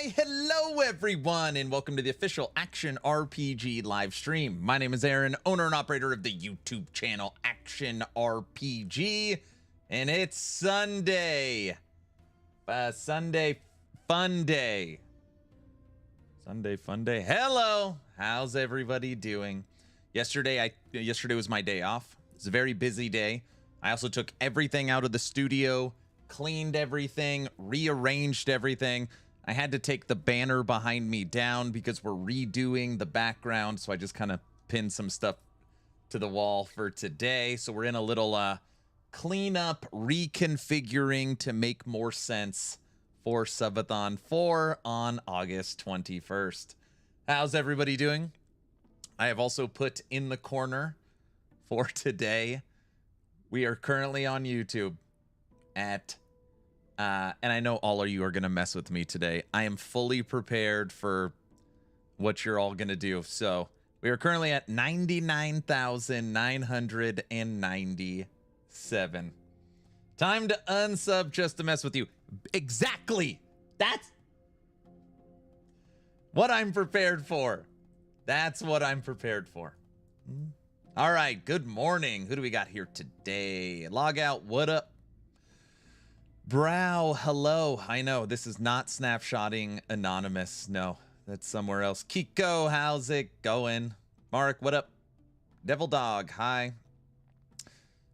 Why, hello everyone, and welcome to the official Action RPG live stream. My name is Aaron, owner and operator of the YouTube channel Action RPG, and it's Sunday. Sunday fun day. Sunday fun day. Hello, how's everybody doing? Yesterday was my day off. It's a very busy day. I also took everything out of the studio, cleaned everything, rearranged everything. I had to take the banner behind me down because we're redoing the background, so I just kind of pinned some stuff to the wall for today. So we're in a little cleanup, reconfiguring to make more sense for Subathon 4 on August 21st. How's everybody doing? I have also put in the corner for today, we are currently on YouTube at and I know all of you are gonna mess with me today. I am fully prepared for what you're all gonna do. So we are currently at 99,997. Time to unsub just to mess with you. Exactly. That's what I'm prepared for. That's what I'm prepared for. All right, good morning. Who do we got here today? Log out, what up? Brow, hello. I know this is not snapshotting anonymous. No, that's somewhere else. Kiko, how's it going? Mark, what up? Devil Dog, hi.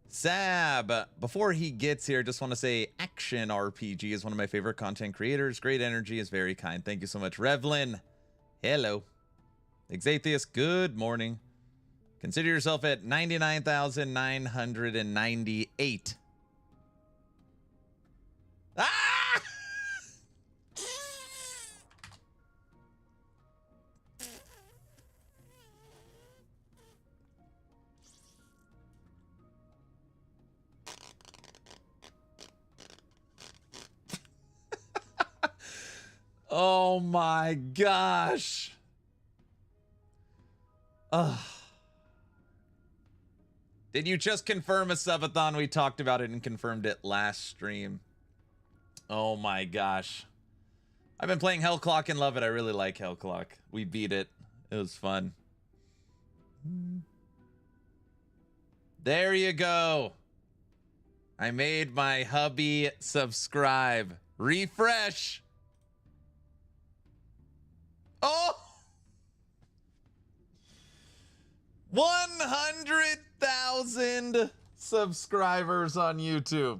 Sab, before he gets here, just want to say Action RPG is one of my favorite content creators. Great energy, is very kind. Thank you so much. Revlin, hello. Exatheus, good morning. Consider yourself at 99,998. Ah! Oh my gosh. Ugh. Did you just confirm a subathon? We talked about it and confirmed it last stream. Oh my gosh. I've been playing Hell Clock and love it. I really like Hell Clock. We beat it. It was fun. There you go. I made my hubby subscribe. Refresh. Oh! 100,000 subscribers on YouTube.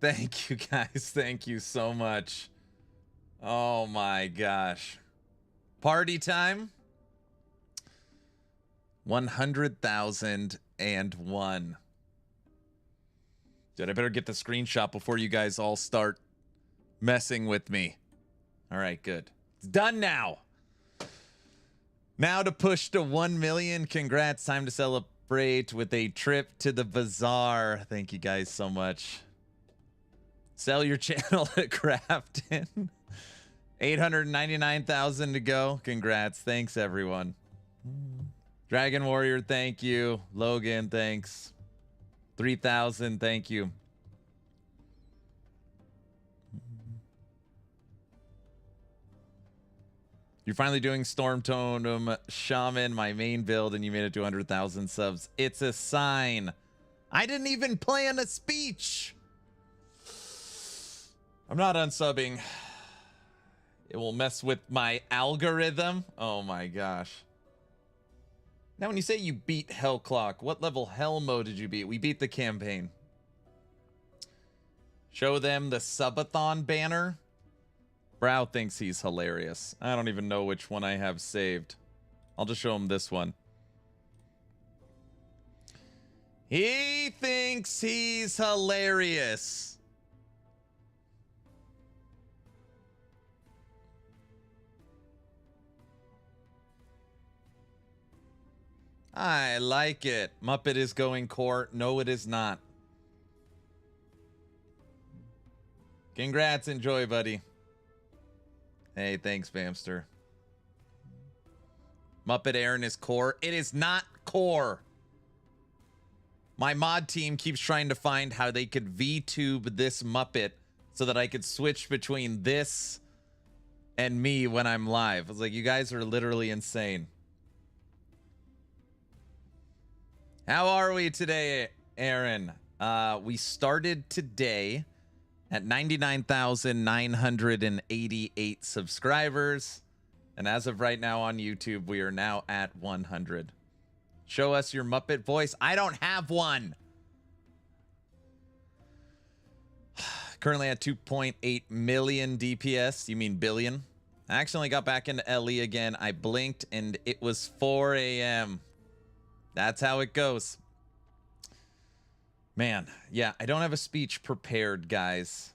Thank you guys. Thank you so much. Oh my gosh. Party time. 100,001. Dude, I better get the screenshot before you guys all start messing with me. All right, good. It's done now. Now to push to 1 million. Congrats. Time to celebrate with a trip to the bazaar. Thank you guys so much. Sell your channel at Crafton. 899,000 to go. Congrats. Thanks, everyone. Dragon Warrior, thank you. Logan, thanks. 3,000, thank you. You're finally doing Storm Totem Shaman, my main build, and you made it to 100,000 subs. It's a sign. I didn't even plan a speech. I'm not unsubbing. It will mess with my algorithm. Oh my gosh. Now when you say you beat Hell Clock, what level hell mode did you beat? We beat the campaign. Show them the Subathon banner. Brow thinks he's hilarious. I don't even know which one I have saved. I'll just show him this one. He thinks he's hilarious. I like it. Muppet is going court. No, it is not. Congrats, enjoy, buddy. Hey, thanks, Bamster. Muppet Aaron is core. It is not core. My mod team keeps trying to find how they could VTube this Muppet so that I could switch between this and me when I'm live. I was like, you guys are literally insane. How are we today, Aaron? We started today at 99,988 subscribers. And as of right now on YouTube, we are now at 100. Show us your Muppet voice. I don't have one. Currently at 2.8 million DPS. You mean billion? I accidentally got back into LE again. I blinked and it was 4 a.m. That's how it goes. Man, yeah, I don't have a speech prepared, guys.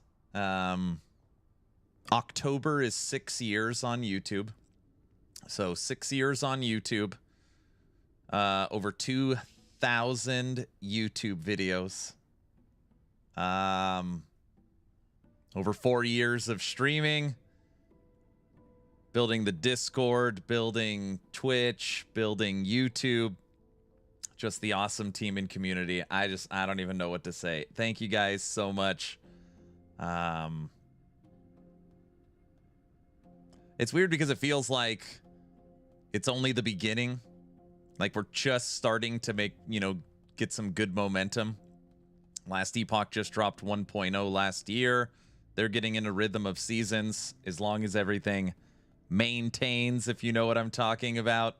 October is 6 years on YouTube. So 6 years on YouTube. Over 2,000 YouTube videos. Over 4 years of streaming. Building the Discord, building Twitch, building YouTube. Just the awesome team and community. I don't even know what to say. Thank you guys so much. It's weird because it feels like it's only the beginning. Like we're just starting to make, get some good momentum. Last Epoch just dropped 1.0 last year. They're getting in a rhythm of seasons as long as everything maintains, if you know what I'm talking about.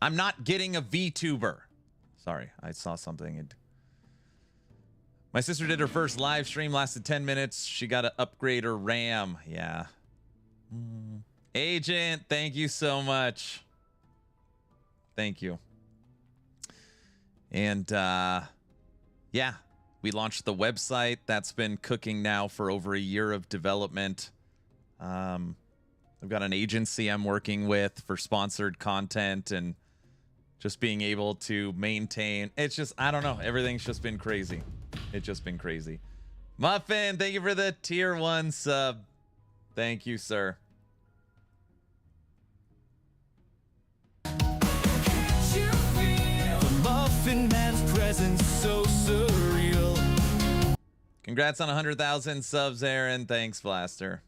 I'm not getting a VTuber. Sorry, I saw something. My sister did her first live stream, lasted 10 minutes. She got to upgrade her RAM. Yeah. Agent, thank you so much. Thank you. And yeah, we launched the website. That's been cooking now for over a year of development. I've got an agency I'm working with for sponsored content and just being able to maintain. It's just, I don't know. Everything's just been crazy. It's just been crazy. Muffin, thank you for the tier 1 sub. Thank you, sir. The Muffin Man's presence so surreal. Congrats on 100,000 subs, Aaron. Thanks, Blaster.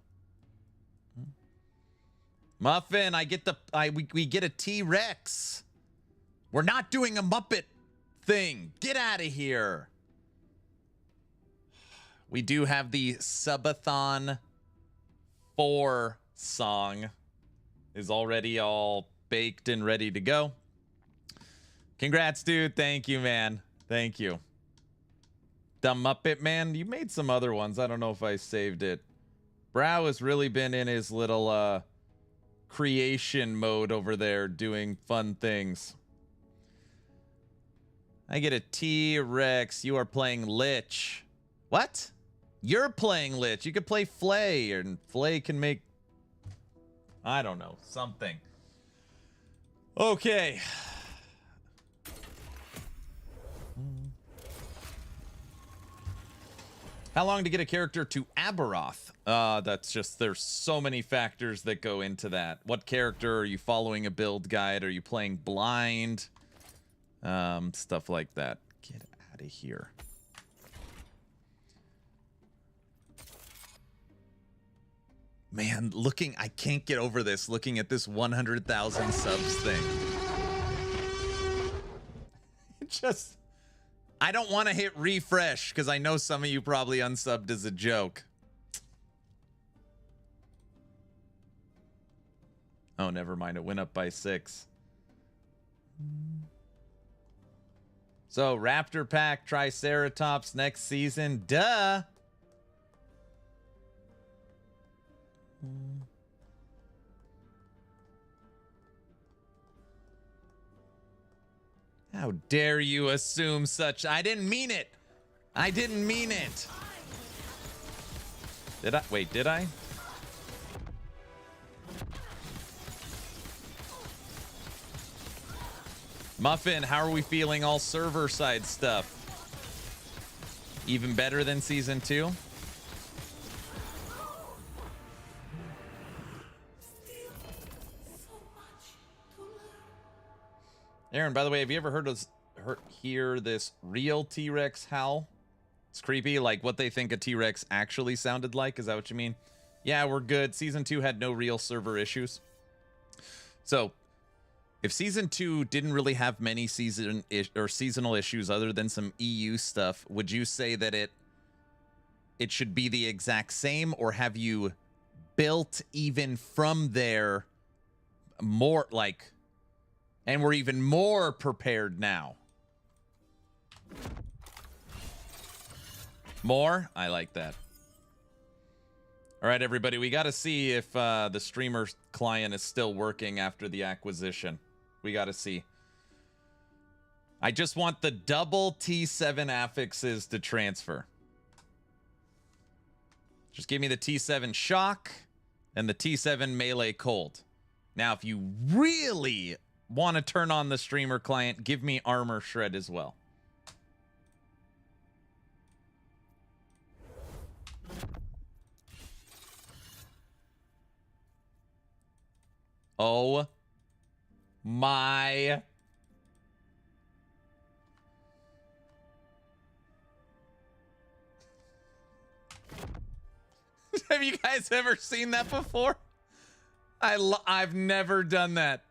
Muffin, we get a T-Rex. We're not doing a Muppet thing. Get out of here. We do have the Subathon 4 song is already all baked and ready to go. Congrats, dude. Thank you, man. Thank you. The Muppet Man, you made some other ones. I don't know if I saved it. Brow has really been in his little creation mode over there doing fun things. I get a T-Rex. You are playing Lich. What? You're playing Lich. You could play Flay, and Flay can make, I don't know, something. Okay. How long to get a character to Aberoth? That's just, there's so many factors that go into that. What character? Are you following a build guide? Are you playing blind? Stuff like that. Get out of here. Man, I can't get over this, looking at this 100,000 subs thing. I don't want to hit refresh because I know some of you probably unsubbed as a joke. Oh, never mind. It went up by 6. So, Raptor Pack, Triceratops next season. Duh. How dare you assume such? I didn't mean it. I didn't mean it. Did I? Wait, did I? Muffin, how are we feeling all server side stuff? Even better than season 2. Aaron, by the way, have you ever hear this real T-Rex howl? It's creepy, like what they think a T-Rex actually sounded like. Is that what you mean? Yeah, we're good. Season 2 had no real server issues. So, if season 2 didn't really have many seasonal issues other than some EU stuff, would you say that it should be the exact same, or have you built even from there more like, and we're even more prepared now? More? I like that. All right, everybody, we got to see if the streamer client is still working after the acquisition. We got to see. I just want the double T7 affixes to transfer. Just give me the T7 shock and the T7 melee cold. Now, if you really want to turn on the streamer client, give me armor shred as well. Oh my. Have you guys ever seen that before? I've never done that.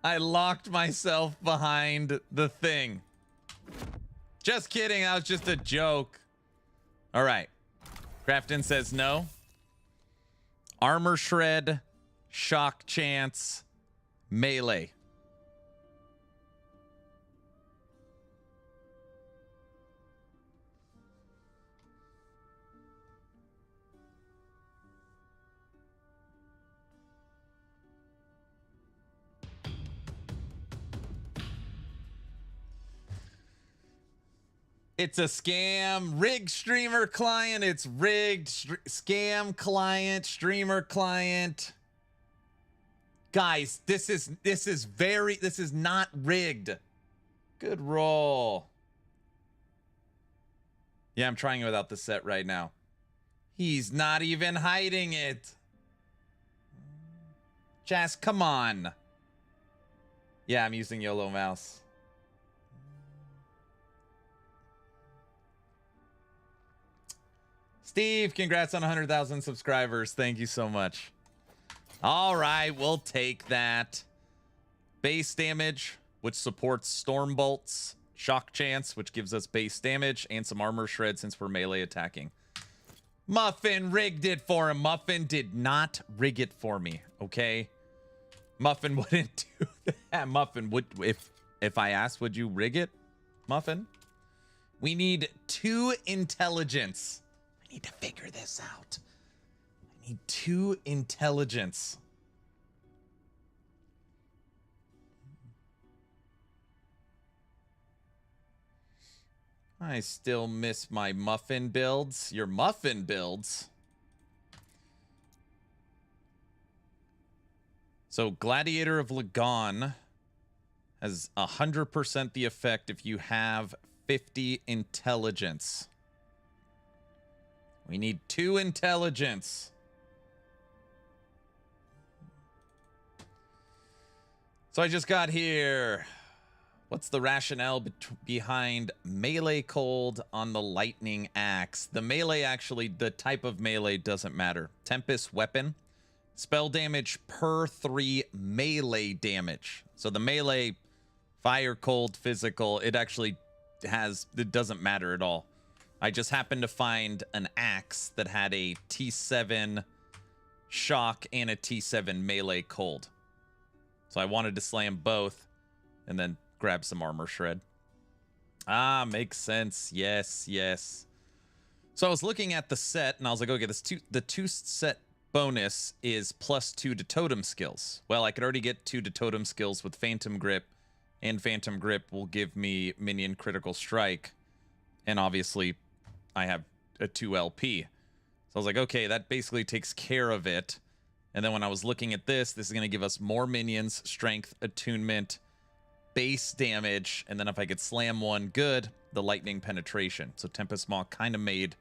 I locked myself behind the thing. Just kidding. That was just a joke. All right. Crafton says no. Armor shred, shock chance, melee. It's a scam. Rigged streamer client. It's rigged. Scam client. Streamer client. Guys, this is not rigged. Good roll. Yeah, I'm trying it without the set right now. He's not even hiding it. Jazz, come on. Yeah, I'm using YOLO mouse. Steve, congrats on 100,000 subscribers. Thank you so much. All right, we'll take that. Base damage, which supports storm bolts. Shock chance, which gives us base damage. And some armor shred since we're melee attacking. Muffin rigged it for him. Muffin did not rig it for me, okay? Muffin wouldn't do that. Muffin, would if I asked, would you rig it? Muffin? We need 2 intelligence. I need to figure this out. I need 2 intelligence. I still miss my muffin builds. Your muffin builds. So Gladiator of Lagon has 100% the effect if you have 50 intelligence. We need 2 intelligence. So I just got here. What's the rationale behind melee cold on the lightning axe? The melee, actually, the type of melee doesn't matter. Tempest weapon. Spell damage per 3 melee damage. So the melee, fire, cold, physical, it actually it doesn't matter at all. I just happened to find an axe that had a T7 shock and a T7 melee cold. So I wanted to slam both and then grab some armor shred. Ah, makes sense. Yes, yes. So I was looking at the set and I was like, okay, the 2 set bonus is +2 to totem skills. Well, I could already get 2 to totem skills with Phantom Grip, and Phantom Grip will give me Minion critical strike. And obviously I have a 2 LP. So I was like, okay, that basically takes care of it. And then when I was looking at this is going to give us more minions, strength, attunement, base damage, and then if I could slam one good, the lightning penetration. So Tempest Maw kind of made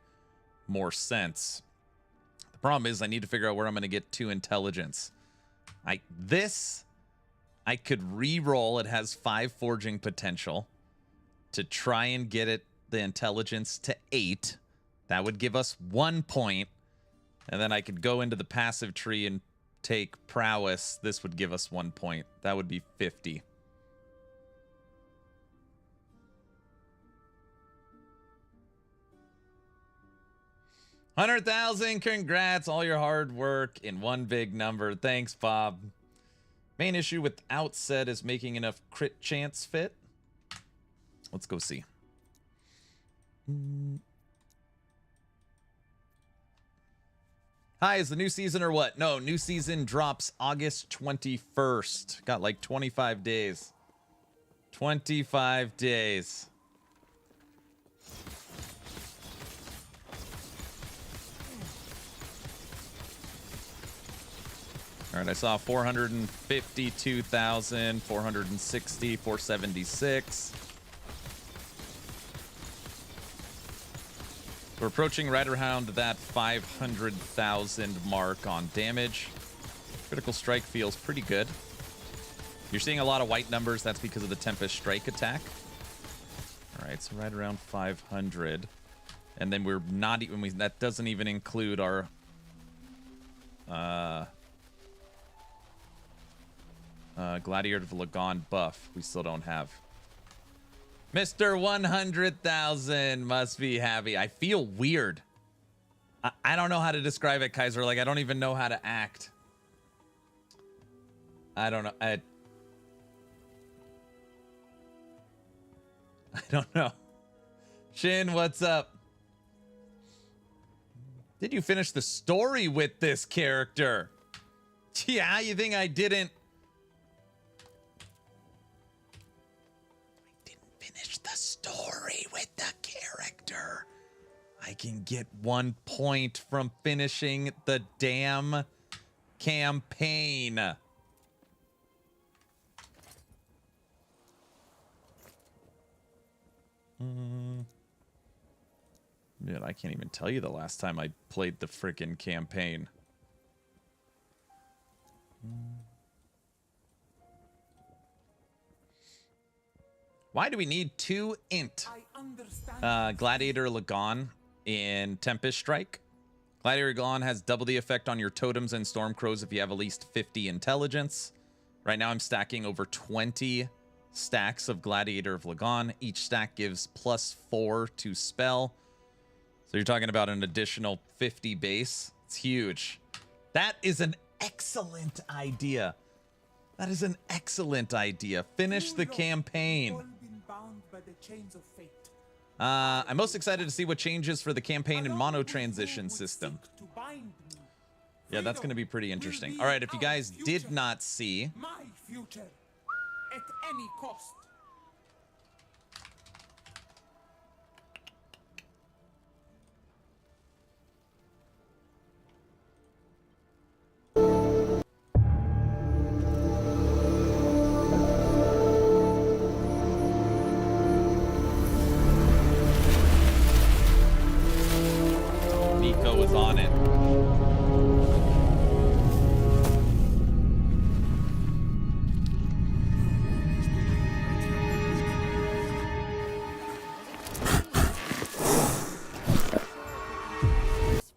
more sense. The problem is I need to figure out where I'm going to get 2 intelligence. I could re-roll. It has 5 forging potential to try and get it the intelligence to 8. That would give us 1 point. And then I could go into the passive tree and take prowess. This would give us 1 point. That would be 50. $100,000. Congrats. All your hard work in one big number. Thanks, Bob. Main issue with Outset is making enough crit chance fit. Let's go see. Hi, is the new season or what? No, new season drops August 21st. Got like 25 days. 25 days. All right, I saw 452,000, 460, 476. We're approaching right around that 500,000 mark on damage. Critical strike feels pretty good. You're seeing a lot of white numbers. That's because of the Tempest Strike attack. All right, so right around 500. And then we're not even, that doesn't even include our Gladiator of Lagon buff we still don't have. Mr. 100,000 must be happy. I feel weird. I don't know how to describe it, Kaiser. Like, I don't even know how to act. I don't know. I don't know. Shin, what's up? Did you finish the story with this character? Yeah, you think I didn't? Finish the story with the character. I can get 1 point from finishing the damn campaign. Man, I can't even tell you the last time I played the frickin' campaign. Why do we need 2 int? Gladiator Lagon in Tempest Strike. Gladiator Lagon has double the effect on your totems and Stormcrows if you have at least 50 intelligence. Right now I'm stacking over 20 stacks of Gladiator of Lagon. Each stack gives +4 to spell. So you're talking about an additional 50 base. It's huge. That is an excellent idea. That is an excellent idea. Finish the campaign. I'm most excited to see what changes for the campaign and mono transition system. Yeah, that's going to be pretty interesting. All right, if you guys did not see, my future at any cost. Nico was on it.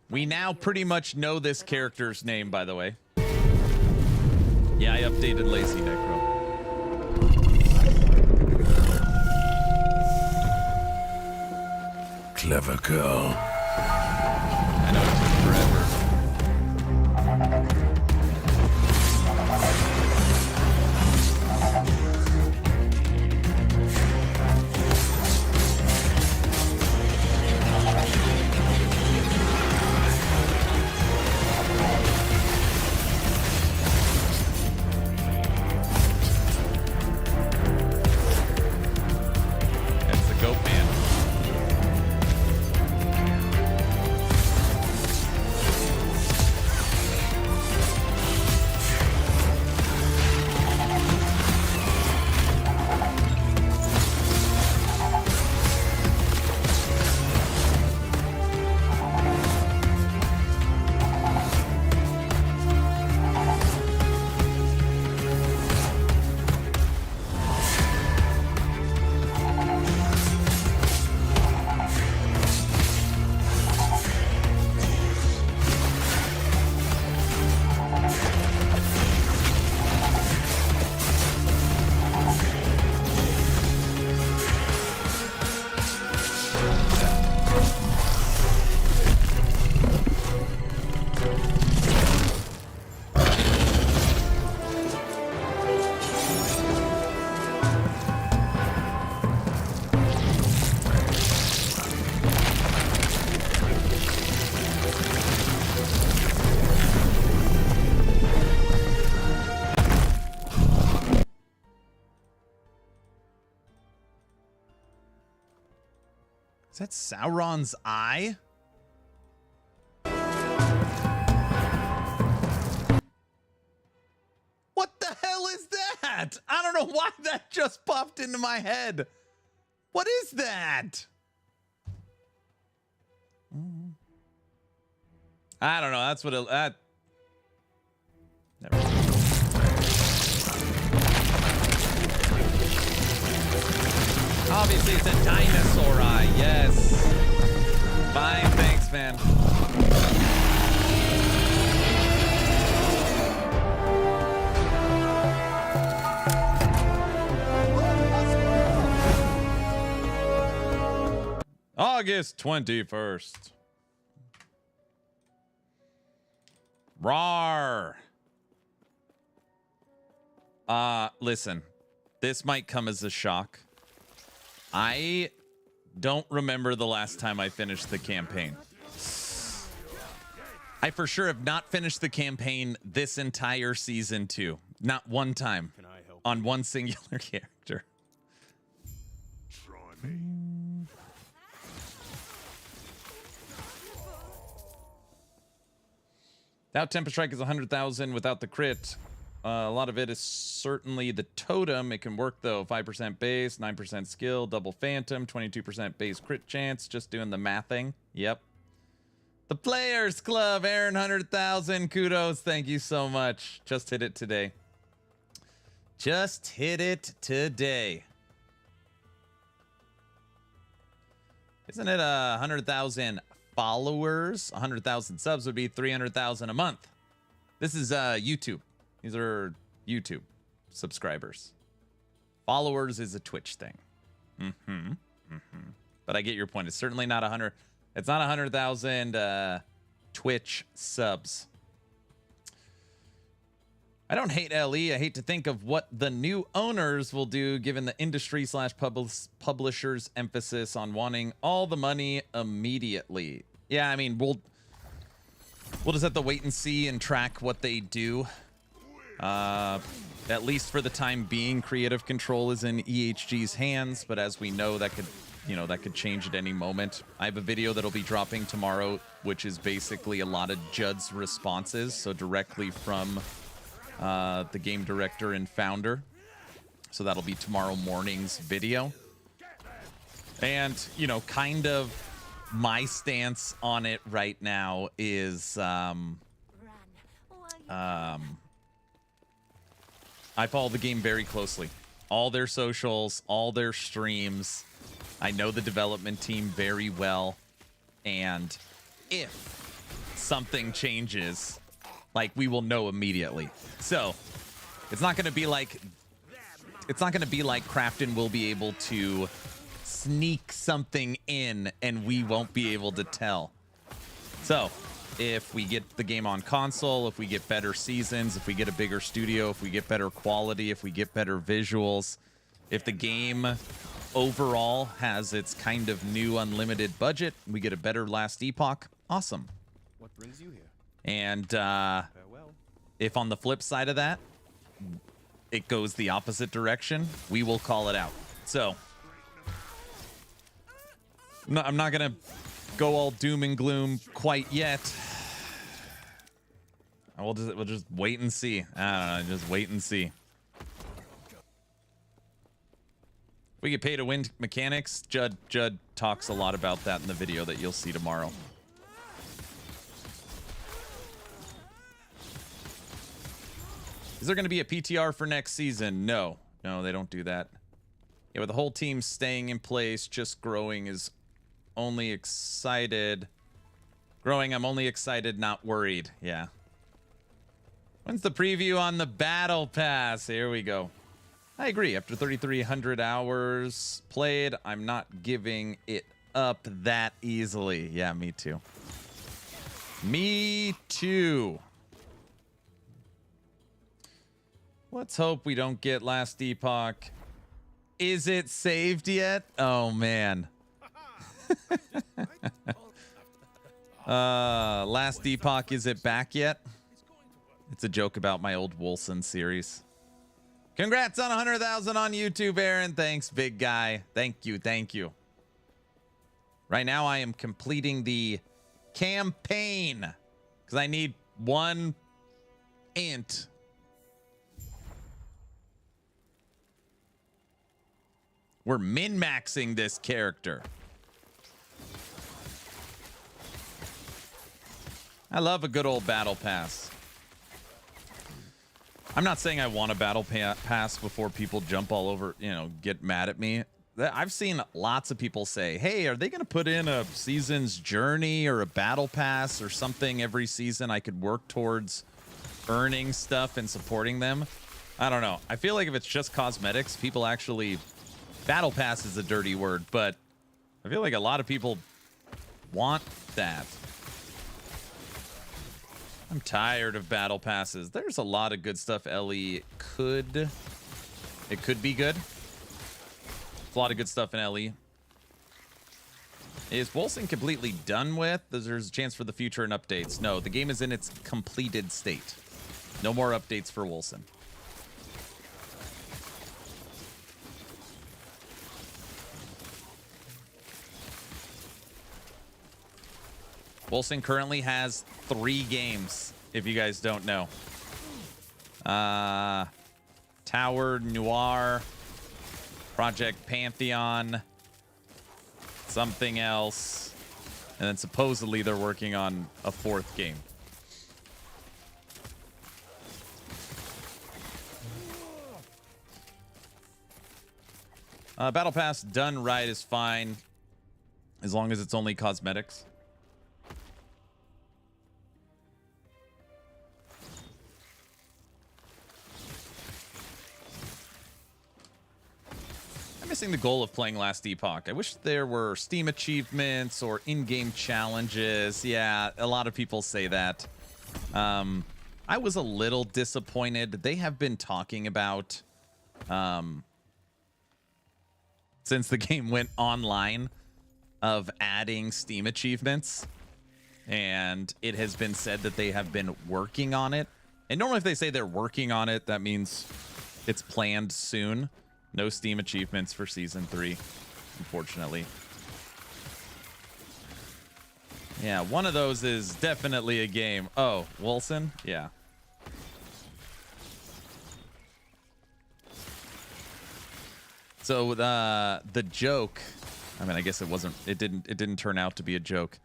We now pretty much know this character's name, by the way. Yeah, I updated Lazy Necro. Clever girl. I know it took forever. That's the goat man. Is that Sauron's eye? What the hell is that? I don't know why that just popped into my head. What is that? I don't know. That's what it... Never mind. Obviously, it's a dinosaur eye. Yes. Fine. Thanks, man. August 21st. Rawr. Listen, this might come as a shock. I don't remember the last time I finished the campaign. I for sure have not finished the campaign this entire season 2. Not one time on one singular character. Try me. Without Temper Strike is 100,000 without the crit. A lot of it is certainly the Totem. It can work though. 5% base, 9% skill, double Phantom, 22% base crit chance. Just doing the mathing. Yep. The Players Club, Aaron, 100,000. Kudos. Thank you so much. Just hit it today. Just hit it today. Isn't it 100,000 followers? 100,000 subs would be 300,000 a month. This is YouTube. These are YouTube subscribers. Followers is a Twitch thing. But I get your point. It's certainly not 100. It's not 100,000 Twitch subs. I don't hate LE. I hate to think of what the new owners will do given the industry / publishers' emphasis on wanting all the money immediately. Yeah, I mean, we'll just have to wait and see and track what they do. At least for the time being, creative control is in EHG's hands, but as we know, that could change at any moment. I have a video that'll be dropping tomorrow, which is basically a lot of Judd's responses, so directly from the game director and founder. So that'll be tomorrow morning's video. And, you know, kind of my stance on it right now is I follow the game very closely. All their socials, all their streams. I know the development team very well. And if something changes, like, we will know immediately. So it's not going to be like Crafton will be able to sneak something in and we won't be able to tell. So if we get the game on console, if we get better seasons, if we get a bigger studio, if we get better quality, if we get better visuals, if the game overall has its kind of new unlimited budget, we get a better last Epoch, awesome. What brings you here? And if on the flip side of that, it goes the opposite direction, we will call it out. So no, I'm not going to go all doom and gloom quite yet. We'll just wait and see. I don't know, just wait and see. We get paid to win mechanics. Judd talks a lot about that in the video that you'll see tomorrow. Is there going to be a PTR for next season? No, they don't do that. Yeah, with the whole team staying in place, just growing is only excited. Growing, I'm only excited, not worried. Yeah. When's the preview on the Battle Pass? Here we go. I agree. After 3,300 hours played, I'm not giving it up that easily. Yeah, me too. Me too. Let's hope we don't get last Epoch. Is it saved yet? Oh, man. Last Epoch, is it back yet? It's a joke about my old Wolcen series. Congrats on 100,000 on YouTube, Aaron. Thanks, big guy. Thank you. Right now, I am completing the campaign because I need one int. We're min-maxing this character. I love a good old battle pass. I'm not saying I want a battle pass before people jump all over, you know, get mad at me. I've seen lots of people say, hey, are they going to put in a season's journey or a battle pass or something every season I could work towards earning stuff and supporting them? I don't know. I feel like if it's just cosmetics, people actually... Battle pass is a dirty word, but I feel like a lot of people want that. I'm tired of battle passes. There's a lot of good stuff LE could... It could be good. There's a lot of good stuff in LE. Is Wolcen completely done with? There's a chance for the future and updates. No, the game is in its completed state. No more updates for Wolcen. Wolcen currently has 3 games, if you guys don't know. Tower, Noir, Project Pantheon, something else, and then supposedly they're working on a 4th game. Battle Pass done right is fine, as long as it's only cosmetics. Missing the goal of playing last Epoch. I wish there were Steam achievements or in-game challenges. Yeah, a lot of people say that. I was a little disappointed. They have been talking about, since the game went online, of adding Steam achievements. And it has been said that they have been working on it. And normally if they say they're working on it, that means it's planned soon. No Steam achievements for Season 3, unfortunately. Yeah, one of those is definitely a game. Oh, Wolcen? Yeah. So the joke, I mean, I guess it didn't turn out to be a joke.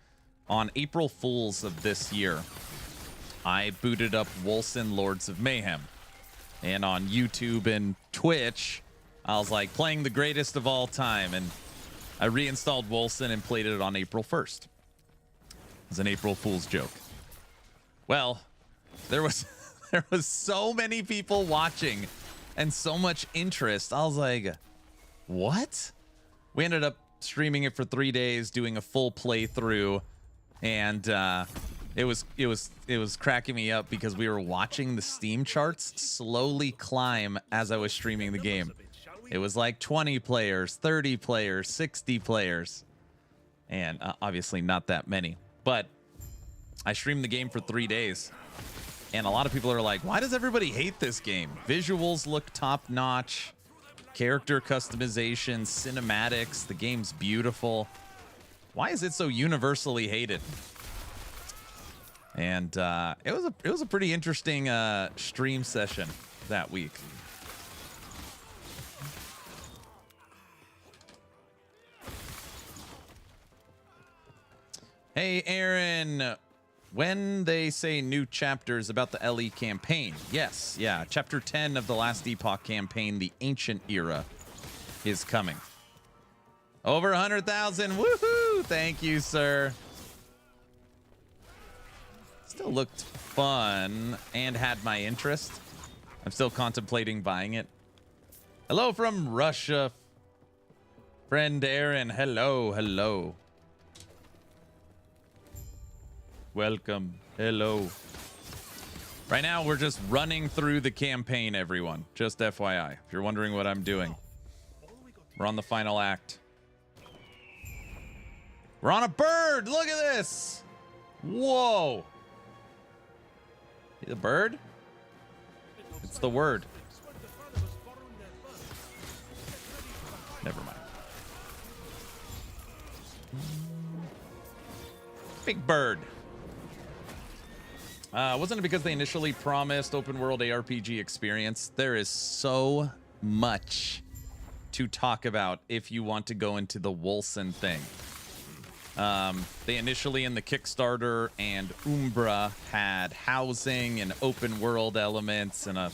On April Fools of this year, I booted up Wolcen Lords of Mayhem. And on YouTube and Twitch, I was like, playing the greatest of all time, and I reinstalled Wolcen and played it on April 1st. It was an April Fool's joke. Well, there was so many people watching and so much interest. I was like, what? We ended up streaming it for 3 days, doing a full playthrough, and it was cracking me up because we were watching the Steam charts slowly climb as I was streaming the game. It was like 20 players, 30 players, 60 players, and obviously not that many. But I streamed the game for 3 days, and a lot of people are like, why does everybody hate this game? Visuals look top-notch, character customization, cinematics, the game's beautiful. Why is it so universally hated? And it was a pretty interesting stream session that week. Hey, Aaron, when they say new chapters about the LE campaign, yes, yeah, chapter 10 of the last Epoch campaign, the Ancient Era, is coming. Over 100,000, woohoo! Thank you, sir. Still looked fun and had my interest. I'm still contemplating buying it. Hello from Russia, friend Aaron. Hello, hello. Welcome. Hello. Right now, we're just running through the campaign, everyone. Just FYI, if you're wondering what I'm doing. We're on the final act. We're on a bird! Look at this! Whoa! The bird? It's the word. Never mind. Big Bird. Wasn't it because they initially promised open world ARPG experience? There is so much to talk about if you want to go into the Wolcen thing. They initially in the Kickstarter and Umbra had housing and open world elements and a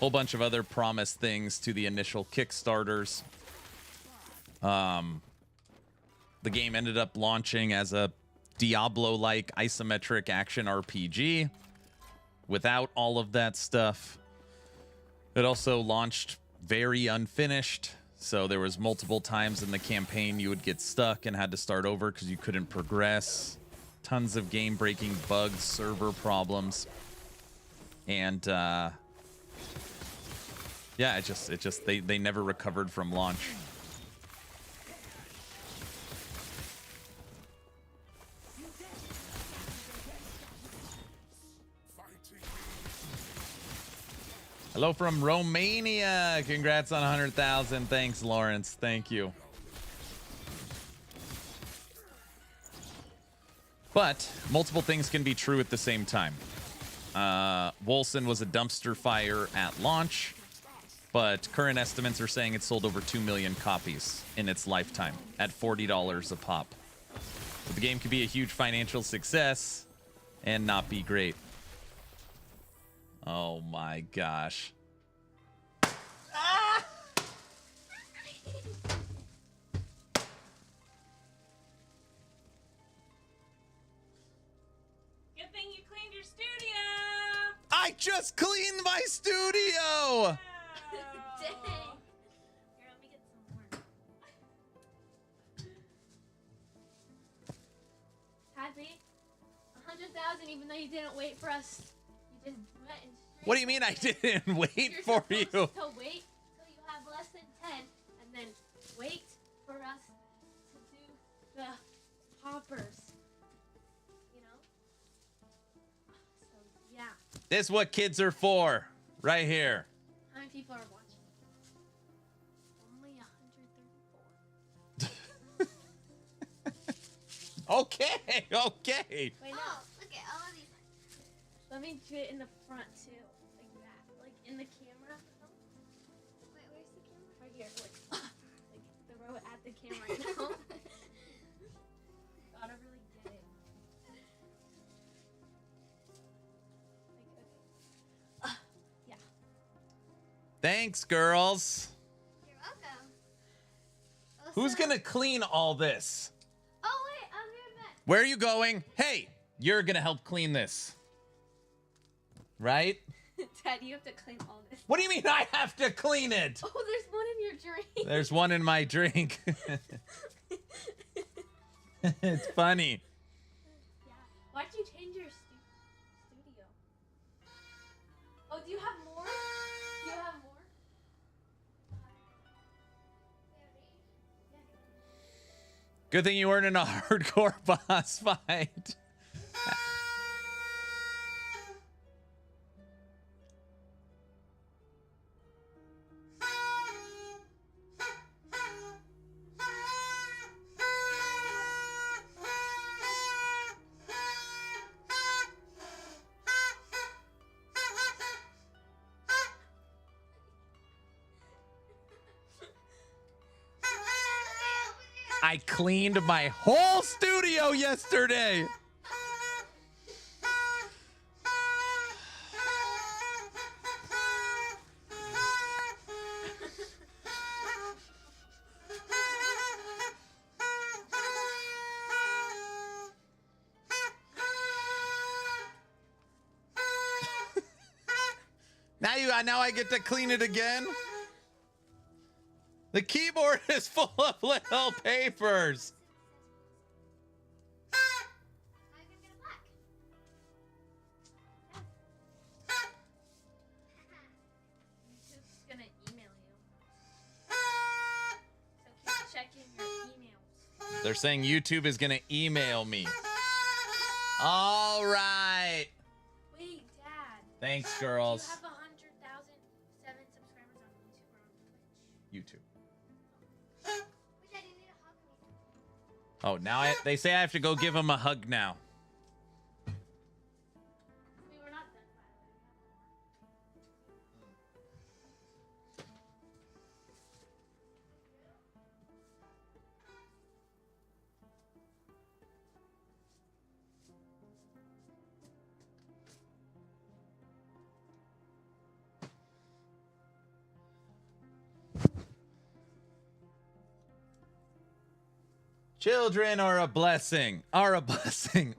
whole bunch of other promised things to the initial Kickstarters. The game ended up launching as a Diablo-like isometric action RPG without all of that stuff. It also launched very unfinished, so there was multiple times in the campaign you would get stuck and had to start over because you couldn't progress. Tons of game-breaking bugs, server problems, and yeah, they never recovered from launch. Hello from Romania. Congrats on 100,000. Thanks, Lawrence. Thank you. But multiple things can be true at the same time. Wolcen was a dumpster fire at launch, but current estimates are saying it sold over 2 million copies in its lifetime at $40 a pop. But the game could be a huge financial success and not be great. Oh my gosh. Ah! Good thing you cleaned your studio. I just cleaned my studio. Wow. Dang. Here, let me get some more. Happy? 100,000, even though you didn't wait for us. You just went and straight. What do you mean I didn't wait You're for supposed you? to wait till you have less than 10, and then wait for us to do the hoppers. You know? So yeah. This is what kids are for, right here. How many people are watching? Only 134. Okay, okay. Wait, no. Look at all of these. Let me do it in the front too, like that, like in the camera. Wait, where's the camera? Right here, like the row at the camera. You know? Gotta really get it. Like, okay. Yeah. Thanks, girls. You're welcome. Who's Also- gonna clean all this? Oh wait, I'm here back. Where are you going? Hey, you're gonna help clean this. Right? Dad, you have to clean all this. What do you mean I have to clean it? Oh, there's one in your drink. There's one in my drink. It's funny. Yeah. Why'd you change your studio? Oh, do you have more? Do you have more? Good thing you weren't in a hardcore boss fight. I cleaned my whole studio yesterday. Now I get to clean it again. The keyboard is full of little papers. Now you're gonna get a black. YouTube's gonna email you. So keep checking your emails. They're saying YouTube is gonna email me. All right. Wait, Dad. Thanks, Do you girls. have 100,007 subscribers on YouTube or on Twitch? YouTube. Which I didn't need a hug. Oh, now they say I have to go give him a hug now. We were not done, by Children are a blessing,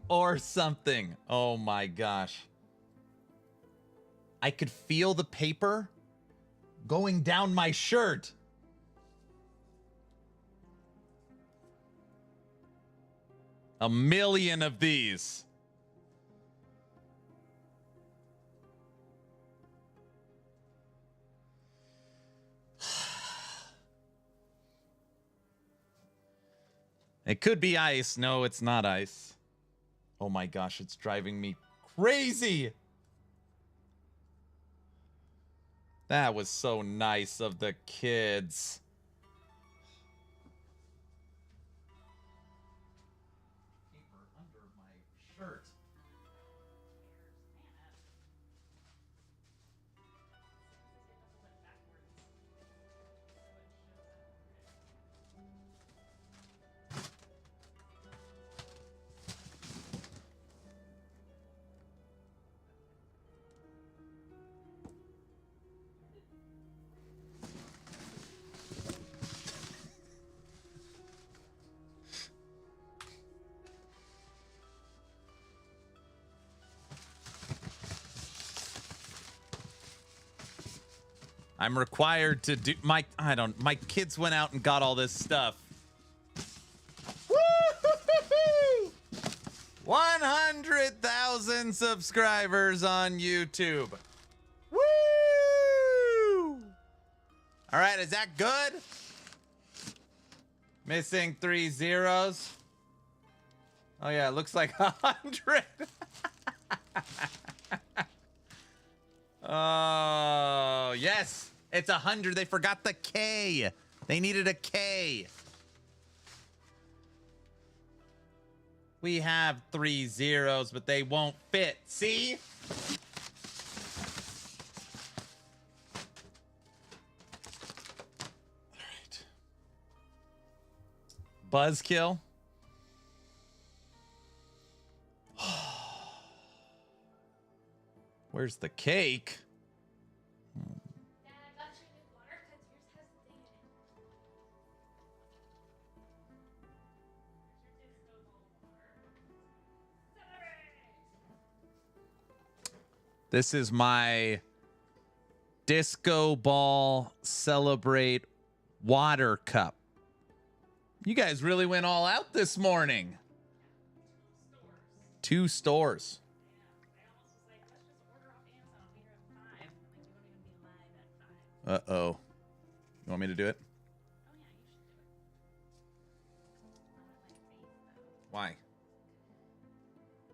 or something. Oh my gosh. I could feel the paper going down my shirt. A million of these. It could be ice. No, it's not ice. Oh my gosh, it's driving me crazy. That was so nice of the kids. Paper under my shirt. I'm required to do my kids went out and got all this stuff. Woo! 100,000 subscribers on YouTube. Woo! All right, is that good? Missing 3 zeros. Oh yeah, it looks like 100. Oh, yes. It's 100. They forgot the K. They needed a K. We have 3 zeros, but they won't fit. See? All right. Buzzkill. Where's the cake? Dad, I got you new water because yours has the thing in it. This is my Disco Ball Celebrate water cup. You guys really went all out this morning. 2 stores. Uh-oh. You want me to do it? Oh, yeah, you should do it. Why?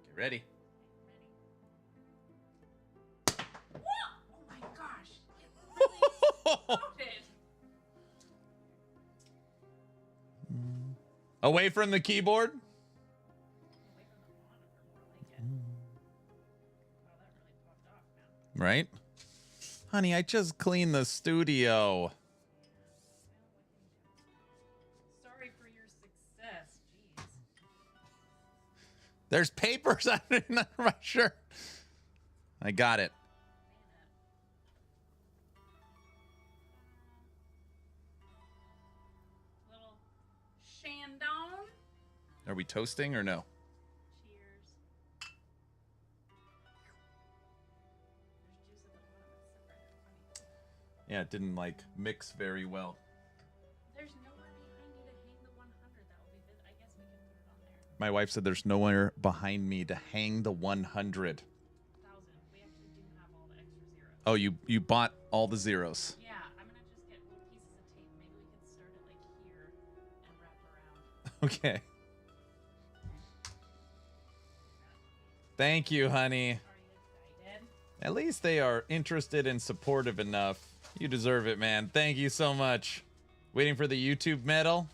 Get ready. Whoa! Oh my gosh. It really exploded. Away from the keyboard? Away from the monitor, more like it. Wow, that really popped off, man. Right? Honey, I just cleaned the studio. Sorry for your success. Jeez. There's papers under my shirt. I got it. Little Shandon. Are we toasting or no? Cheers. There's juice at the bottom. It's separated. Funny. Yeah, it didn't like mix very well. There's nowhere behind you to hang the 100. That will be. I guess we can put it on there. My wife said there's nowhere behind me to hang the 100. 1,000. We actually do have all the extra zeros. Oh, you bought all the zeros. Yeah, I'm gonna just get little pieces of tape. Maybe we can start it like here and wrap around. Okay. Thank you, honey. Are you excited? At least they are interested and supportive enough. You deserve it, man. Thank you so much. Waiting for the YouTube medal.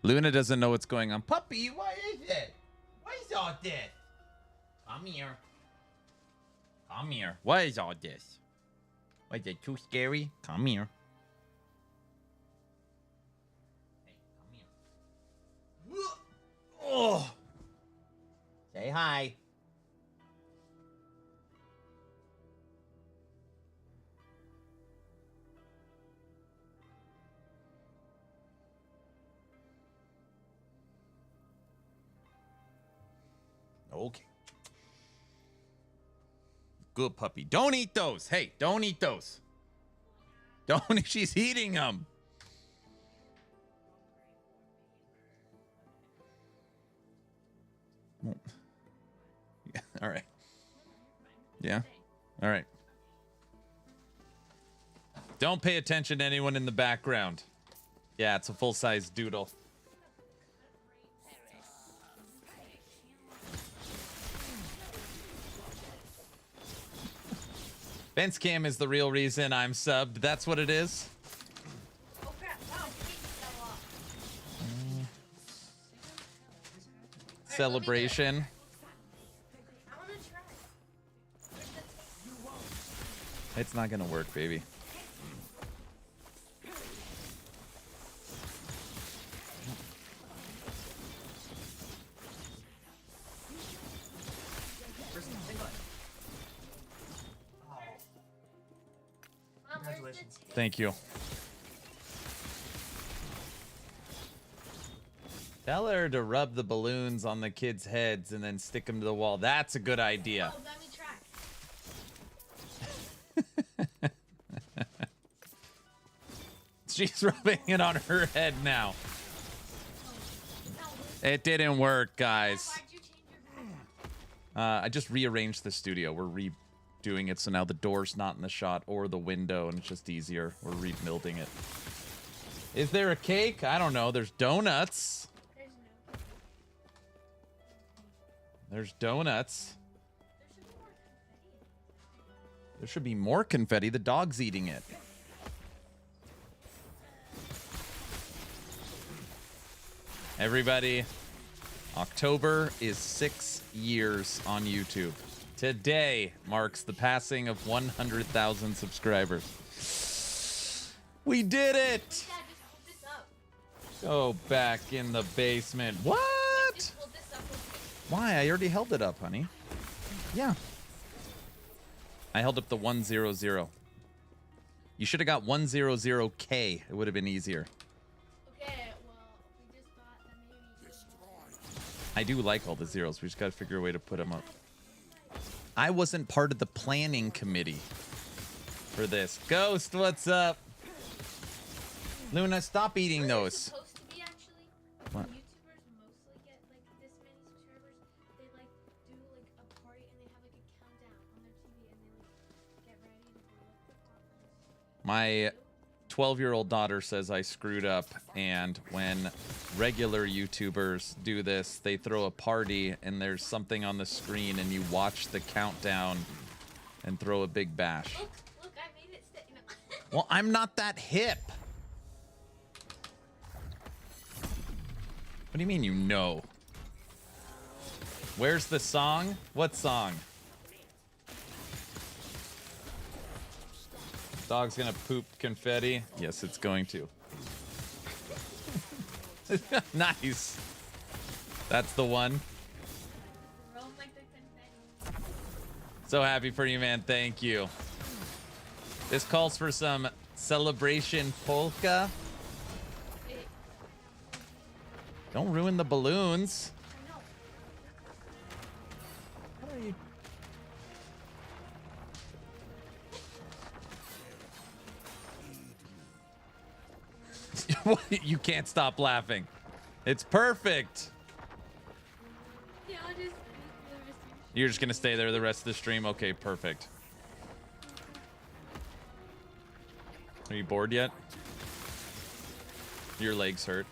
Luna doesn't know what's going on. Puppy, what is it? What is all this? Come here. Come here. What is all this? Was it too scary? Come here. Hey, come here. Oh. Say hi. Okay. Good puppy. Don't eat those. Hey, don't eat those. Don't. She's eating them. Yeah. All right. Yeah. All right. Don't pay attention to anyone in the background. Yeah, it's a full-size doodle. Fence cam is the real reason I'm subbed. That's what it is. Oh crap! Wow, the cake fell off. Celebration. I wanna try. Where's the tape? It's not gonna work, baby. Mom, where's the tape? Thank you. Tell her to rub the balloons on the kids' heads and then stick them to the wall. That's a good idea. Oh, let me try. She's rubbing it on her head now. It didn't work, guys. Why'd you change your back? I just rearranged the studio. We're redoing it so now the door's not in the shot or the window, and it's just easier. We're rebuilding it. Is there a cake? I don't know. There's donuts. There's no. There's donuts. There should be more confetti. There should be more confetti. The dog's eating it. Everybody, October is 6 years on YouTube. Today marks the passing of 100,000 subscribers. We did it! Dad, just hold this up. Go back in the basement. What? Just hold this up. Why? I already held it up, honey. Yeah. I held up the 100. You should have got 100K. It would have been easier. Okay, well, we just thought that maybe. I do like all the zeros. We just got to figure a way to put them up. I wasn't part of the planning committee for this. Ghost, what's up? Luna, stop eating those. It's supposed to be actually. What? When YouTubers mostly get like this many subscribers, they like do like a party and they have like a countdown on their TV and they like get ready to blow up the poppers. My 12-year-old daughter says I screwed up, and when regular YouTubers do this, they throw a party and there's something on the screen and you watch the countdown and throw a big bash. Look, I made it stick. No. Well, I'm not that hip. What do you mean you know? Where's the song? What song? Dog's gonna poop confetti? Yes, it's going to. Nice. That's the one. Roam like the confetti. So happy for you, man. Thank you. This calls for some celebration polka. Wait, Don't ruin the balloons. I know. What are you? You can't stop laughing. It's perfect. Yeah, I'll just. You're just gonna stay there the rest of the stream? Okay, perfect. Are you bored yet? Your legs hurt.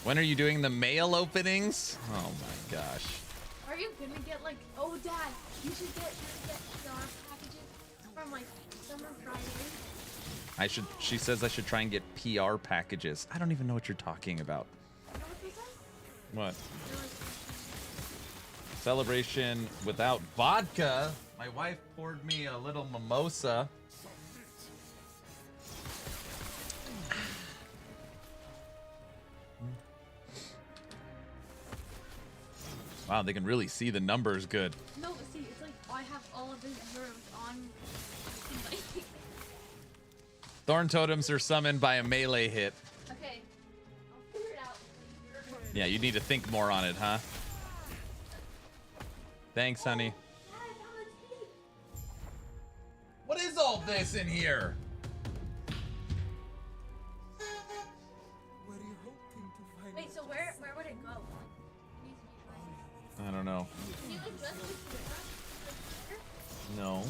When are you doing the mail openings? Oh my gosh. Are you gonna get like? Oh, Dad, you should get your packages from like Summer Friday. She says I should try and get PR packages. I don't even know what you're talking about. You know what this is? What? Celebration without vodka. My wife poured me a little mimosa. Wow, they can really see the numbers good. No, but see, it's like I have all of the zeros on. Like, Thorn totems are summoned by a melee hit. okay, I'll figure it out. Yeah, you need to think more on it, huh? Thanks, honey. Dad, I found the tape. What is all this in here? Were you hoping to find Wait, so where would it go? I don't know. Can you like dress this here? No.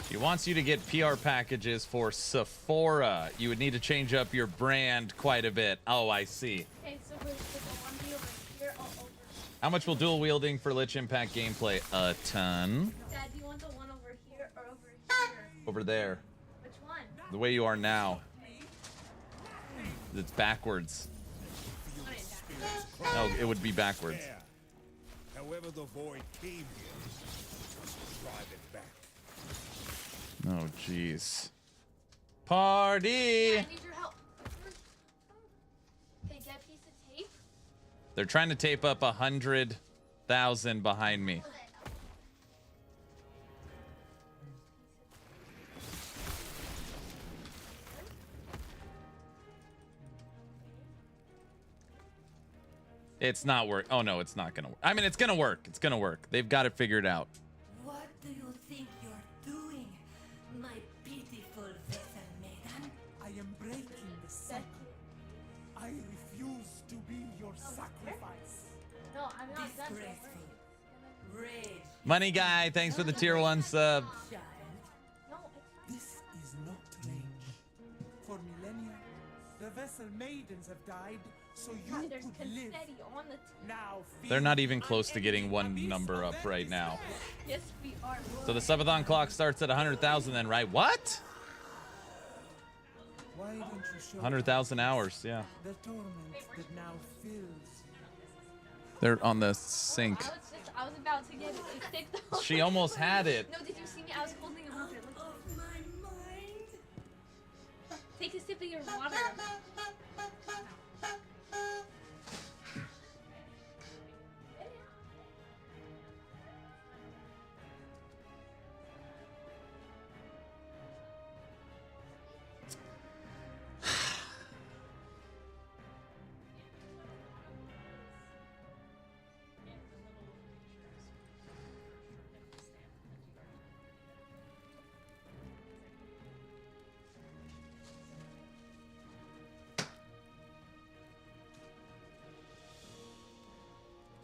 She wants you to get PR packages for Sephora. You would need to change up your brand quite a bit. Oh, I see. Okay, so we'll one be over here or over. How much will dual wielding for Lich impact gameplay? A ton. Dad, do you want the one over here or over here? Over there. Which one? The way you are now. It's backwards. No, it would be backwards. There. However the void came here, just drive it back. Oh, jeez. Party! I need your help. Okay, get a piece of tape. They're trying to tape up 100,000 behind me. It's not work. Oh no, it's not gonna work. I mean, it's gonna work. It's gonna work. They've got it figured out. What do you think you're doing, my beautiful vessel maiden? I am breaking the cycle. I refuse to be your sacrifice. No, I'm not done. Disgraceful. Rage, Money guy, thanks for the tier 1 sub. child. No, it's fine. This is not rage. For millennia, the vessel maidens have died, so you There's could live. confetti on the tape. Now They're feel not even close to unending getting one abyss number of up their right now. despair. Yes, we are. So the subathon clock starts at 100,000 then, right? What? Why don't you show 100,000 hours, yeah. the torment that now fills? They're on the sink. I was about to get it. Take the She almost had it. No, did you see me? I was holding it up. Of my mind. Take a sip of your water.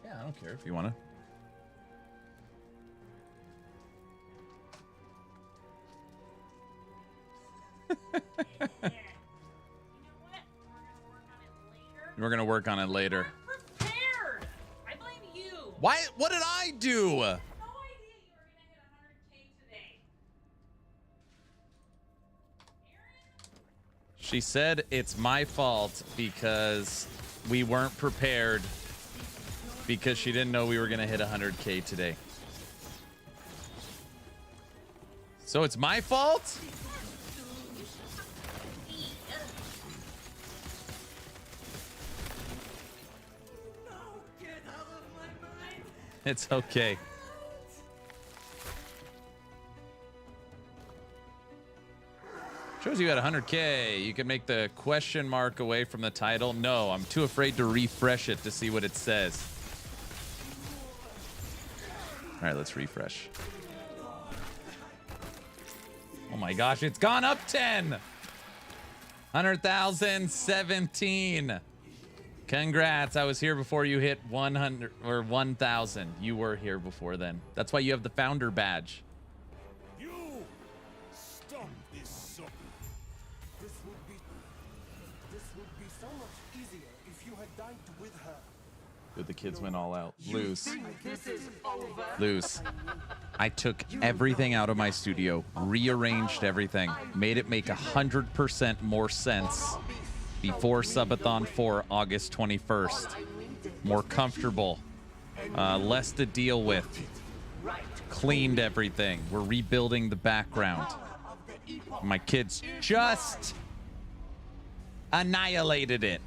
Yeah, I don't care if you want to. We're gonna work on it later. Prepared. I blame you. Why? What did I do? No idea you were gonna hit 100K today. She said it's my fault because we weren't prepared because she didn't know we were gonna hit 100K today. So it's my fault? Get out of my mind. It's okay. Shows you at 100K. You can make the question mark away from the title. No, I'm too afraid to refresh it to see what it says. All right, let's refresh. Oh my gosh, it's gone up 10. 100,000, 17. Congrats. I was here before you hit 100 or 1,000. You were here before then. That's why you have the founder badge. You stop this sucker. This would be so much easier if you had died with her. Dude, the kids went all out. Lose. This is over. Lose. I took everything out of my studio, rearranged everything, made it make 100% more sense before Subathon 4, August 21st. More comfortable, less to deal with. Cleaned everything. We're rebuilding the background. My kids just annihilated it.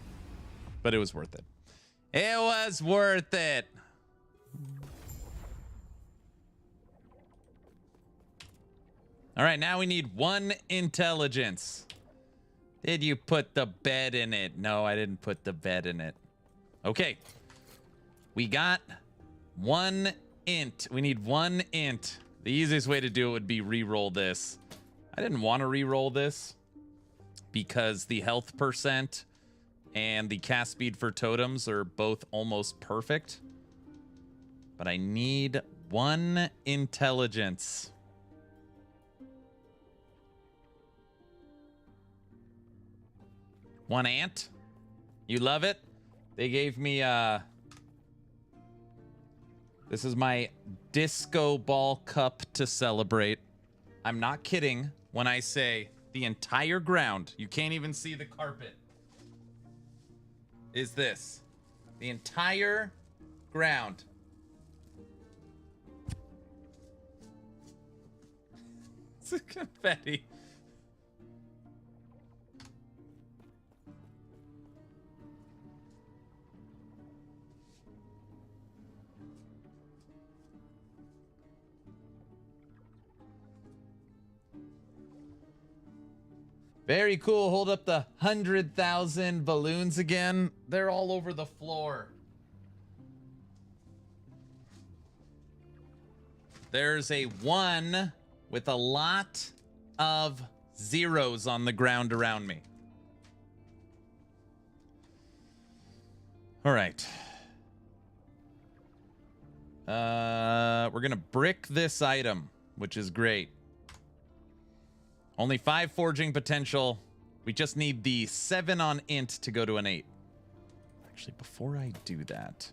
But it was worth it. It was worth it. All right, now we need 1 intelligence. Did you put the bed in it? No, I didn't put the bed in it. Okay. We got 1 int. We need 1 int. The easiest way to do it would be re-roll this. I didn't want to re-roll this because the health percent and the cast speed for totems are both almost perfect. But I need 1 intelligence. One ant? You love it? They gave me, this is my disco ball cup to celebrate. I'm not kidding when I say the entire ground, you can't even see the carpet, is this. The entire ground. It's confetti. Very cool. Hold up the 100,000 balloons again. They're all over the floor. There's a 1 with a lot of zeros on the ground around me. All right. We're going to brick this item, which is great. Only 5 forging potential. We just need the 7 on int to go to an 8. Actually, before I do that,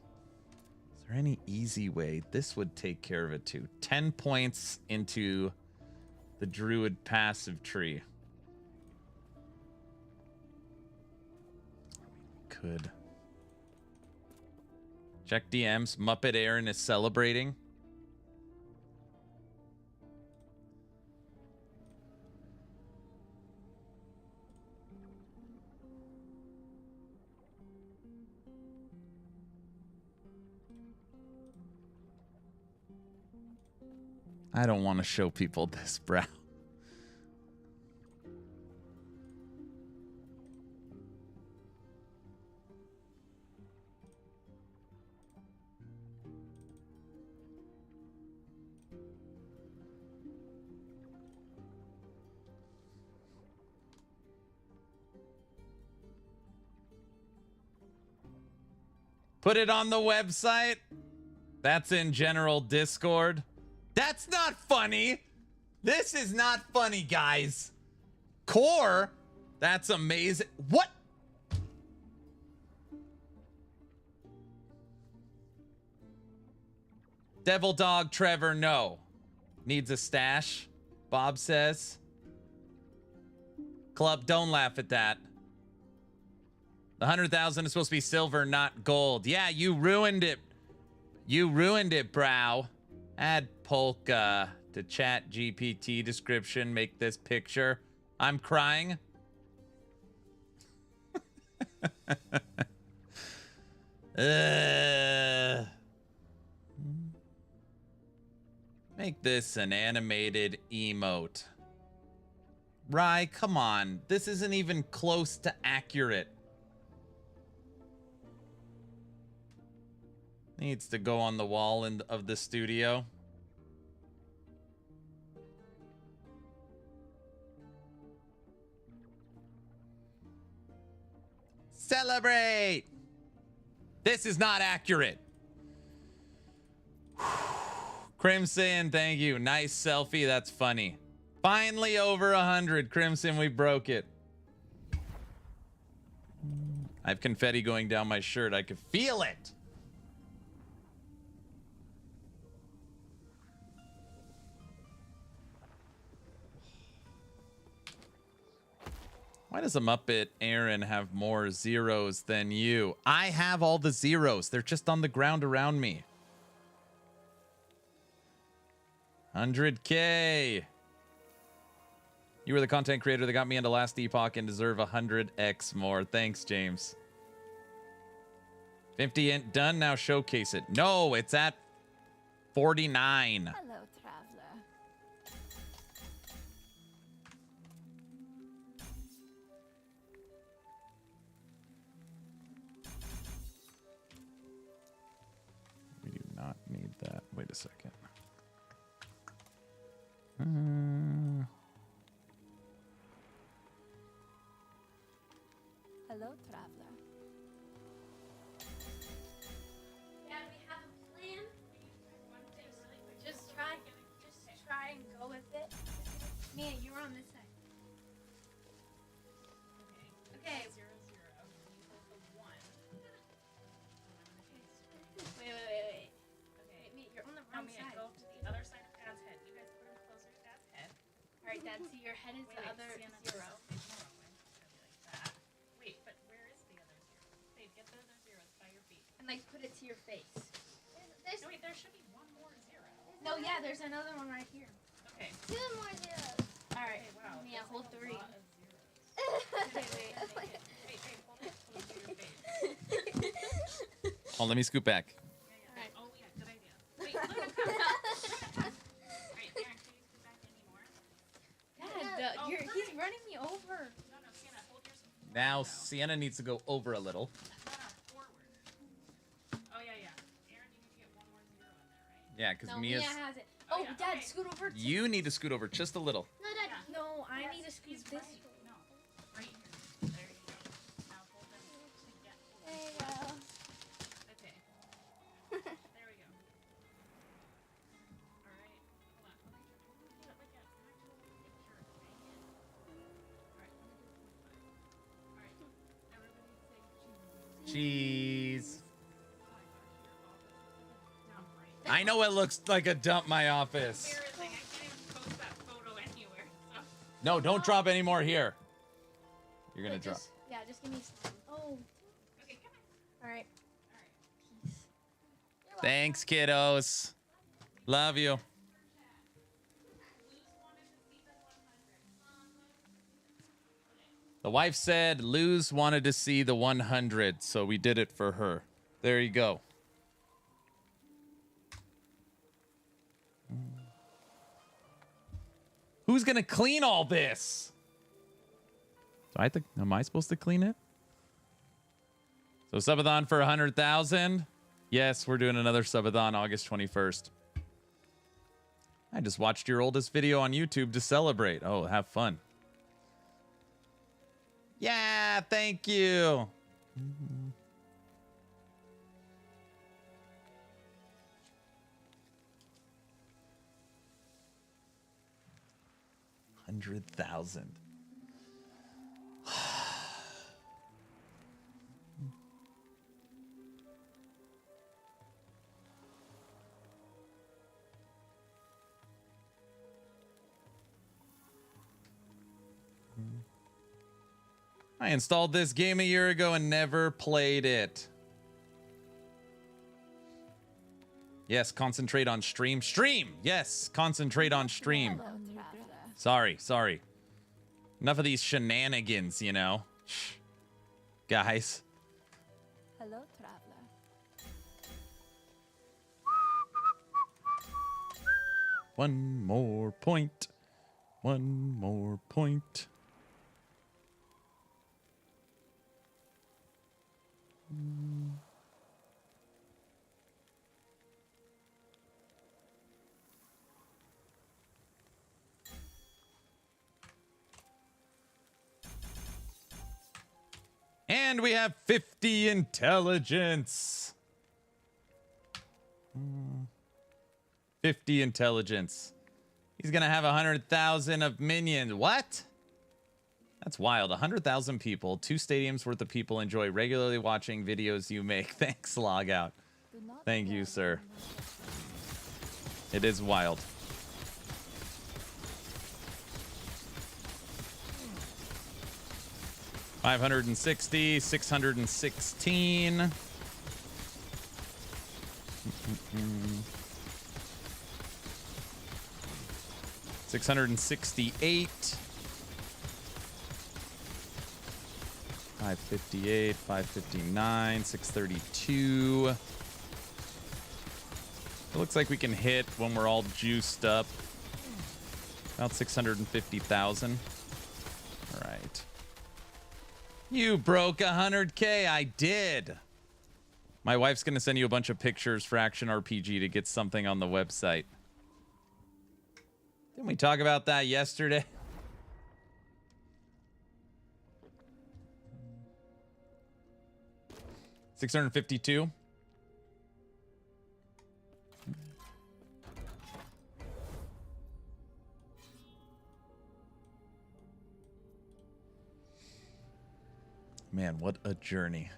is there any easy way? This would take care of it too. 10 points into the druid passive tree. Could. Check DMs. Muppet Aaron is celebrating. I don't want to show people this, bro. Put it on the website. That's in general Discord. That's not funny. This is not funny, guys. Core? That's amazing. What? Devil Dog Trevor, no. Needs a stash, Bob says. Club, don't laugh at that. The 100,000 is supposed to be silver, not gold. Yeah, you ruined it. You ruined it, brow. Add polka to chat GPT description. Make this picture. I'm crying. Make this an animated emote. Rye, come on. This isn't even close to accurate. Needs to go on the wall of the studio. Celebrate! This is not accurate. Crimson, thank you. Nice selfie. That's funny. Finally over 100. Crimson, we broke it. I have confetti going down my shirt. I could feel it. Why does a Muppet Aaron have more zeros than you? I have all the zeros. They're just on the ground around me. 100K. You were the content creator that got me into last Epoch and deserve 100x more. Thanks, James. 50 ain't done. Now showcase it. No, it's at 49. Hello, traveler. We do not need that. Wait a second. Hello, traveler. Dad, we have a plan. Just try and go with it. Mia, you're on this side. Okay. 0, 0. You hold the 1. Wait. Okay. Wait, Mia, you're on the Now, wrong Mia, side. go to the other side of Dad's head. You guys put him closer to Dad's head. All right, Dad. So your head is the other Sienna, 0. Wait, hold on. It's gonna be like that. Wait, but where is the other 0? Babe, get the other 0. It's by your feet. And like put it to your face. No, wait, there should be one more 0. No, yeah, there's another one right here. Okay. 2 more zeros. All right. Okay, wow. Mia, that's hold like a 3. lot of zeros. Wait. Wait, hold it close to your face. Oh, let me scoot back. Yeah. Oh, yeah, good idea. Wait, look at that. Alright, Aaron, can you scoot back anymore? Dad, he's running me over. No, Sienna, hold yours. Now Sienna needs to go over a little. No, forward. Oh, yeah. Aaron, you need to get one more 0 in there, right? Yeah, because No, Mia's... Mia has it. Oh, Oh, yeah, Dad, okay. scoot over. You need to scoot over just a little. No, Dad. No, I need to scoot this. No, right here. There you go. Now hold them together. There you go. Okay. There we go. Alright. Hold on. Let me do it like an actual picture. Alright, let me do 0.5. Alright. Everybody say cheese. Cheese. Oh my gosh, your office is like a dump right I know it looks like a dump, my office. embarrassing. I can't even post that photo anywhere. So. No, don't drop any more here. You're going to drop. Just give me some. Oh, Okay, come on. all right. Alright. Peace. Thanks, kiddos. Love you. The wife said Luz wanted to see the 100, so we did it for her. There you go. Who's gonna clean all this? Am I supposed to clean it? So subathon for 100,000. Yes, we're doing another subathon August 21st. I just watched your oldest video on YouTube to celebrate. Oh, have fun. Yeah, thank you. $100,000. I installed this game a year ago and never played it. Yes, concentrate on stream. Stream! Yes, concentrate on stream. Hello, traveler. Sorry. Enough of these shenanigans, you know. Shh. Guys. Hello, traveler. One more point. One more point. And we have 50 intelligence. 50 intelligence. He's gonna have 100,000 of minions. What? That's wild. 100,000 people, 2 stadiums worth of people enjoy regularly watching videos you make. Thanks, Logout. Do not Thank you, dare sir. on my It is wild. 560, 616. 668. 558, 559, 632. It looks like we can hit when we're all juiced up. About 650,000. All right. You broke 100K. I did. My wife's going to send you a bunch of pictures for Action RPG to get something on the website. Didn't we talk about that yesterday? $652. Man, what a journey.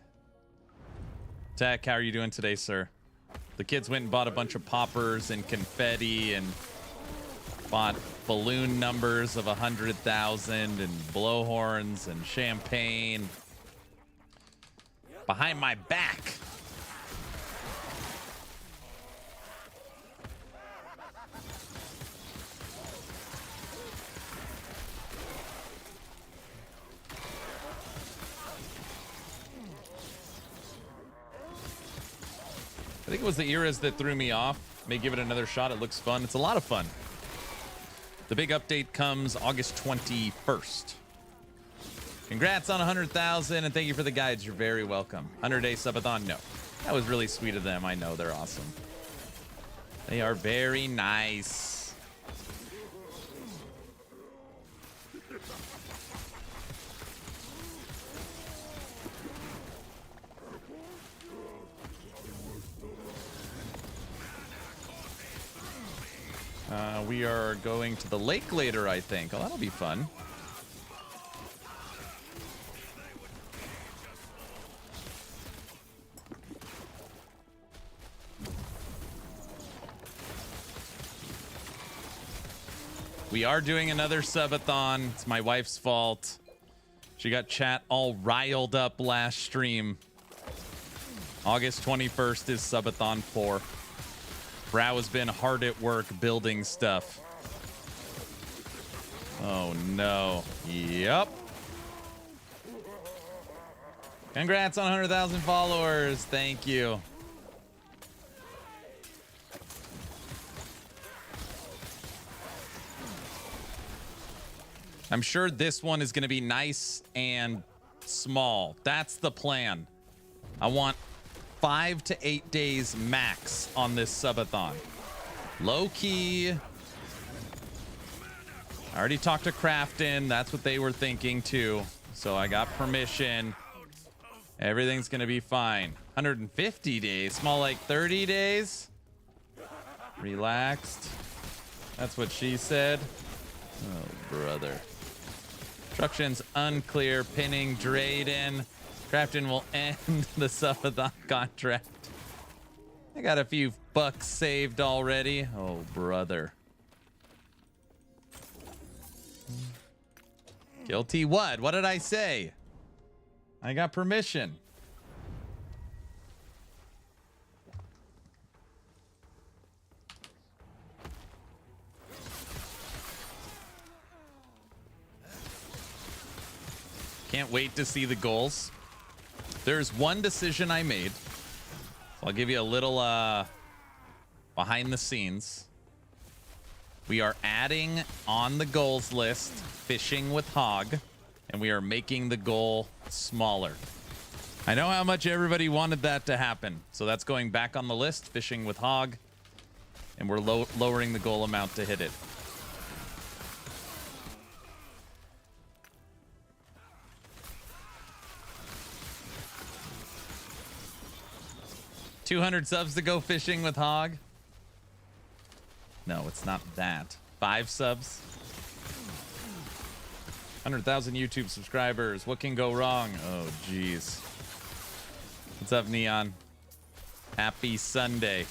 Tech, how are you doing today, sir? The kids went and bought a bunch of poppers and confetti and bought balloon numbers of 100,000 and blowhorns and champagne behind my back. I think it was the eras that threw me off. May give it another shot. It looks fun. It's a lot of fun. The big update comes August 21st. Congrats on 100,000, and thank you for the guides. You're very welcome. 100-day subathon? No. That was really sweet of them. I know. They're awesome. They are very nice. We are going to the lake later, I think. Oh, that'll be fun. We are doing another subathon. It's my wife's fault. She got chat all riled up last stream. August 21st is subathon 4. Brow has been hard at work building stuff. Oh no. Yep. Congrats on 100,000 followers. Thank you. I'm sure this one is going to be nice and small. That's the plan. I want 5 to 8 days max on this subathon. Low key. I already talked to Crafton. That's what they were thinking too. So I got permission. Everything's gonna be fine. 150 days. Small like 30 days. Relaxed. That's what she said. Oh, brother. Instructions unclear. Pinning Drayden. Crafton will end the subathon contract. I got a few bucks saved already. Oh, brother. Guilty what? What did I say? I got permission. Can't wait to see the goals. There's one decision I made. So I'll give you a little behind the scenes. We are adding on the goals list fishing with hog, and we are making the goal smaller. I know how much everybody wanted that to happen, so that's going back on the list, fishing with hog, and we're lowering the goal amount to hit it. $200 subs to go fishing with hog. No, it's not that. 5 subs. 100,000 YouTube subscribers. What can go wrong? Oh, jeez. What's up, Neon? Happy Sunday.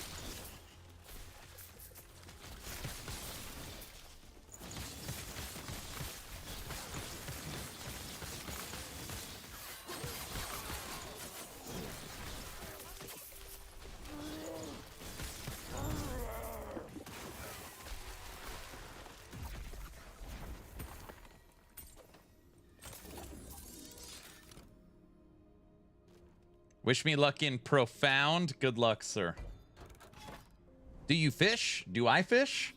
Wish me luck in profound. Good luck, sir. Do you fish? Do I fish?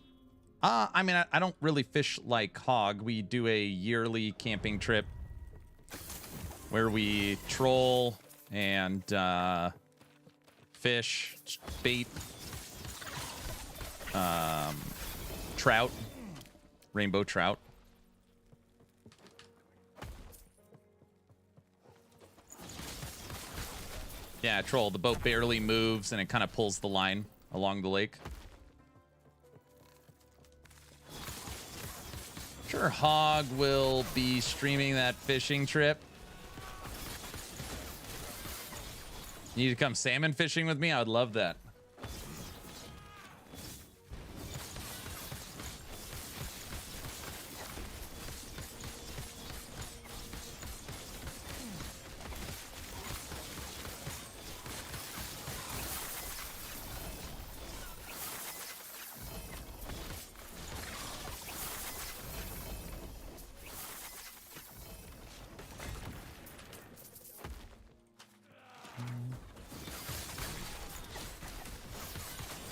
I mean, I don't really fish like Hog. We do a yearly camping trip where we troll and fish, bait, trout, rainbow trout. Yeah, troll. The boat barely moves and it kind of pulls the line along the lake. Sure, Hog will be streaming that fishing trip. You need to come salmon fishing with me? I would love that.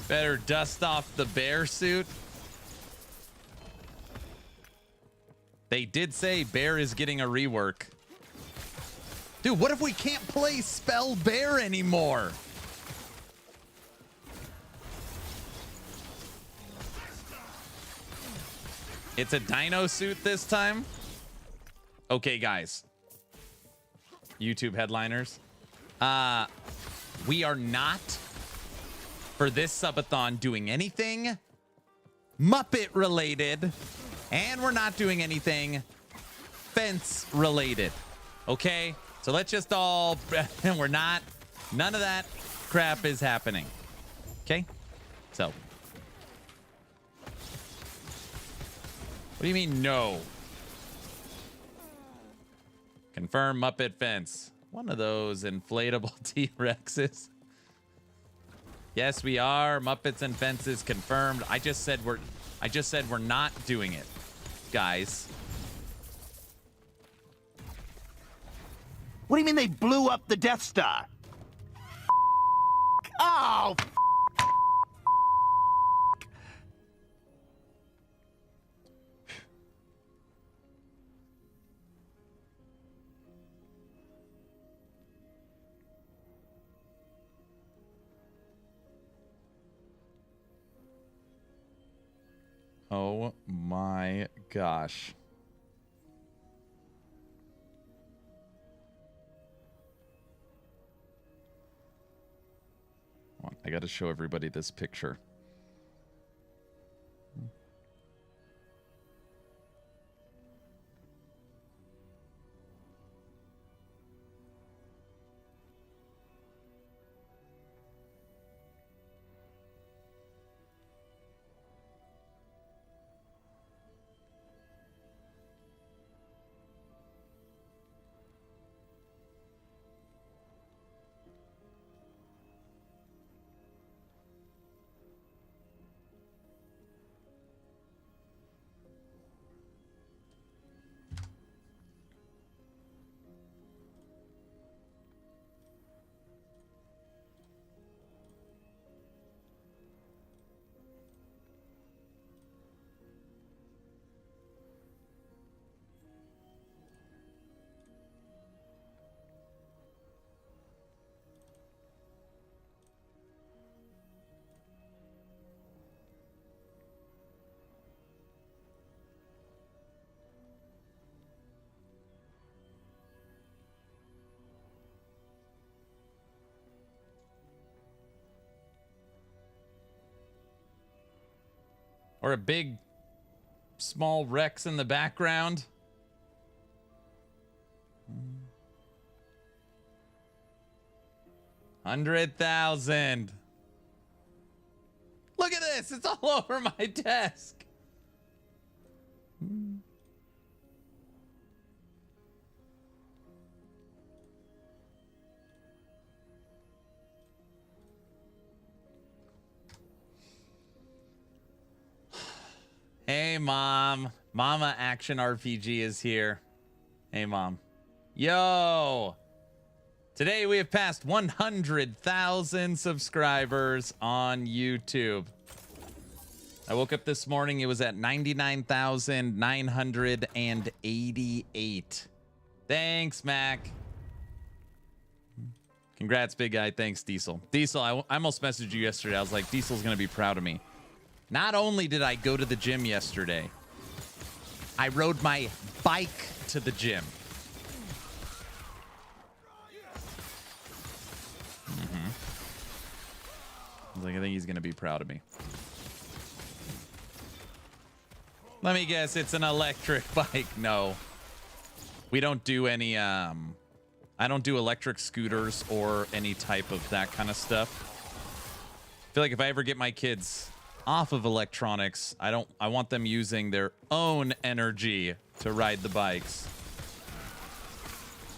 Better dust off the bear suit. They did say bear is getting a rework. Dude, what if we can't play spell bear anymore? It's a dino suit this time? Okay, guys. YouTube headliners. We are not, for this subathon, doing anything Muppet related, and we're not doing anything fence related. Okay? So let's just all, we're not, none of that crap is happening. Okay? So. What do you mean no? Confirm Muppet fence. One of those inflatable T-Rexes. Yes, we are. Muppets and fences confirmed. I just said we're not doing it, guys. What do you mean they blew up the Death Star? Oh, Oh my gosh. I got to show everybody this picture. Or a big, small Rex in the background. $100,000. Look at this. It's all over my desk. Hey, Mom. Mama Action RPG is here. Hey, Mom. Yo! Today we have passed 100,000 subscribers on YouTube. I woke up this morning, it was at 99,988. Thanks, Mac. Congrats, big guy. Thanks, Diesel. Diesel, I almost messaged you yesterday. I was like, Diesel's going to be proud of me. Not only did I go to the gym yesterday, I rode my bike to the gym. I was like, I think he's going to be proud of me. Let me guess, it's an electric bike. No. We don't do any, I don't do electric scooters or any type of that kind of stuff. I feel like if I ever get my kids off of electronics, I want them using their own energy to ride the bikes.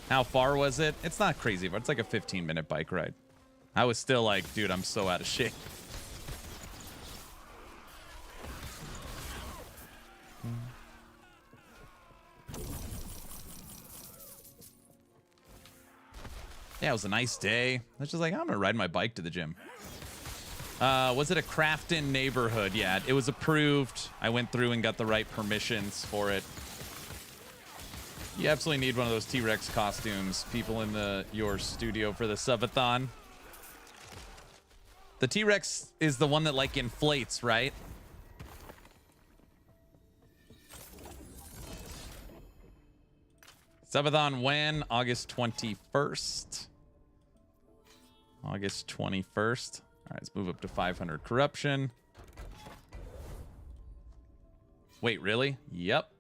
How far was it? It's not crazy, but it's like a 15-minute bike ride. I was still like, dude, I'm so out of shape. Yeah, it was a nice day. I was just like, I'm gonna ride my bike to the gym. Was it a Crafton neighborhood? Yeah, it was approved. I went through and got the right permissions for it. You absolutely need one of those T-Rex costumes. People in your studio for the Subathon. The T-Rex is the one that like inflates, right? Subathon when? August 21st. August 21st. All right, let's move up to 500 corruption. Wait, really? Yep.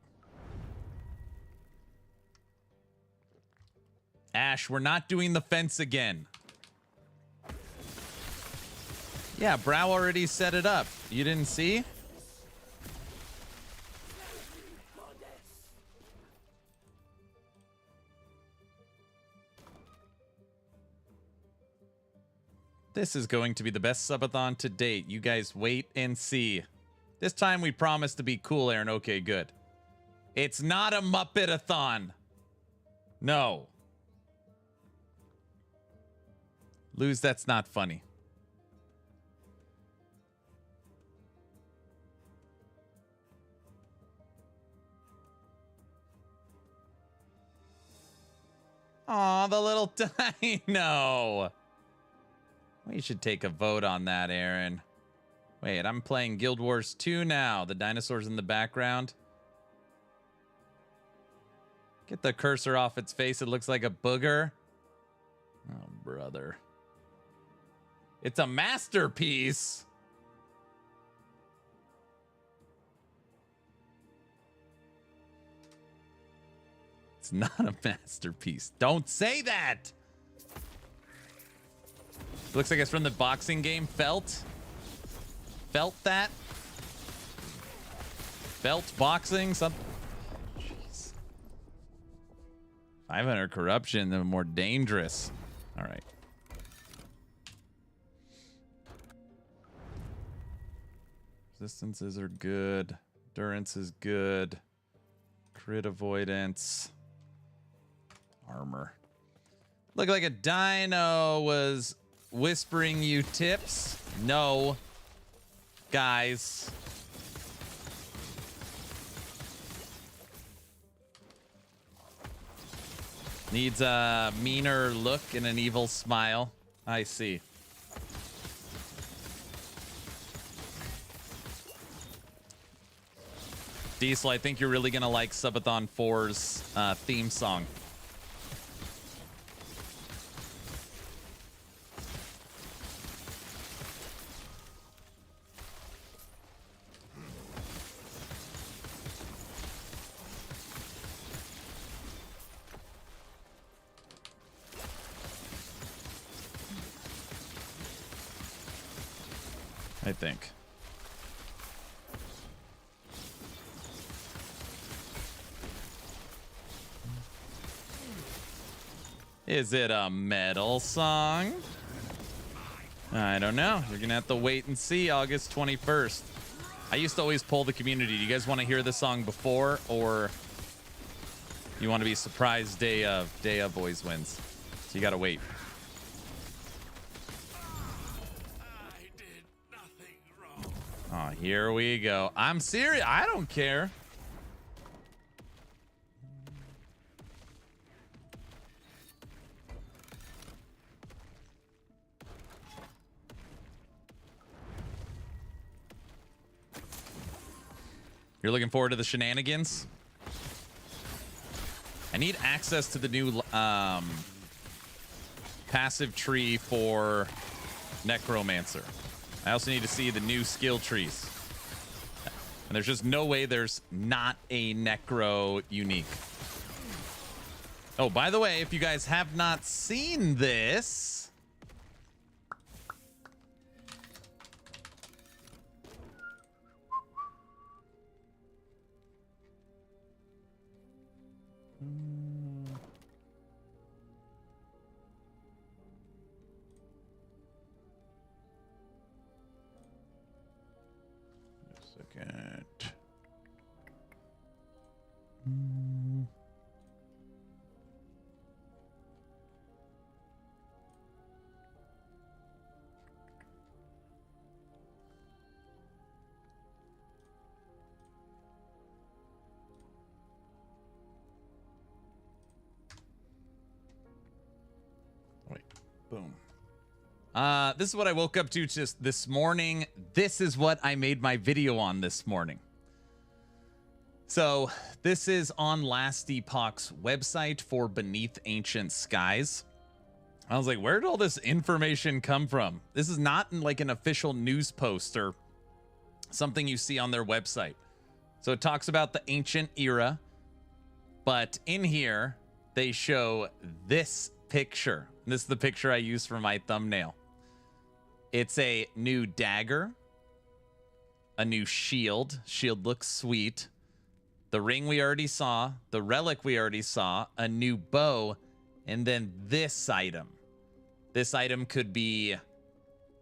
Ash, we're not doing the fence again. Yeah, Brow already set it up. You didn't see? This is going to be the best subathon to date. You guys wait and see. This time we promise to be cool, Aaron. Okay, good. It's not a Muppet-a-thon. No. Lose, that's not funny. Aw, the little dino. We should take a vote on that, Aaron. Wait, I'm playing Guild Wars 2 now. The dinosaur's in the background. Get the cursor off its face. It looks like a booger. Oh, brother. It's a masterpiece. It's not a masterpiece. Don't say that. Looks like it's from the boxing game. Felt that? Felt boxing? Something. Jeez. 500 corruption, the more dangerous. All right. Resistances are good. Endurance is good. Crit avoidance. Armor. Look like a dino was whispering you tips. No. Guys. Needs a meaner look and an evil smile. I see. Diesel, I think you're really gonna like Subathon 4's theme song. I think. Is it a metal song? I don't know. You're gonna have to wait and see. August 21st. I used to always poll the community. Do you guys want to hear the song before, or you want to be surprised day of always wins? So you gotta wait. I did nothing wrong. Oh, here we go. I'm serious. I don't care. You're looking forward to the shenanigans? I need access to the new passive tree for Necromancer. I also need to see the new skill trees. And there's just no way there's not a Necro unique. Oh, by the way, if you guys have not seen this... Second. Wait, boom. This is what I woke up to just this morning. This is what I made my video on this morning. So this is on Last Epoch's website for Beneath Ancient Skies. I was like, where did all this information come from? This is not like an official news post or something you see on their website. So it talks about the ancient era, but in here they show this picture. This is the picture I use for my thumbnail. It's a new dagger, a new shield. Shield looks sweet. The ring we already saw, the relic we already saw, a new bow, and then this item. This item could be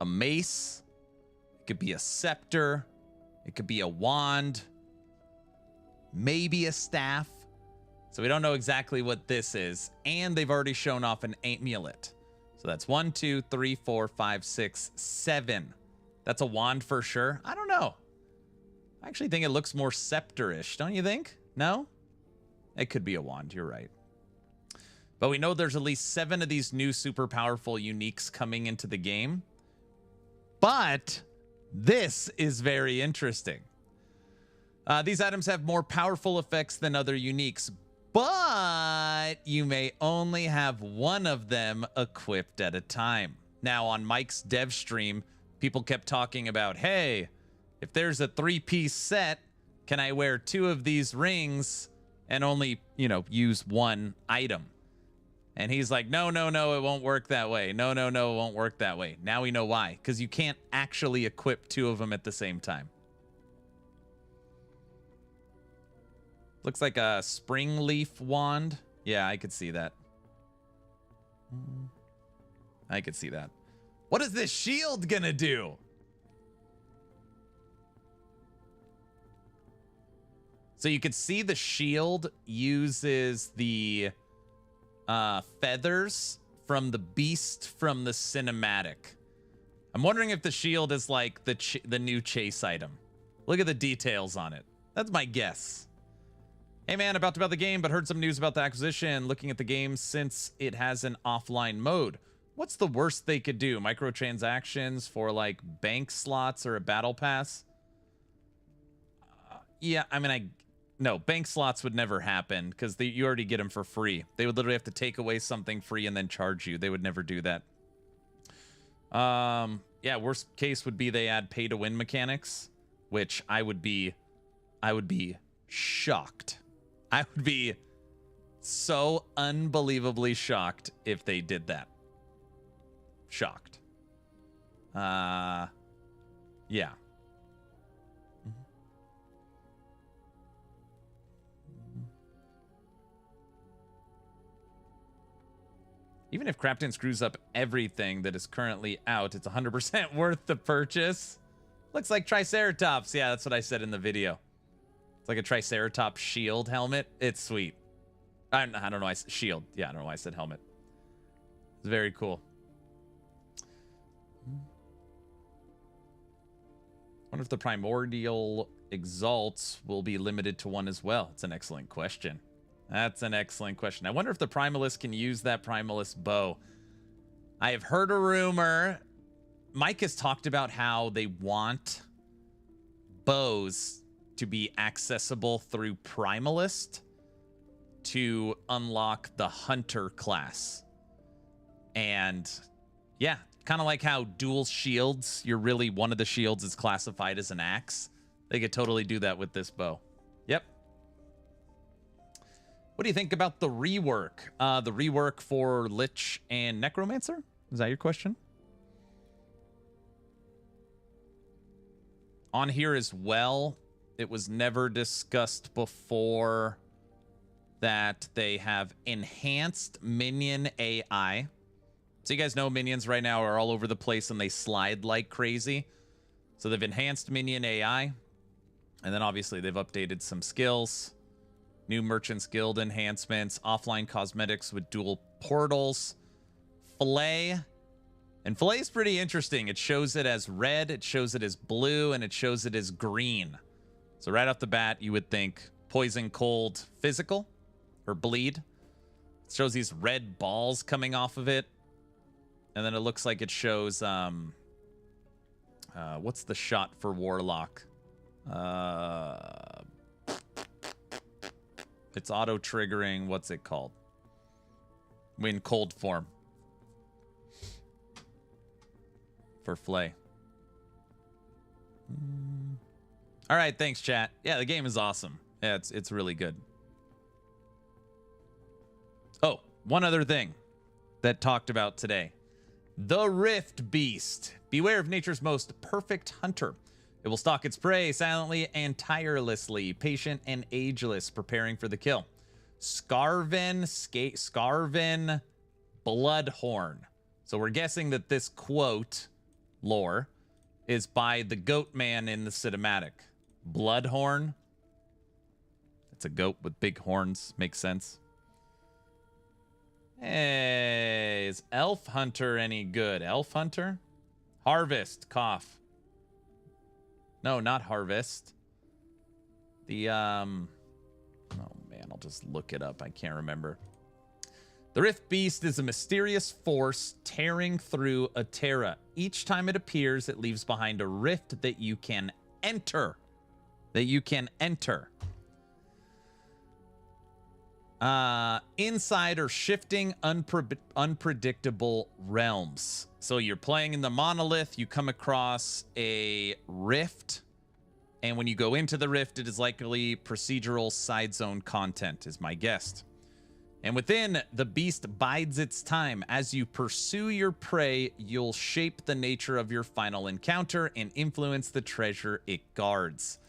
a mace, it could be a scepter, it could be a wand, maybe a staff. So we don't know exactly what this is, and they've already shown off an amulet. So that's 1, 2, 3, 4, 5, 6, 7. That's a wand for sure. I don't know. I actually think it looks more scepter-ish, don't you think? No? It could be a wand, you're right. But we know there's at least 7 of these new super powerful uniques coming into the game. But this is very interesting. These items have more powerful effects than other uniques, but you may only have one of them equipped at a time. Now, on Mike's dev stream, people kept talking about, hey, if there's a 3-piece set, can I wear 2 of these rings and only, you know, use one item? And he's like, no, no, no, it won't work that way. No, no, no, it won't work that way. Now we know why, because you can't actually equip 2 of them at the same time. Looks like a spring leaf wand. Yeah, I could see that. I could see that. What is this shield gonna do? So you could see the shield uses the feathers from the beast from the cinematic. I'm wondering if the shield is like the new chase item. Look at the details on it. That's my guess. Hey man, about the game, but heard some news about the acquisition. Looking at the game since it has an offline mode. What's the worst they could do? Microtransactions for like bank slots or a battle pass? Yeah, I mean, no, bank slots would never happen because you already get them for free. They would literally have to take away something free and then charge you. They would never do that. Yeah, worst case would be they add pay to win mechanics, which I would be shocked. I would be so unbelievably shocked if they did that. Shocked. Yeah. Even if Crafton screws up everything that is currently out, it's 100% worth the purchase. Looks like Triceratops. Yeah, that's what I said in the video. It's like a Triceratops shield helmet. It's sweet. I don't know why I said shield. Yeah, I don't know why I said helmet. It's very cool. I wonder if the primordial exalts will be limited to one as well. It's an excellent question. That's an excellent question. I wonder if the Primalist can use that Primalist bow. I have heard a rumor. Mike has talked about how they want bows to be accessible through Primalist to unlock the Hunter class. And yeah, kind of like how dual shields, you're really one of the shields is classified as an axe. They could totally do that with this bow. Yep. What do you think about the rework? The rework for Lich and Necromancer? Is that your question? On here as well, it was never discussed before that they have enhanced minion AI. So you guys know minions right now are all over the place and they slide like crazy. So they've enhanced minion AI. And then obviously they've updated some skills. New Merchant's Guild enhancements. Offline cosmetics with dual portals. Fillet. And Fillet is pretty interesting. It shows it as red, it shows it as blue, and it shows it as green. So right off the bat, you would think poison, cold, physical, or bleed. It shows these red balls coming off of it. And then it looks like it shows, what's the shot for Warlock? It's auto-triggering, what's it called? In cold form. For Flay. All right, thanks, chat. Yeah, the game is awesome. Yeah, it's really good. Oh, one other thing that talked about today. The Rift Beast. Beware of nature's most perfect hunter. It will stalk its prey silently and tirelessly, patient and ageless, preparing for the kill. Scarven Bloodhorn. So we're guessing that this quote, lore, is by the goat man in the cinematic. Bloodhorn. It's a goat with big horns. Makes sense. Hey, is Elf Hunter any good? Elf Hunter? Harvest, cough. No, not Harvest. The, oh man, I'll just look it up. I can't remember. The Rift Beast is a mysterious force tearing through a Terra. Each time it appears, it leaves behind a rift that you can enter. Inside are shifting, unpredictable realms. So you're playing in the monolith, you come across a rift, and when you go into the rift, it is likely procedural side zone content, is my guess. And within, the beast bides its time. As you pursue your prey, you'll shape the nature of your final encounter and influence the treasure it guards.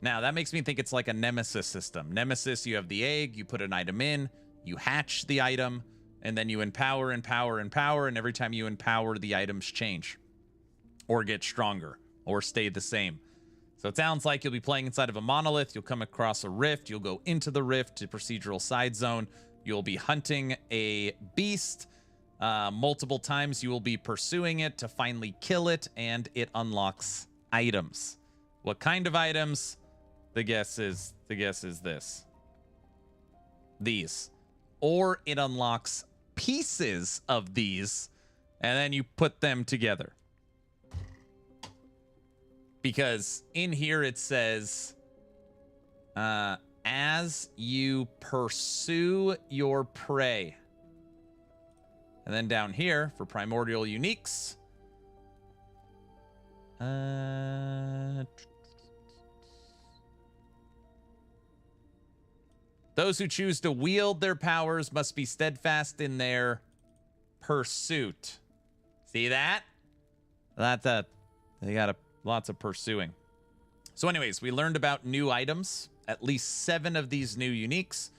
Now, that makes me think it's like a Nemesis system. Nemesis, you have the egg, you put an item in, you hatch the item, and then you empower, and every time you empower, the items change. Or get stronger, or stay the same. So it sounds like you'll be playing inside of a monolith, you'll come across a rift, you'll go into the rift to procedural side zone, you'll be hunting a beast. Multiple times you will be pursuing it to finally kill it, and it unlocks items. What kind of items? The guess is this. These. Or it unlocks pieces of these, and then you put them together. Because in here it says, as you pursue your prey. And then down here, for primordial uniques, those who choose to wield their powers must be steadfast in their pursuit. See that? They got lots of pursuing. So anyways, we learned about new items, at least 7 of these new uniques.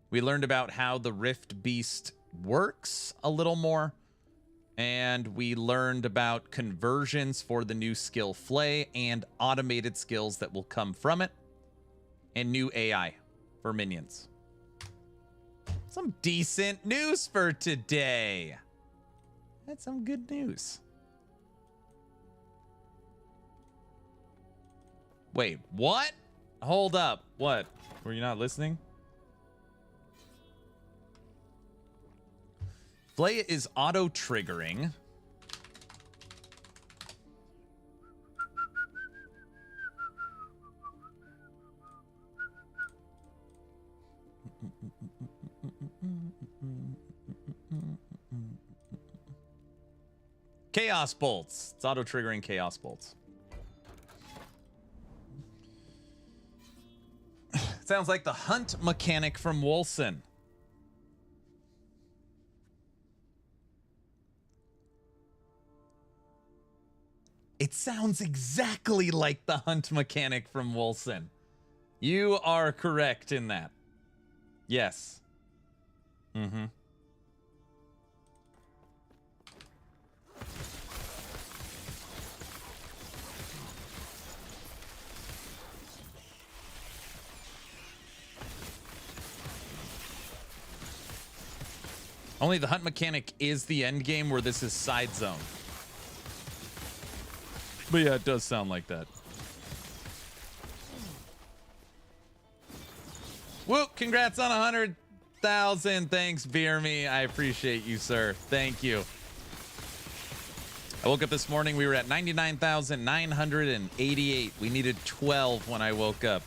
We learned about how the Rift Beast works a little more. And we learned about conversions for the new skill Flay and automated skills that will come from it. And new AI for minions. Some decent news for today. That's some good news. Wait, what? Hold up. What? Were you not listening? Flay is auto-triggering. Chaos bolts. It's auto-triggering chaos bolts. Sounds like the hunt mechanic from Wolcen. It sounds exactly like the hunt mechanic from Wolcen. You are correct in that. Yes. Mm-hmm. Only the hunt mechanic is the end game where this is side zone. But yeah, it does sound like that. Woo! Congrats on 100,000. Thanks, Beer Me. I appreciate you, sir. Thank you. I woke up this morning. We were at 99,988. We needed 12 when I woke up.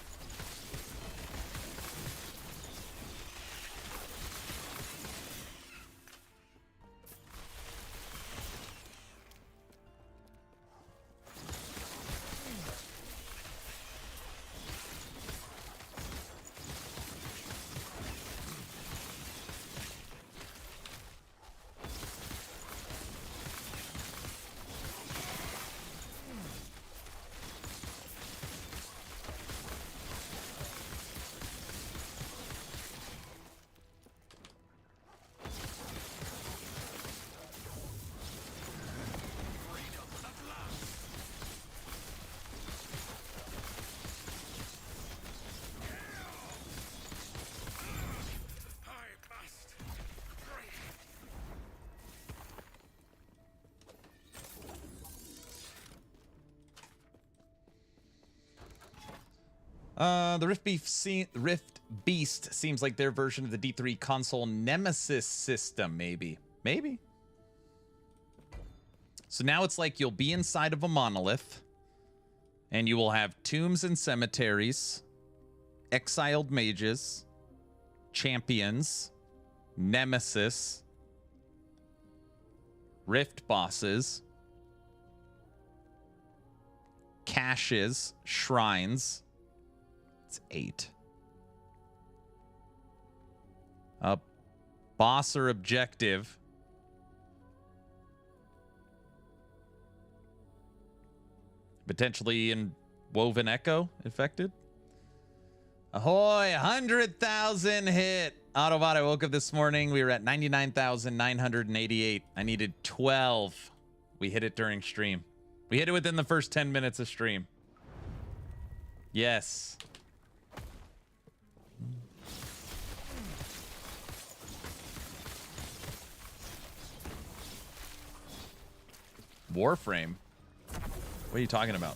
The Rift Beast seems like their version of the D3 console Nemesis system, maybe. Maybe. So now it's like you'll be inside of a monolith, and you will have tombs and cemeteries, exiled mages, champions, Nemesis, Rift bosses, caches, shrines. It's 8. A boss or objective. Potentially in Woven Echo affected. Ahoy, 100,000 hit. Autobot, I woke up this morning. We were at 99,988. I needed 12. We hit it during stream. We hit it within the first 10 minutes of stream. Yes. Warframe? What are you talking about?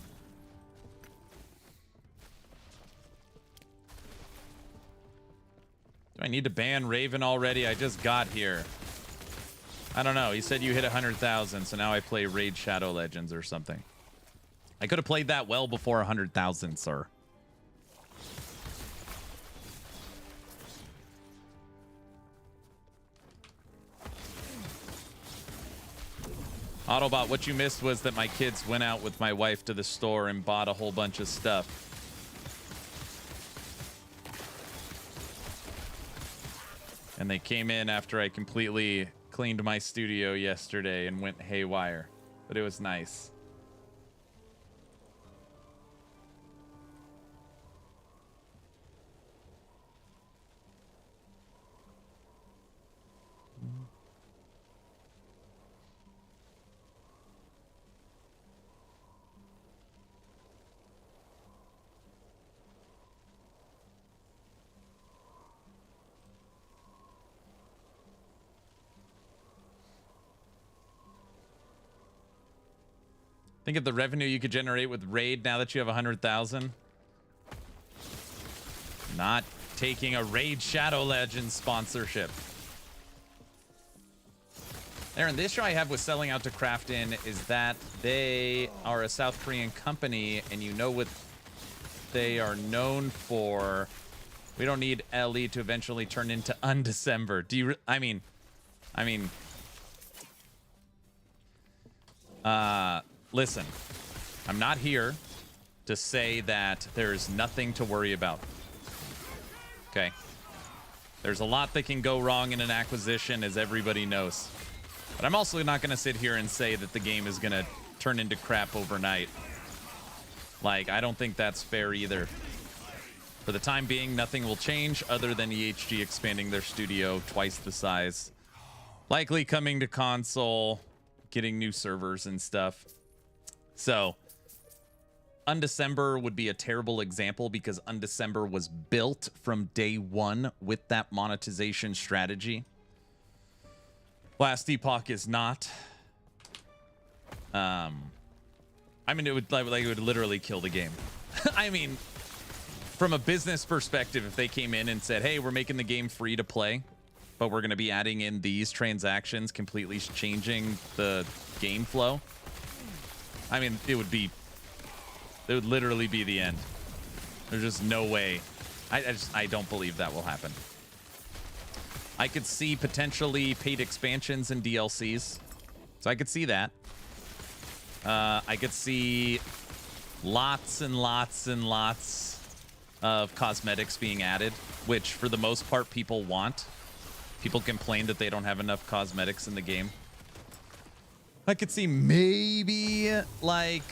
Do I need to ban Raven already? I just got here. I don't know. He said you hit 100,000, so now I play Raid Shadow Legends or something. I could have played that well before 100,000, sir. Autobot, what you missed was that my kids went out with my wife to the store and bought a whole bunch of stuff. And they came in after I completely cleaned my studio yesterday and went haywire. But it was nice. Think of the revenue you could generate with Raid now that you have 100,000. Not taking a Raid Shadow Legends sponsorship. Aaron, the issue I have with selling out to Krafton is that they are a South Korean company, and you know what they are known for. We don't need LE to eventually turn into Undecember. Do you? Listen, I'm not here to say that there's nothing to worry about. Okay. There's a lot that can go wrong in an acquisition, as everybody knows. But I'm also not going to sit here and say that the game is going to turn into crap overnight. Like, I don't think that's fair either. For the time being, nothing will change other than EHG expanding their studio twice the size. Likely coming to console, getting new servers and stuff. So, Undecember would be a terrible example because Undecember was built from day one with that monetization strategy. Last Epoch is not. I mean, it would literally kill the game. I mean, from a business perspective, if they came in and said, "Hey, we're making the game free to play, but we're going to be adding in these transactions, completely changing the game flow," I mean, it would literally be the end. There's just no way. I don't believe that will happen. I could see potentially paid expansions and DLCs. So I could see that. I could see lots and lots and lots of cosmetics being added, which for the most part people want. People complain that they don't have enough cosmetics in the game. I could see maybe like,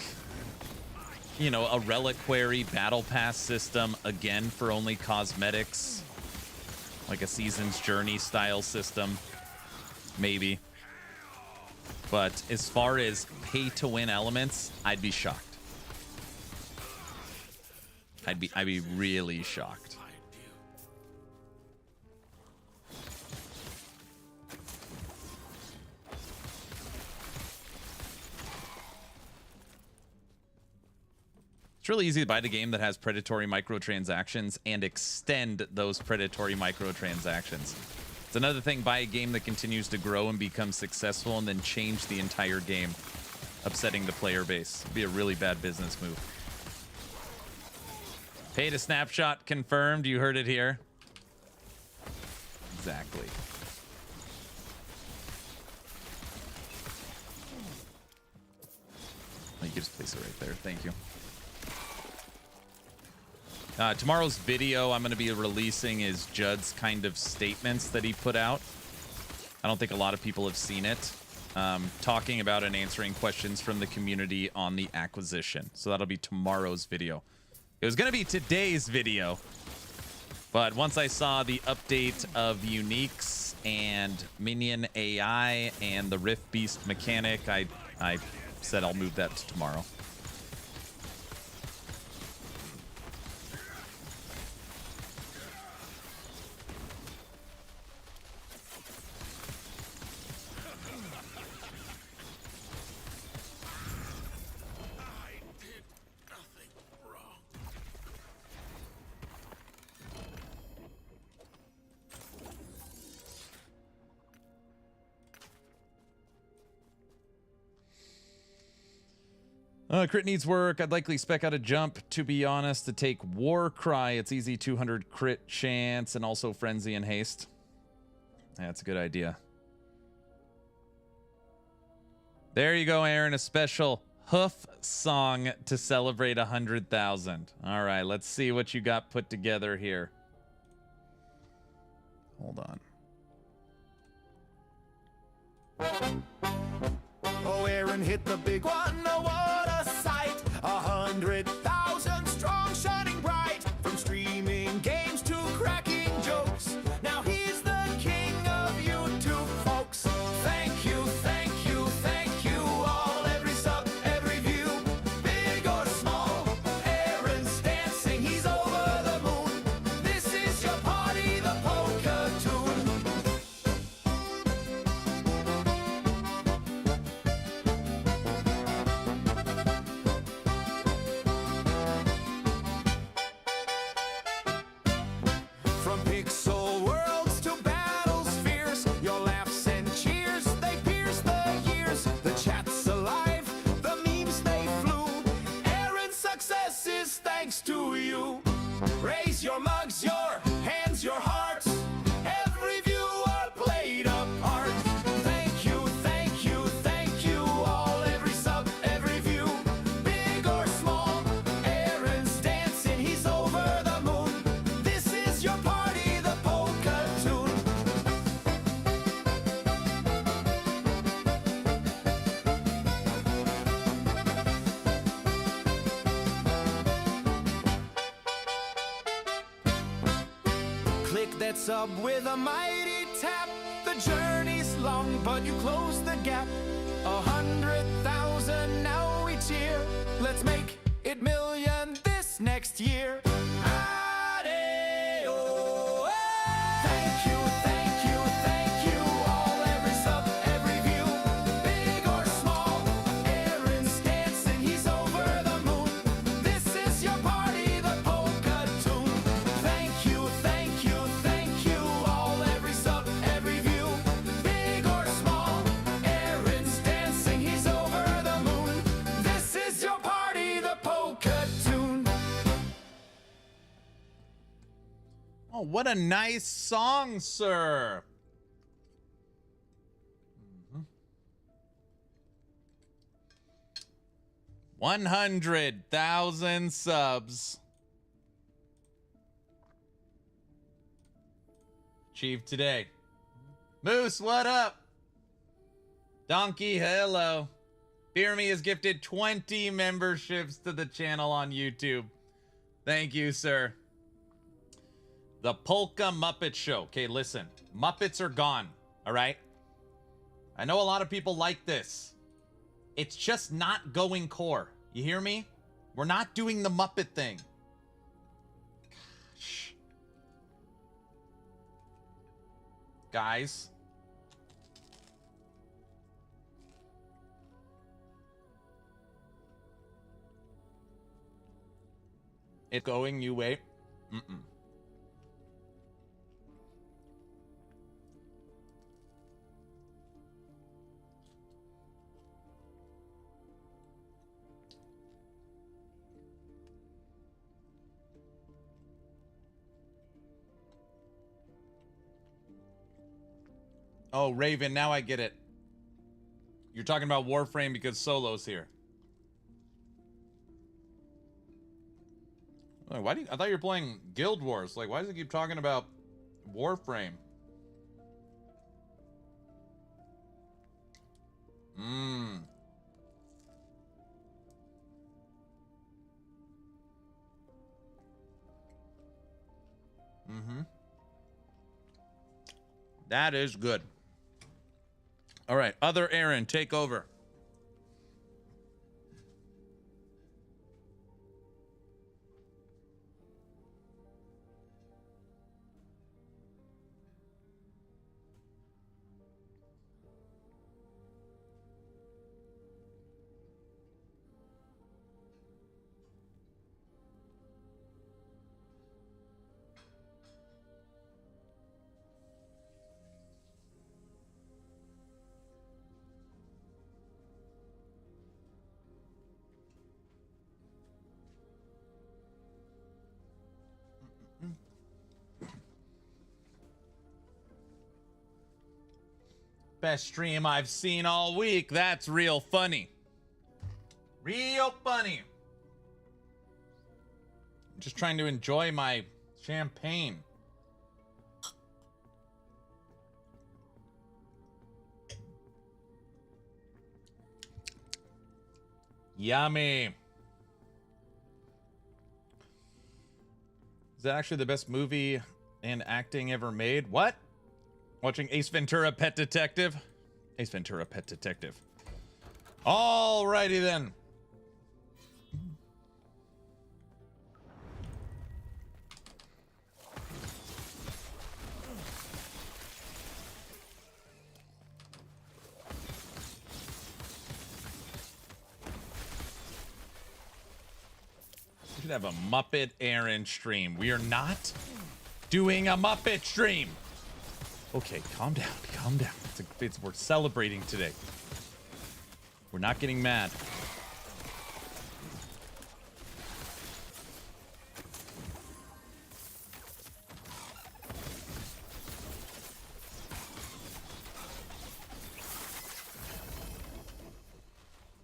you know, a reliquary battle pass system again for only cosmetics. Like a Season's Journey style system. Maybe. But as far as pay to win elements, I'd be shocked. I'd be really shocked. It's really easy to buy the game that has predatory microtransactions and extend those predatory microtransactions. It's another thing, buy a game that continues to grow and become successful and then change the entire game, upsetting the player base. It'd be a really bad business move. Pay to snapshot confirmed. You heard it here. Exactly. Oh, you can just place it right there. Thank you. Tomorrow's video I'm going to be releasing is Judd's kind of statements that he put out. I don't think a lot of people have seen it. Talking about and answering questions from the community on the acquisition. So that'll be tomorrow's video. It was going to be today's video. But once I saw the update of Uniques and Minion AI and the Rift Beast mechanic, I said I'll move that to tomorrow. Crit needs work. I'd likely spec out a jump, to be honest, to take Warcry. It's easy 200 crit chance and also Frenzy and Haste. Yeah, that's a good idea. There you go, Aaron. A special hoof song to celebrate 100,000. All right, let's see what you got put together here. Hold on. Oh, Aaron hit the big one. Oh, what a sight. 100,000 strong, shining bright. From streaming games to cracking jokes. Now he's the king of YouTube, folks. Thank you, thank you, thank you all. Every sub, every view, big or small. Aaron's dancing, he's over the moon. This is your party, the polka tune. From pixel worlds to battles fierce, your laughs and cheers, they pierce the years. The chat's alive, the memes they flew. Aaron's success is thanks to you. Raise your mugs, your hands, your hearts. Every viewer played a part. Thank you, thank you, thank you all. Every sub, every view, big or small. Aaron's dancing, he's over the moon. This is your party, the polka tune. Click that sub with a mighty tap. The journey's long, but you close the gap. 100,000 now each year. Let's make it million this next year. Adeo. Thank you, thank you, thank you all. Every sub, every view, big or small. Aaron's dancing, he's over the moon. This is your party, the polka tune. Thank you, thank you, thank you all. Every sub, every view, big or small. Aaron's dancing, he's over the moon. This is your party, the polka tune. Oh, what a nice song, sir. 100,000 subs. Achieved today. Moose, what up? Donkey, hello. Fear Me has gifted 20 memberships to the channel on YouTube. Thank you, sir. The Polka Muppet Show. Okay, listen. Muppets are gone, all right? I know a lot of people like this. It's just not going core. You hear me? We're not doing the Muppet thing. Gosh. Guys. It's going new way. Mm-mm. Oh, Raven, now I get it. You're talking about Warframe because Solo's here. Like, why do you, I thought you were playing Guild Wars. Like, why does it keep talking about Warframe? Mm-hmm. That is good. All right, other Aaron, take over. Best stream I've seen all week. That's real funny. Real funny. I'm just trying to enjoy my champagne. Yummy. Is that actually the best movie and acting ever made? What? Watching Ace Ventura Pet Detective? Ace Ventura Pet Detective. Alrighty then. We should have a Muppet Aaron stream. We are not doing a Muppet stream. Okay, calm down, calm down. We're celebrating today. We're not getting mad.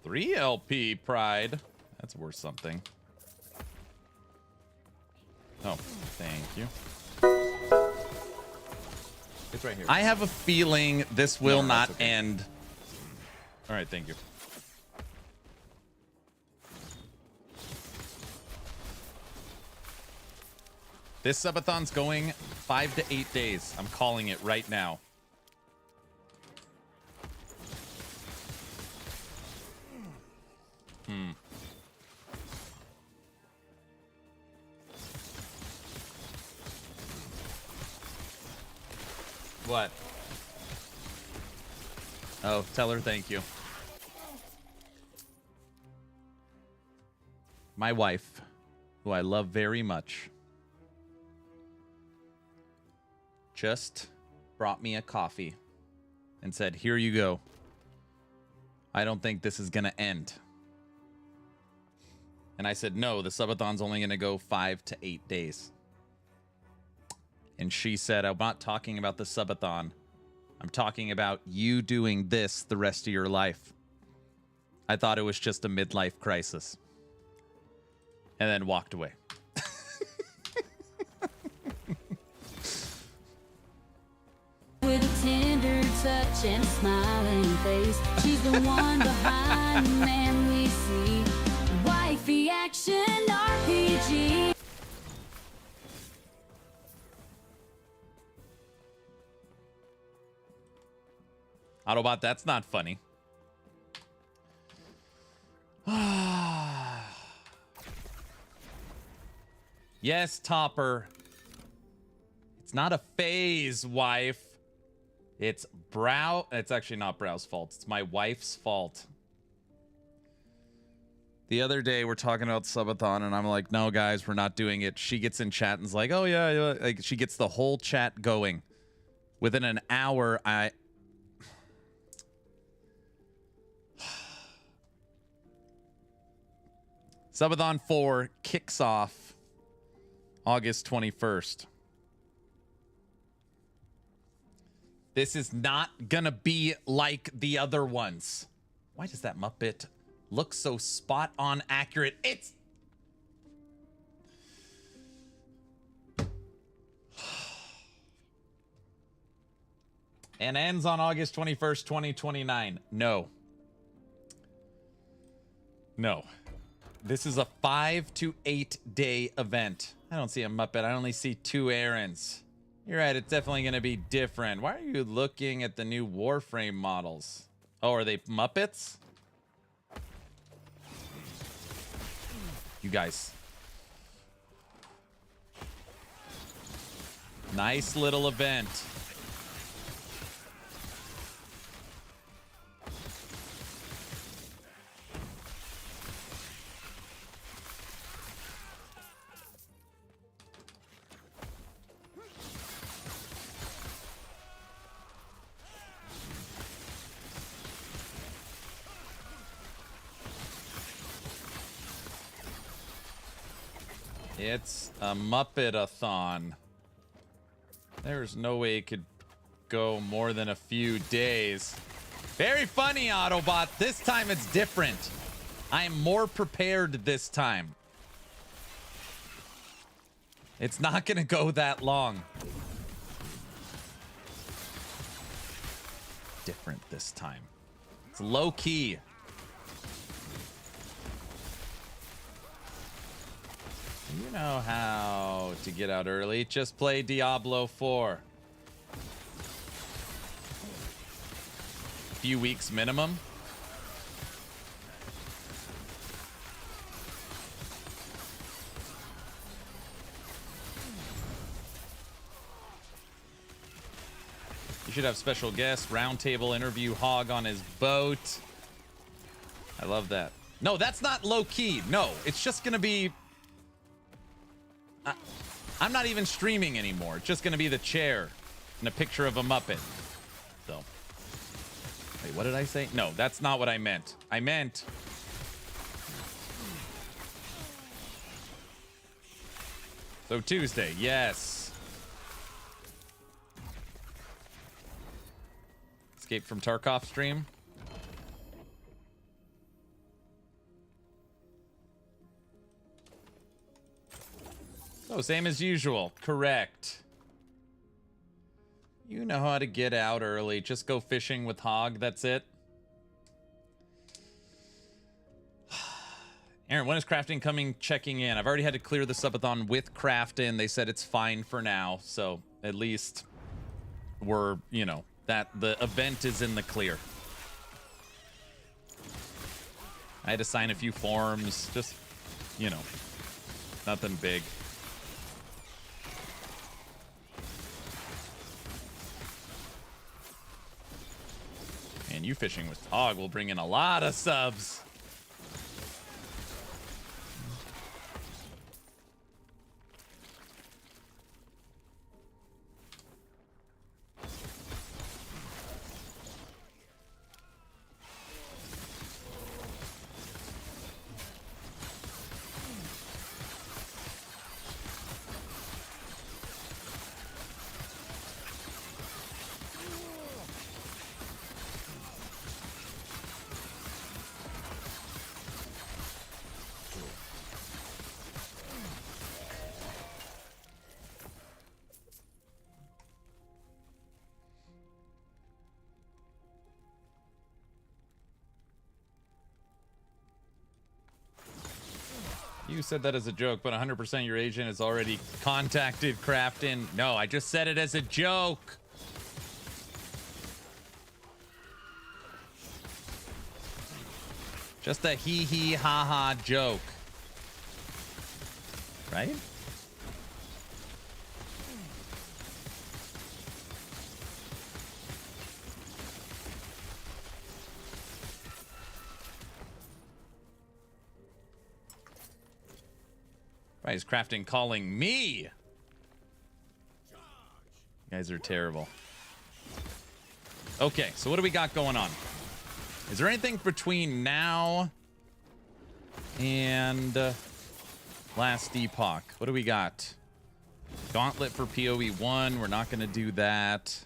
Three LP pride. That's worth something. Oh, thank you. It's right here. I have a feeling this will No, not that's okay. end. All right, thank you. This subathon's going 5 to 8 days. I'm calling it right now. What? Oh, tell her thank you. My wife, who I love very much, just brought me a coffee and said, "Here you go. I don't think this is going to end." And I said, "No, the subathon's only going to go 5 to 8 days." And she said, "I'm not talking about the subathon. I'm talking about you doing this the rest of your life." I thought it was just a midlife crisis. And then walked away. With a tender touch and a smiling face, she's the one behind the man we see. Wifey action RPG. Autobot, that's not funny. Yes, Topper. It's not a phase, wife. It's actually not Brow's fault. It's my wife's fault. The other day, we're talking about Subathon, and I'm like, "No, guys, we're not doing it." She gets in chat and's like, "Oh, yeah, yeah." Like, she gets the whole chat going. Within an hour, Subathon 4 kicks off August 21st. This is not gonna be like the other ones. Why does that Muppet look so spot on accurate? It's... And ends on August 21st, 2029. No. No. This is a 5 to 8 day event. I don't see a Muppet. I only see 2 errands. You're right. It's definitely going to be different. Why are you looking at the new Warframe models? Oh, are they Muppets? You guys. Nice little event. It's a Muppet-a-thon. There's no way it could go more than a few days. Very funny, Autobot. This time it's different. I am more prepared this time. It's not going to go that long. Different this time. It's low-key. You know how to get out early. Just play Diablo 4. Few weeks minimum. You should have special guests, roundtable interview Hog on his boat. I love that. No, that's not low key. No, it's just gonna be... I'm not even streaming anymore. It's just going to be the chair and a picture of a Muppet. So, wait, what did I say? No, that's not what I meant. I meant... So Tuesday, yes. Escape from Tarkov stream. Oh, same as usual. Correct. You know how to get out early. Just go fishing with Hog. That's it. Aaron, when is Crafton coming checking in? I've already had to clear the subathon with Crafton. They said it's fine for now. So at least we're, you know, that the event is in the clear. I had to sign a few forms. Just, you know, nothing big. And you fishing with Hog will bring in a lot of subs. You said that as a joke, but 100% your agent has already contacted Crafton. No, I just said it as a joke. Just a hee ha ha joke. Right? Why is Crafton calling me? You guys are terrible. Okay, so what do we got going on? Is there anything between now and last Epoch? What do we got? Gauntlet for PoE 1. We're not going to do that.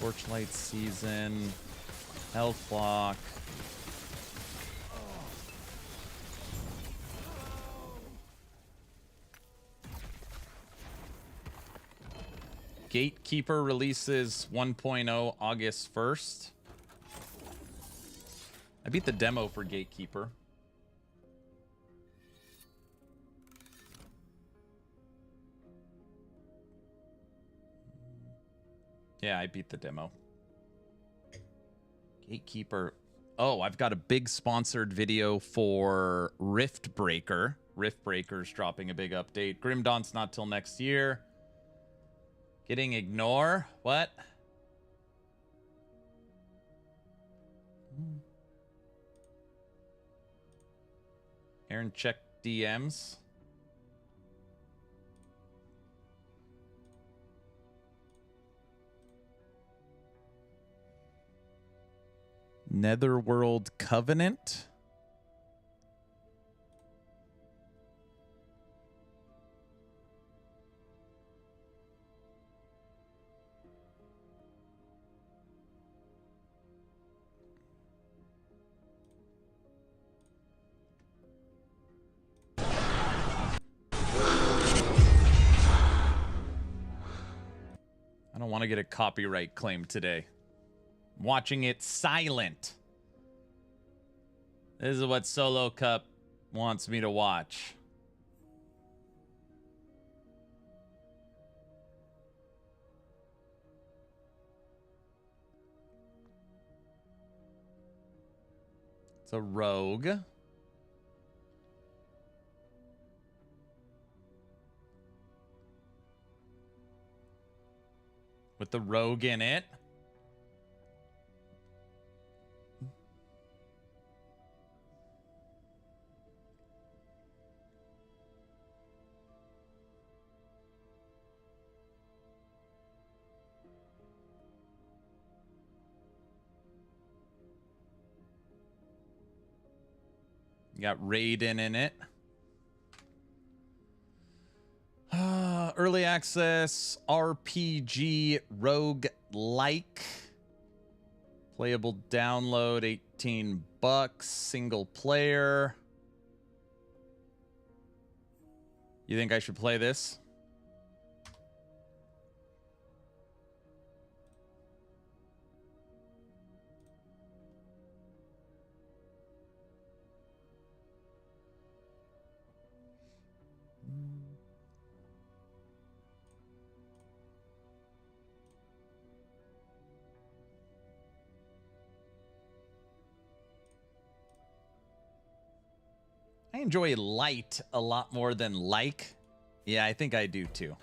Torchlight season. Health block. Gatekeeper releases 1.0 August 1st. I beat the demo for Gatekeeper. Yeah, I beat the demo. Gatekeeper. Oh, I've got a big sponsored video for Rift Breaker. Rift Breaker's dropping a big update. Grim Dawn's not till next year. Getting ignore? What? Aaron, check DMs. Netherworld Covenant. I don't want to get a copyright claim today. I'm watching it silent. This is what Solo Cup wants me to watch. It's a rogue. With the rogue in it. You got Raiden in it. Early access RPG rogue-like. Playable download, 18 bucks, single player. You think I should play this? I enjoy light a lot more than like. Yeah, I think I do too.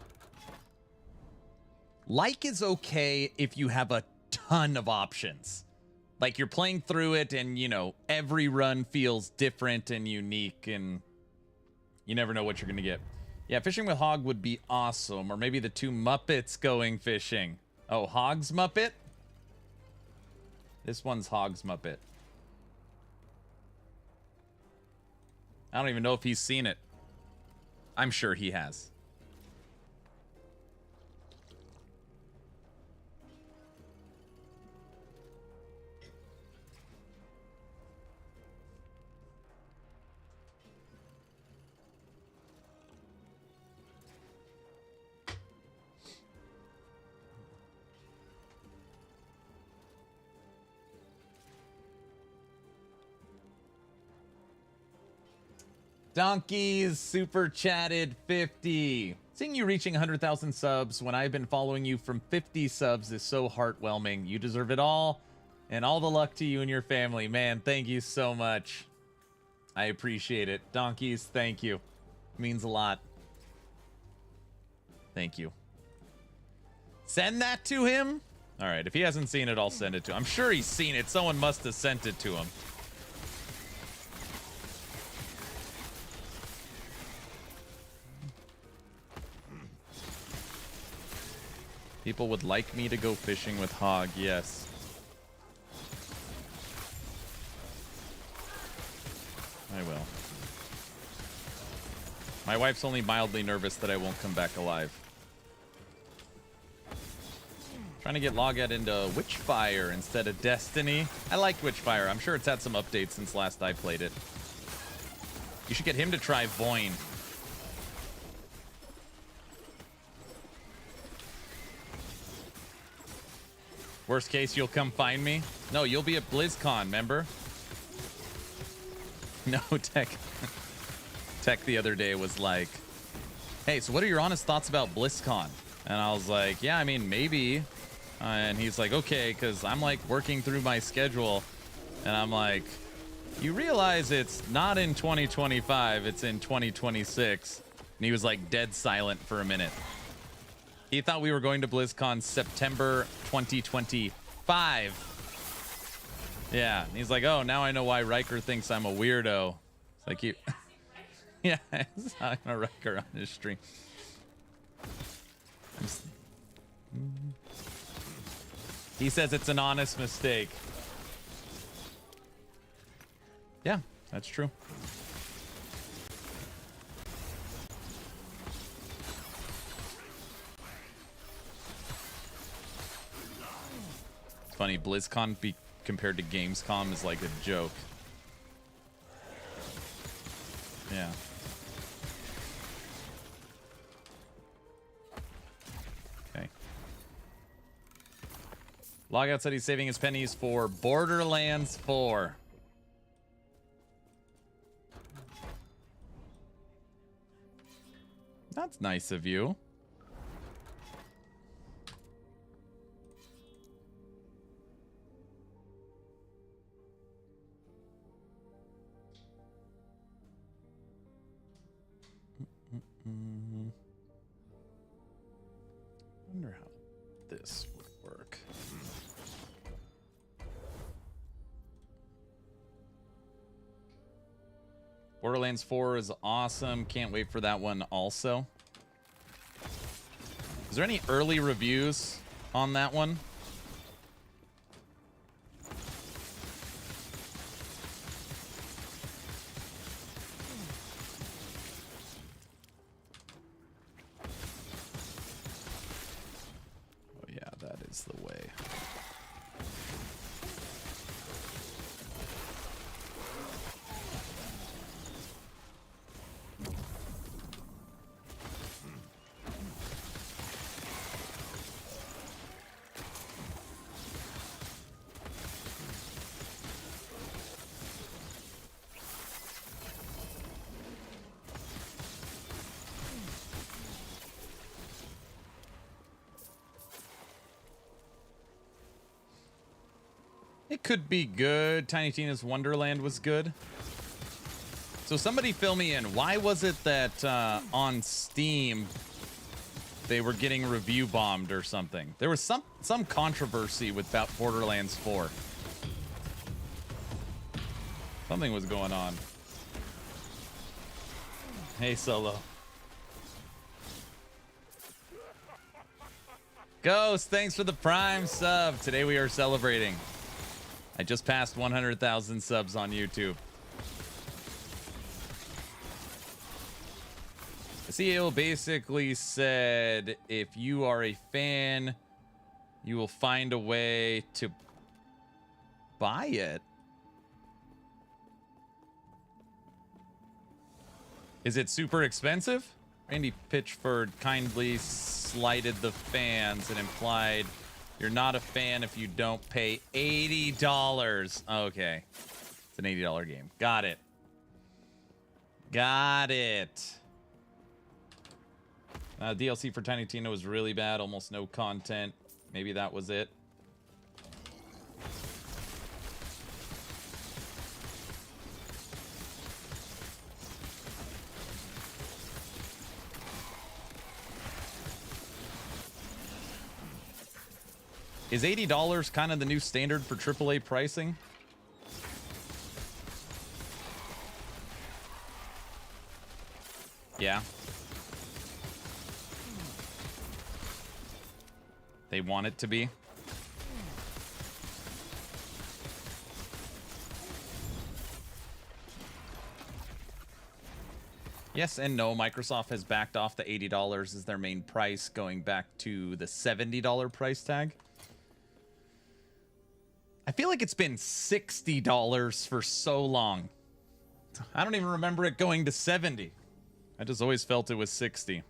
Like is okay if you have a ton of options. Like you're playing through it and, you know, every run feels different and unique and you never know what you're going to get. Yeah, fishing with Hog would be awesome. Or maybe the two Muppets going fishing. Oh, Hog's Muppet? This one's Hog's Muppet. I don't even know if he's seen it. I'm sure he has. Donkeys super chatted 50. Seeing you reaching 100,000 subs when I've been following you from 50 subs is so heartwarming. You deserve it all, and all the luck to you and your family. Man, thank you so much. I appreciate it. Donkeys, thank you. It means a lot. Thank you. Send that to him? All right, if he hasn't seen it, I'll send it to him. I'm sure he's seen it. Someone must have sent it to him. People would like me to go fishing with Hog, yes. I will. My wife's only mildly nervous that I won't come back alive. Trying to get Logat into Witchfire instead of Destiny. I liked Witchfire. I'm sure it's had some updates since last I played it. You should get him to try Voin. Worst case, you'll come find me. No, you'll be at BlizzCon, remember? No, Tech the other day was like, hey, so what are your honest thoughts about BlizzCon? And I was like, yeah, I mean, maybe. And he's like, okay, because I'm like working through my schedule. And I'm like, you realize it's not in 2025, it's in 2026. And he was like dead silent for a minute. He thought we were going to BlizzCon September 2025. Yeah, and he's like, oh, now I know why Riker thinks I'm a weirdo. It's like you... Yeah, he's talking to Riker on his stream. He says it's an honest mistake. Yeah, that's true. It's funny, BlizzCon compared to Gamescom is like a joke. Yeah. Okay. Logout said he's saving his pennies for Borderlands 4. That's nice of you. Wonder how this would work. Borderlands 4 is awesome. Can't wait for that one also. Is there any early reviews on that one? It could be good. Tiny Tina's Wonderland was good. So somebody fill me in. Why was it that on Steam they were getting review bombed or something? There was some controversy with Borderlands 4. Something was going on. Hey, Solo. Ghost, thanks for the Prime sub. Today we are celebrating. I just passed 100,000 subs on YouTube. The CEO basically said if you are a fan, you will find a way to buy it. Is it super expensive? Randy Pitchford kindly slighted the fans and implied you're not a fan if you don't pay $80. Okay. It's an $80 game. Got it. Got it. DLC for Tiny Tina was really bad. Almost no content. Maybe that was it. Is $80 kind of the new standard for AAA pricing? Yeah. They want it to be. Yes and no. Microsoft has backed off the $80 as their main price, going back to the $70 price tag. I feel like it's been $60 for so long. I don't even remember it going to 70. I just always felt it was 60.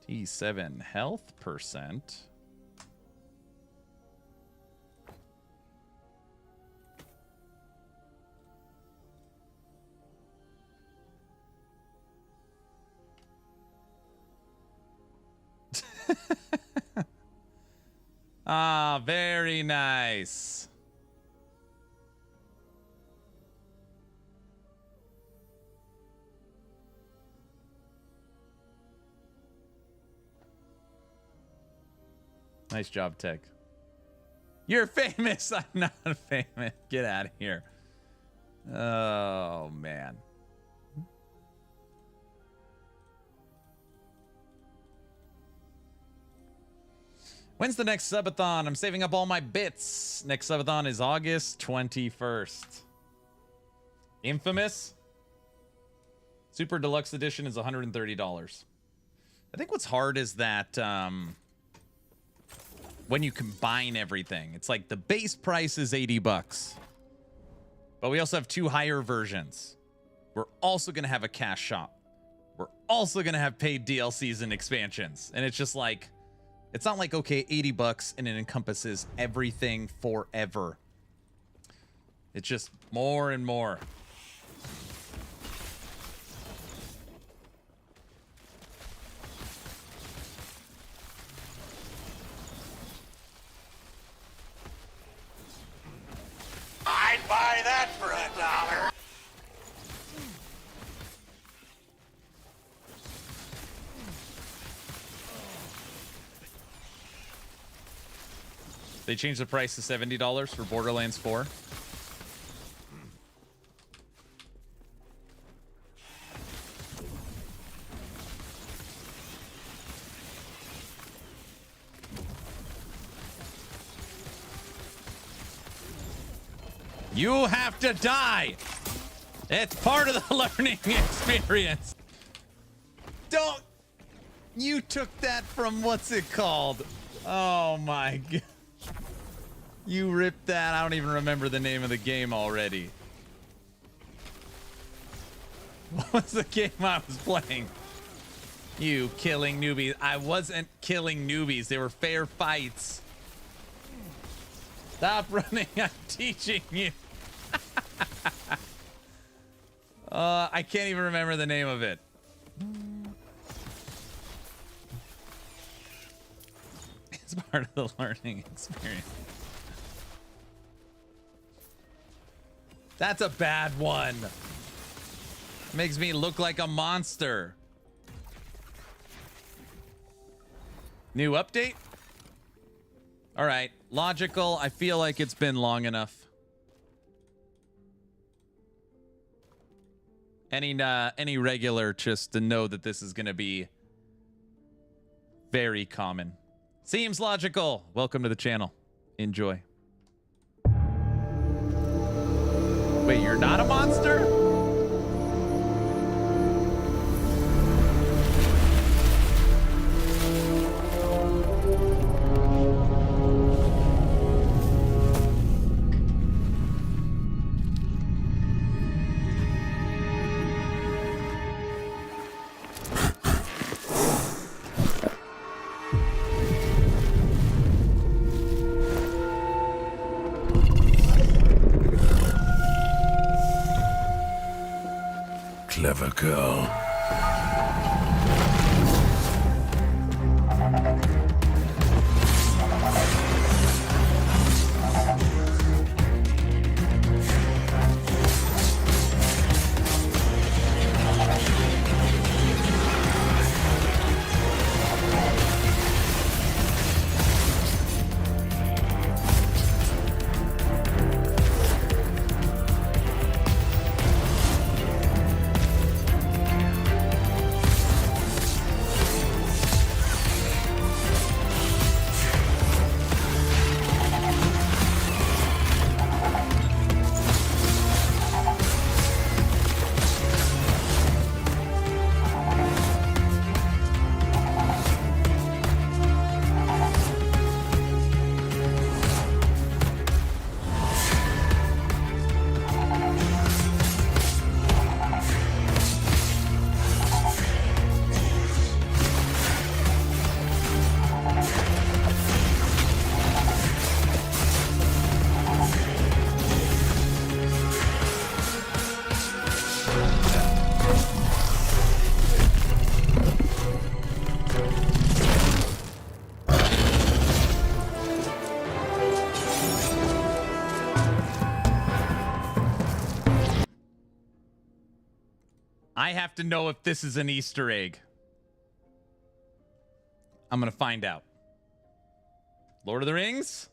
T7 health percent. Ah, very nice. Nice job, Tech. You're famous. I'm not famous. Get out of here. Oh, man. When's the next Subathon? I'm saving up all my bits. Next Subathon is August 21st. Infamous. Super Deluxe Edition is $130. I think what's hard is that when you combine everything, it's like the base price is $80. But we also have two higher versions. We're also going to have a cash shop. We're also going to have paid DLCs and expansions. And it's just like... It's not like, okay, $80 and it encompasses everything forever. It's just more and more. I'd buy that for $1. They changed the price to $70 for Borderlands 4. You have to die. It's part of the learning experience. Don't. You took that from what's it called? Oh my god. You ripped that. I don't even remember the name of the game already. What was the game I was playing? You killing newbies. I wasn't killing newbies. They were fair fights. Stop running. I'm teaching you. I can't even remember the name of it. part of the learning experience. That's a bad one. Makes me look like a monster. New update? All right, logical. I feel like it's been long enough. Any regular just to know that this is going to be very common. Seems logical. Welcome to the channel. Enjoy. Wait, you're not a monster? Clever girl. I have to know if this is an Easter egg. I'm gonna find out. Lord of the Rings?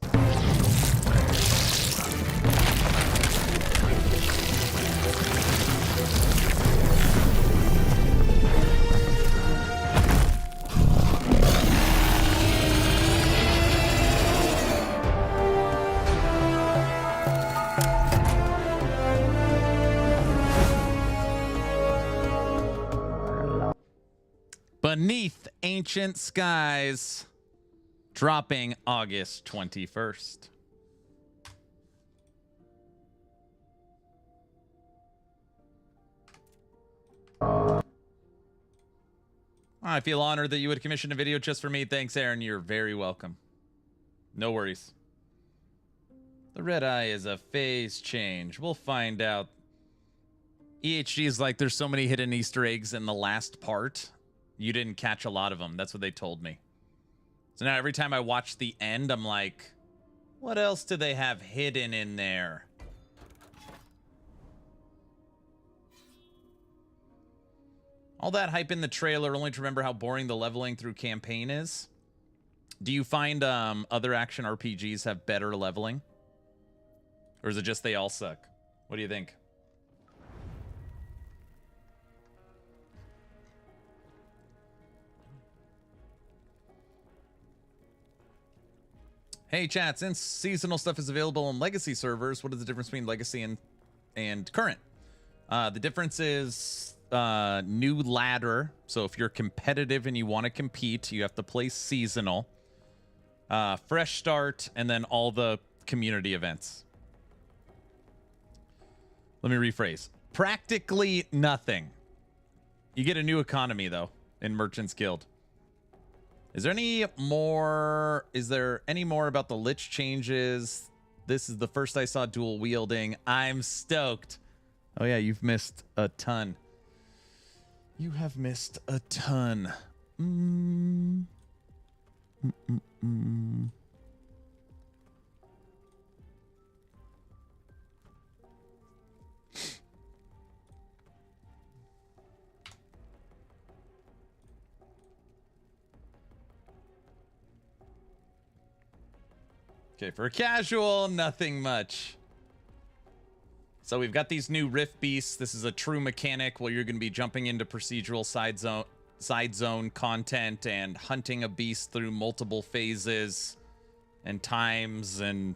Beneath Ancient Skies, dropping August 21st. I feel honored that you would commission a video just for me. Thanks, Aaron. You're very welcome. No worries. The red eye is a phase change. We'll find out. EHG is like, there's so many hidden Easter eggs in the last part. You didn't catch a lot of them. That's what they told me. So now every time I watch the end, I'm like, what else do they have hidden in there? All that hype in the trailer only to remember how boring the leveling through campaign is. Do you find other action RPGs have better leveling? Or is it just they all suck? What do you think? Hey chat, since seasonal stuff is available on legacy servers, what is the difference between legacy and current? The difference is new ladder. So if you're competitive and you want to compete, you have to play seasonal. Fresh start, and then all the community events. Let me rephrase. Practically nothing. You get a new economy, though, in Merchant's Guild. Is there any more? Is there any more about the Lich changes? This is the first I saw dual wielding. I'm stoked. Oh yeah, you've missed a ton. You have missed a ton. Okay, for a casual, nothing much. So we've got these new Rift Beasts. This is a true mechanic where you're going to be jumping into procedural side zone content and hunting a beast through multiple phases and times, and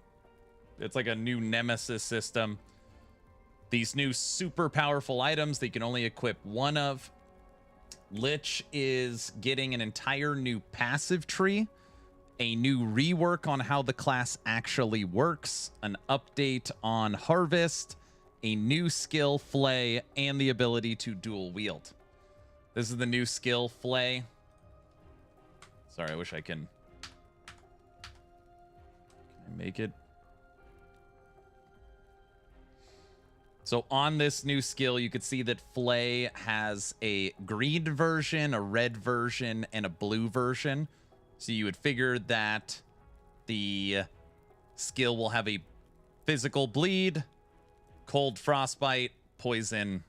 it's like a new nemesis system. These new super powerful items that you can only equip one of. Lich is getting an entire new passive tree, a new rework on how the class actually works, an update on harvest, a new skill, Flay, and the ability to dual wield. This is the new skill, Flay. Sorry, I wish I can I make it? So on this new skill, you could see that Flay has a green version, a red version, and a blue version. So you would figure that the skill will have a physical bleed, cold frostbite, poison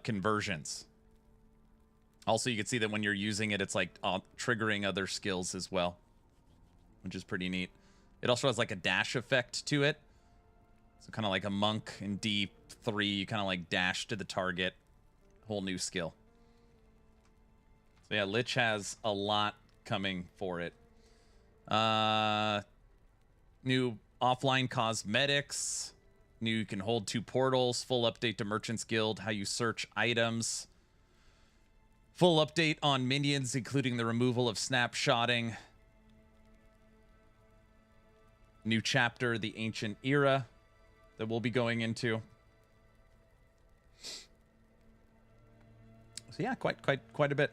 conversions. Also, you can see that when you're using it, it's like triggering other skills as well, which is pretty neat. It also has like a dash effect to it. So kind of like a monk in D3, you kind of like dash to the target. Whole new skill. So yeah, Lich has a lot coming for it. New offline cosmetics. New, you can hold 2 portals. Full update to Merchant's Guild, how you search items. Full update on minions, including the removal of snapshotting. New chapter, the Ancient Era, that we'll be going into. So yeah, quite a bit.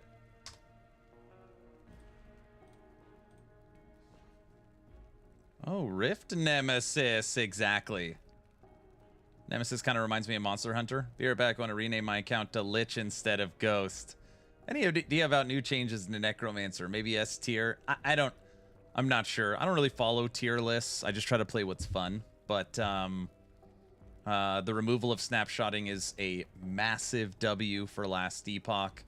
Oh, Rift Nemesis, exactly. Nemesis kind of reminds me of Monster Hunter. Be right back. I want to rename my account to Lich instead of Ghost. Do you have out new changes in the Necromancer? Maybe S tier? I'm not sure. I don't really follow tier lists. I just try to play what's fun. But the removal of snapshotting is a massive W for last Epoch.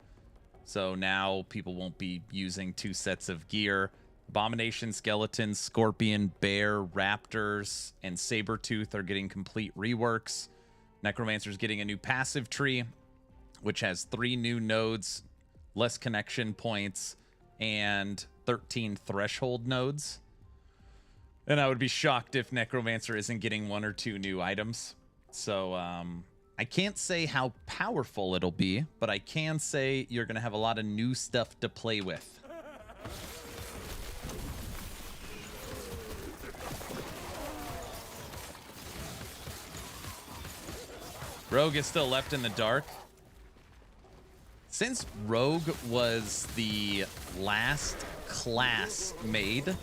So now people won't be using 2 sets of gear. Abomination, Skeletons, Scorpion, Bear, Raptors, and Sabertooth are getting complete reworks. Necromancer's getting a new passive tree, which has 3 new nodes, less connection points, and 13 threshold nodes. And I would be shocked if Necromancer isn't getting 1 or 2 new items. So I can't say how powerful it'll be, but I can say you're going to have a lot of new stuff to play with. Rogue is still left in the dark. Since Rogue was the last class made,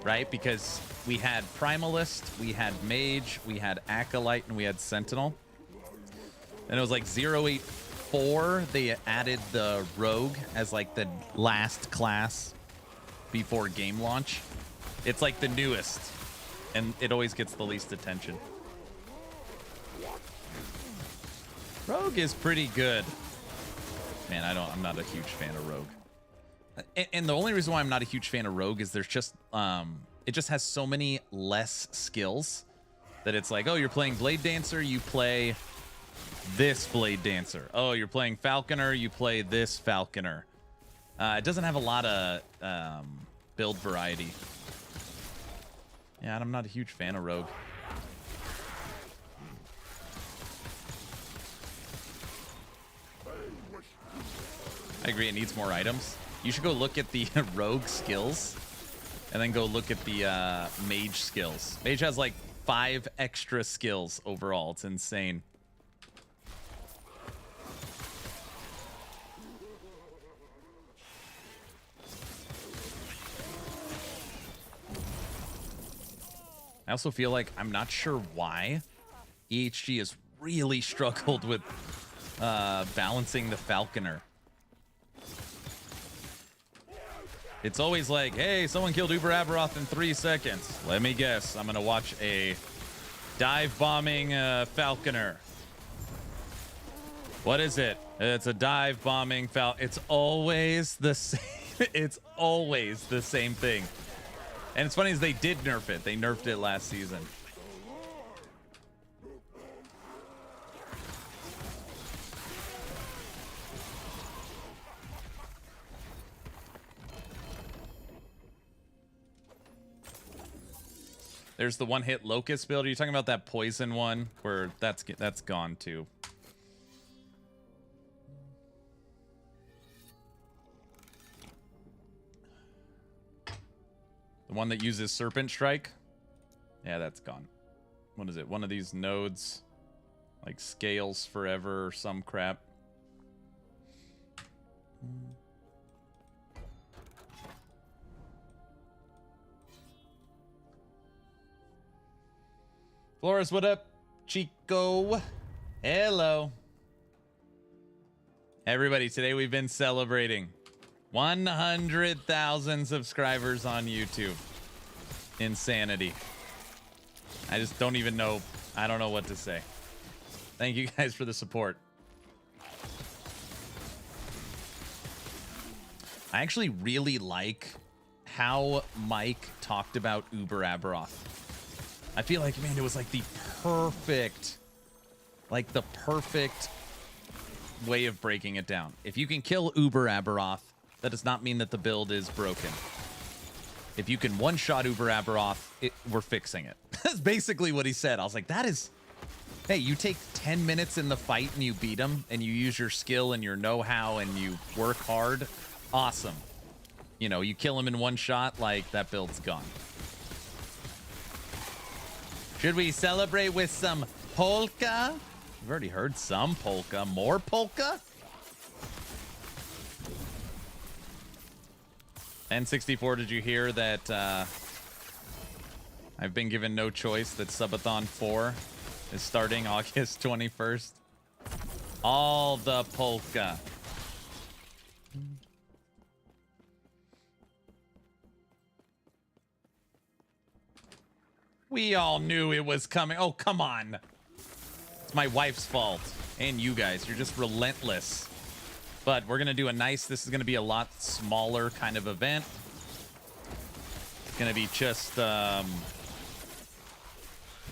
right? Because we had Primalist, we had Mage, we had Acolyte, and we had Sentinel. And it was like 084, they added the Rogue as like the last class before game launch. It's like the newest, and it always gets the least attention. Rogue is pretty good. Man, I'm not a huge fan of Rogue. And the only reason why I'm not a huge fan of Rogue is there's just, it just has so many less skills that it's like, oh, you're playing Blade Dancer, you play this Blade Dancer. Oh, you're playing Falconer, you play this Falconer. It doesn't have a lot of build variety. Yeah, and I'm not a huge fan of Rogue. I agree, it needs more items. You should go look at the Rogue skills and then go look at the Mage skills. Mage has like 5 extra skills overall. It's insane. I also feel like I'm not sure why EHG has really struggled with It's always like, hey, someone killed Uber Aberoth in 3 seconds. Let me guess. I'm going to watch a dive bombing falconer. What is it? It's a dive bombing falcon. It's always the same. It's always the same thing. And it's funny is they did nerf it. They nerfed it last season. There's the one-hit locust build. Are you talking about that poison one? Where that's gone too. The one that uses Serpent Strike? Yeah, that's gone. What is it? One of these nodes, like Scales Forever or some crap. Flores, what up? Chico. Hello. Everybody, today we've been celebrating 100,000 subscribers on YouTube. Insanity. I just don't even know. I don't know what to say. Thank you guys for the support. I actually really like how Mike talked about Uber Aberoth. I feel like, man, it was like the perfect way of breaking it down. If you can kill Uber Aberoth, that does not mean that the build is broken. If you can one-shot Uber Aberoth, we're fixing it. That's basically what he said. I was like, that is... Hey, you take 10 minutes in the fight and you beat him, and you use your skill and your know-how and you work hard. Awesome. You know, you kill him in one shot, like, that build's gone. Should we celebrate with some polka? We've already heard some polka. More polka? N64, did you hear that I've been given no choice that Subathon 4 is starting August 21st? All the polka. We all knew it was coming. Oh, come on. It's my wife's fault. And you guys, you're just relentless. But we're going to do a nice, this is going to be a lot smaller kind of event. It's going to be just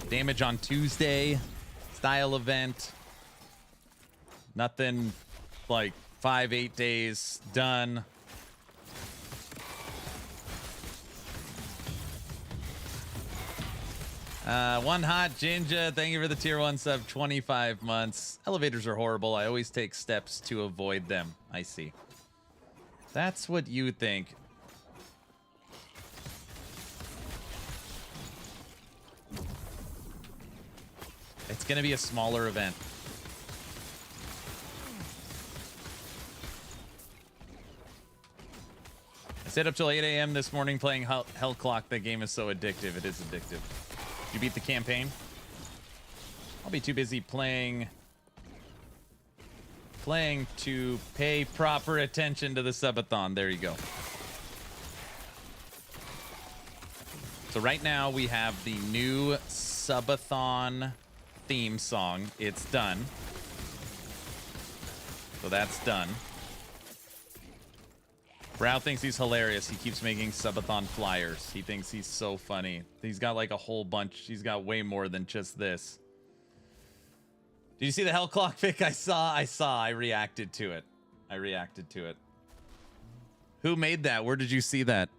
damage on Tuesday style event. Nothing like 5-8 days done. One hot ginger, thank you for the tier 1 sub, 25 months. Elevators are horrible. I always take steps to avoid them. I see. That's what you think. It's going to be a smaller event. I stayed up till 8 a.m. this morning playing Hell Clock. That game is so addictive. It is addictive. You beat the campaign? I'll be too busy playing to pay proper attention to the subathon. There you go. So right now we have the new subathon theme song. It's done. So that's done. Brow thinks he's hilarious. He keeps making subathon flyers. He thinks he's so funny. He's got like a whole bunch. He's got way more than just this. Did you see the Hell Clock pic I saw? I reacted to it. Who made that? Where did you see that?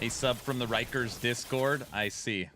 A sub from the Rikers Discord. I see.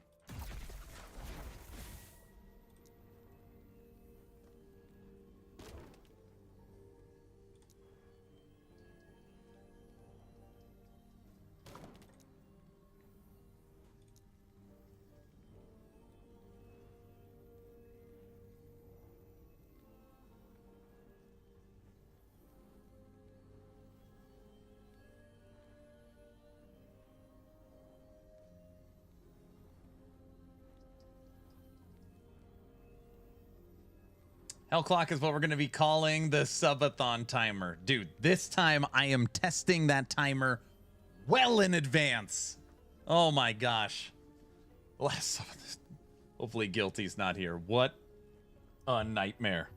Hell clock is what we're going to be calling the Subathon timer. Dude, this time I am testing that timer well in advance. Oh my gosh. Last Subathon. Hopefully Guilty's not here. What a nightmare.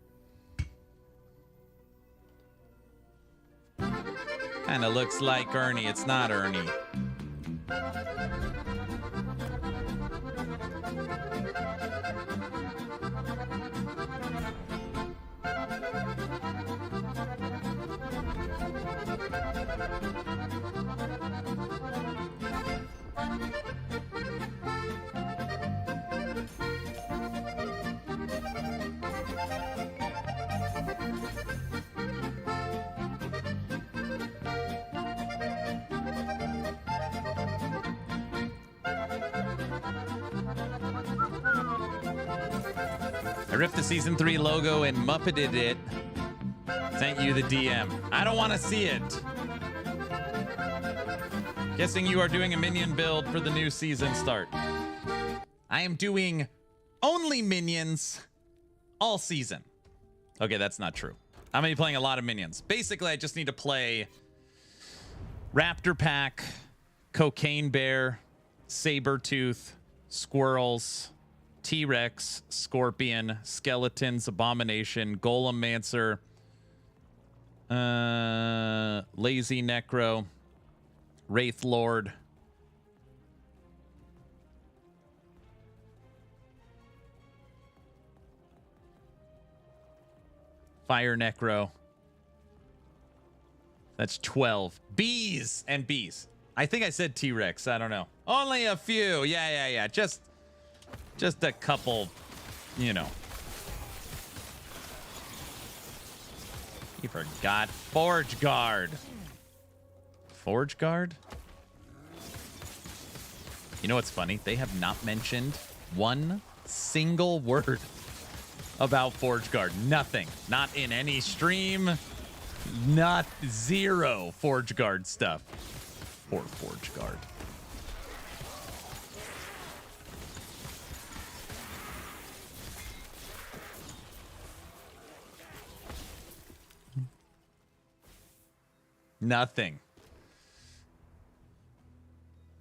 Kind of looks like Ernie. It's not Ernie. I ripped the season 3 logo and muppeted it. Sent you the DM. I don't want to see it. Guessing you are doing a minion build for the new season start. I am doing only minions all season. Okay, that's not true. I'm going to be playing a lot of minions. Basically, I just need to play Raptor Pack, Cocaine Bear, Sabertooth, Squirrels, T-Rex, Scorpion, Skeletons, Abomination, Golemancer, Lazy Necro, Wraith Lord, Fire Necro. That's 12. Bees and bees. I think I said T-Rex. I don't know. Only a few. Yeah. Just a couple, you know. You forgot Forge Guard. Forge Guard? You know what's funny? They have not mentioned one single word about Forge Guard. Nothing. Not in any stream. Not zero Forge Guard stuff. Poor Forge Guard. Nothing.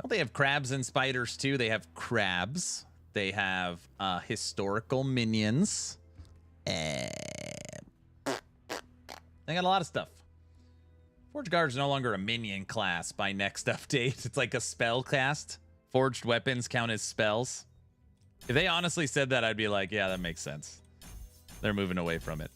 Well, they have crabs and spiders too. They have crabs. They have historical minions. They got a lot of stuff. Forged Guard is no longer a minion class by next update. It's like a spell cast. Forged weapons count as spells. If they honestly said that, I'd be like, yeah, that makes sense. They're moving away from it.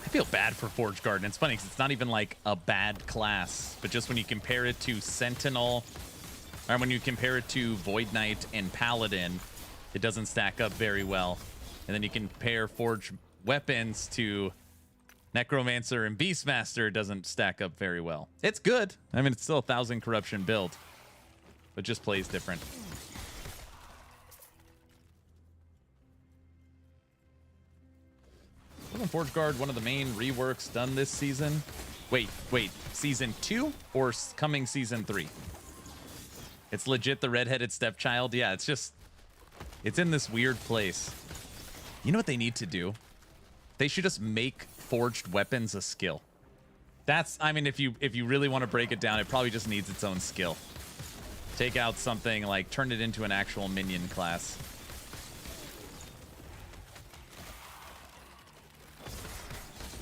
I feel bad for Forge Guard, and it's funny because it's not even like a bad class, but just when you compare it to Sentinel, or when you compare it to Void Knight and Paladin, it doesn't stack up very well. And then you compare Forge weapons to Necromancer and Beastmaster, it doesn't stack up very well. It's good. I mean, it's still a 1,000 corruption build, but just plays different. Wasn't Forge Guard one of the main reworks done this season? Wait, season 2 or coming season 3? It's legit the redheaded stepchild. Yeah, it's in this weird place. You know what they need to do? They should just make forged weapons a skill. That's, I mean, if you really want to break it down, it probably just needs its own skill. Take out something like turn it into an actual minion class.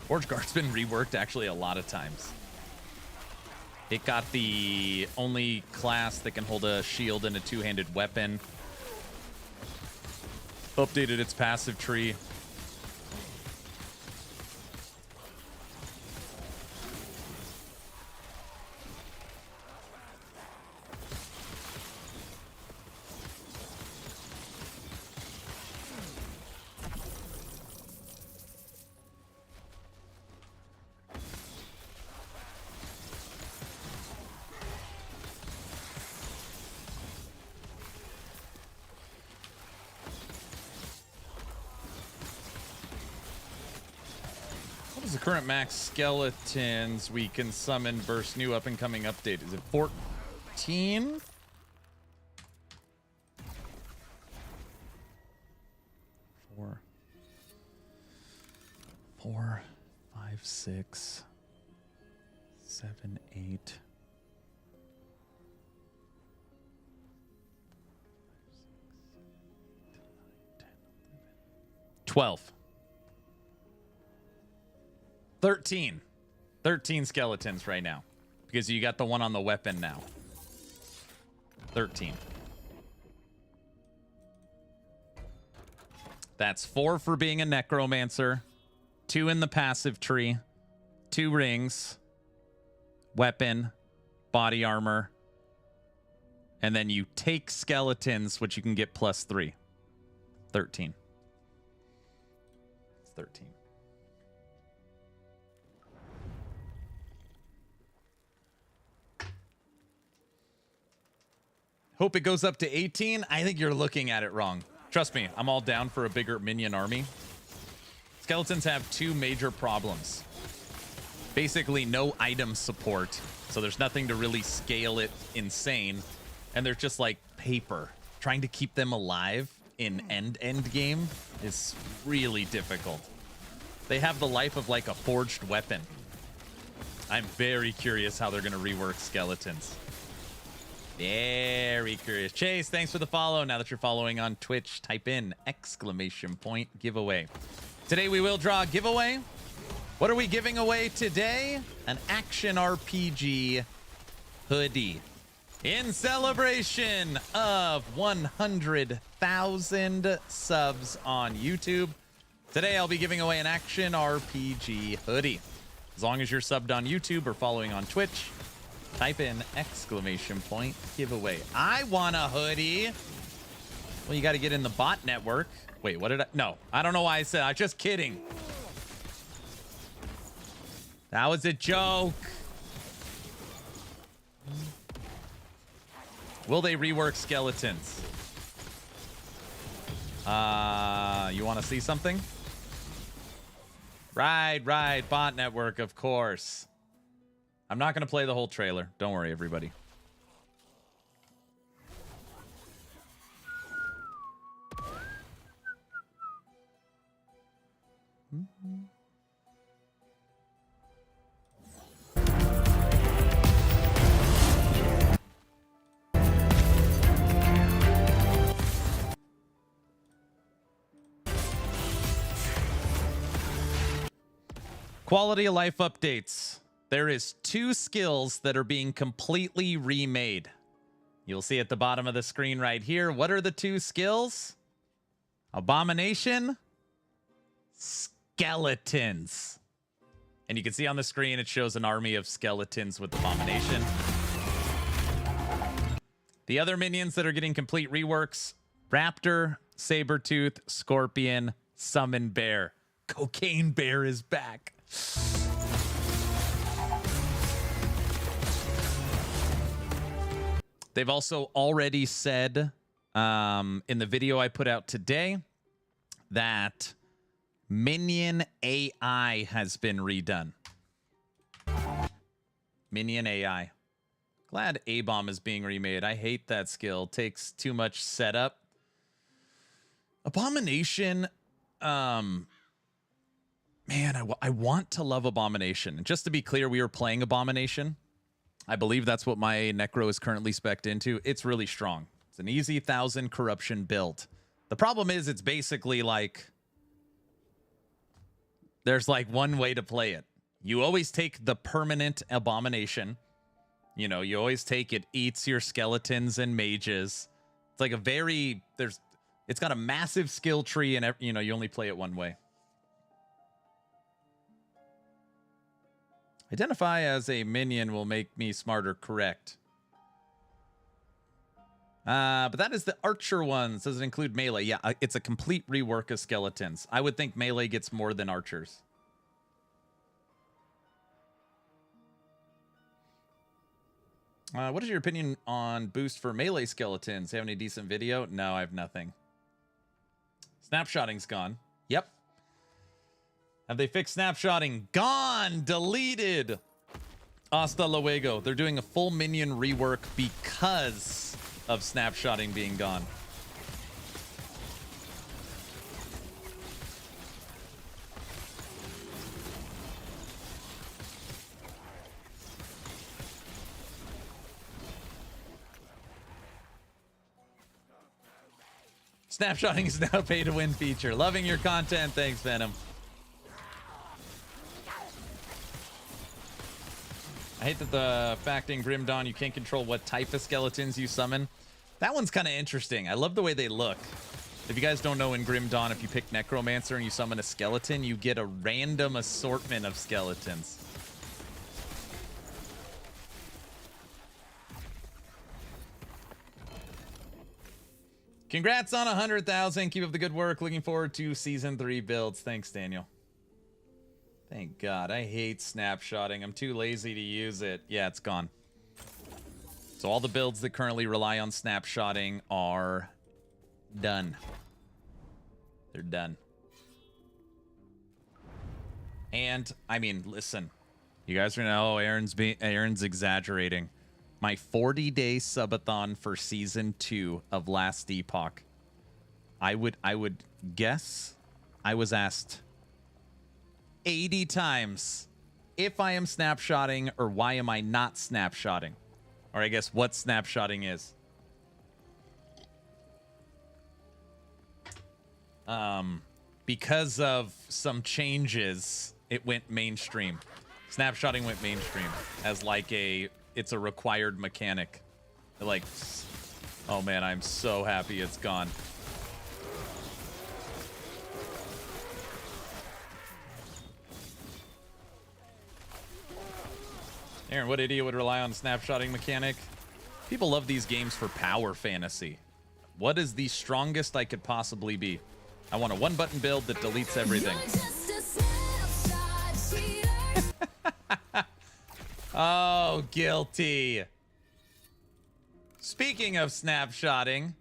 Forge Guard's been reworked actually a lot of times. It got the only class that can hold a shield and a two-handed weapon. Updated its passive tree. What's the current max skeletons we can summon versus new up and coming update? Is it 14? Four, 5, 6, 7, 8. 12. 13. 13 skeletons right now. Because you got the one on the weapon now. 13. That's 4 for being a necromancer. 2 in the passive tree. 2 rings. Weapon. Body armor. And then you take skeletons, which you can get plus 3. 13. It's 13. Hope it goes up to 18. I think you're looking at it wrong. Trust me, I'm all down for a bigger minion army. Skeletons have 2 major problems. Basically, no item support, so there's nothing to really scale it insane. And they're just like paper. Trying to keep them alive in end game is really difficult. They have the life of like a forged weapon. I'm very curious how they're going to rework skeletons. Very curious. Chase, thanks for the follow. Now that you're following on Twitch, type in !giveaway. Today we will draw a giveaway. What are we giving away today? An action RPG hoodie. In celebration of 100,000 subs on YouTube, today I'll be giving away an action RPG hoodie. As long as you're subbed on YouTube or following on Twitch, type in !giveaway. I want a hoodie. Well, you got to get in the bot network. Wait, what did I? No, I don't know why I said. I'm just kidding. That was a joke. Will they rework skeletons? You want to see something? Right, bot network, of course. I'm not going to play the whole trailer. Don't worry, everybody. Quality of life updates. There is 2 skills that are being completely remade. You'll see at the bottom of the screen right here. What are the 2 skills? Abomination. Skeletons. And you can see on the screen, it shows an army of skeletons with Abomination. The other minions that are getting complete reworks: Raptor, Sabretooth, Scorpion, Summon Bear. Cocaine Bear is back. They've also already said in the video I put out today that Minion AI has been redone. Minion AI. Glad A-Bomb is being remade. I hate that skill. Takes too much setup. Abomination. Man, I want to love Abomination. And just to be clear, we were playing Abomination. I believe that's what my Necro is currently spec'd into. It's really strong. It's an easy 1,000 corruption build. The problem is it's basically like... There's like one way to play it. You always take the permanent Abomination. You know, you always take it, eats your skeletons and mages. It's like a very... It's got a massive skill tree and, you know, you only play it one way. Identify as a minion will make me smarter, correct. But that is the archer ones. Does it include melee? Yeah, it's a complete rework of skeletons. I would think melee gets more than archers. What is your opinion on boost for melee skeletons? Have any decent video? No, I have nothing. Snapshotting's gone. Yep. Have they fixed snapshotting? Gone! Deleted! Hasta luego. They're doing a full minion rework because of snapshotting being gone. Snapshotting is now pay to win feature. Loving your content. Thanks, Venom. I hate that the fact in Grim Dawn you can't control what type of skeletons you summon. That one's kind of interesting. I love the way they look. If you guys don't know, in Grim Dawn, if you pick Necromancer and you summon a skeleton, you get a random assortment of skeletons. Congrats on 100,000. Keep up the good work. Looking forward to Season 3 builds. Thanks, Daniel. Thank God. I hate snapshotting. I'm too lazy to use it. Yeah, it's gone. So all the builds that currently rely on snapshotting are done. They're done. And, I mean, listen. You guys are gonna know Aaron's exaggerating. My 40-day subathon for Season 2 of Last Epoch. I would guess I was asked 80 times if I am snapshotting or why am I not snapshotting. Or I guess what snapshotting is. Because of some changes, it went mainstream. Snapshotting went mainstream as like it's a required mechanic. Like, oh man, I'm so happy it's gone. Aaron, what idiot would rely on a snapshotting mechanic? People love these games for power fantasy. What is the strongest I could possibly be? I want a one-button build that deletes everything. Oh, guilty. Speaking of snapshotting,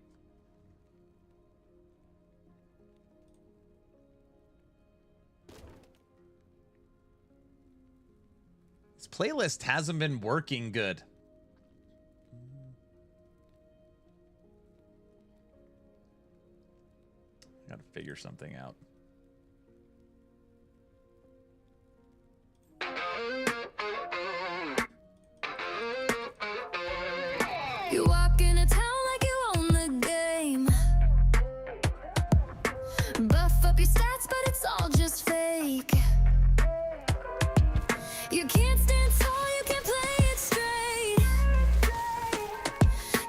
this playlist hasn't been working good. Gotta figure something out. You walk into town like you own the game. Buff up your stats, but it's all just fake. You can't stand tall, you can't play it straight.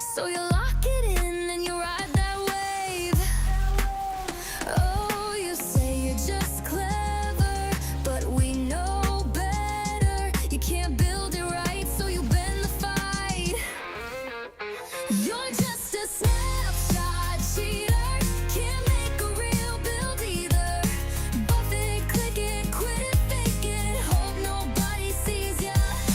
So you lock it in and you ride that wave. Oh, you say you're just clever, but we know better. You can't build it right, so you bend the fight. You're just a snapshot cheater. Can't make a real build either. Buff it, click it, quit it, fake it. Hope nobody sees ya.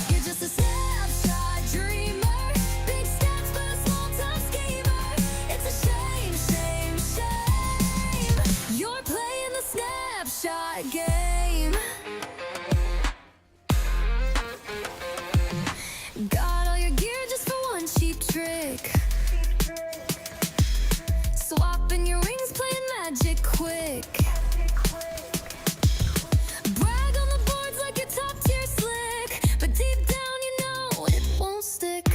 You're just a snapshot dreamer. Big stats, but a small-time schemer. It's a shame, shame, shame. You're playing the snapshot game. Got all your gear just for one cheap trick. Swapping your rings, playing magic quick. Brag on the boards like you're top tier slick, but deep down you know it won't stick.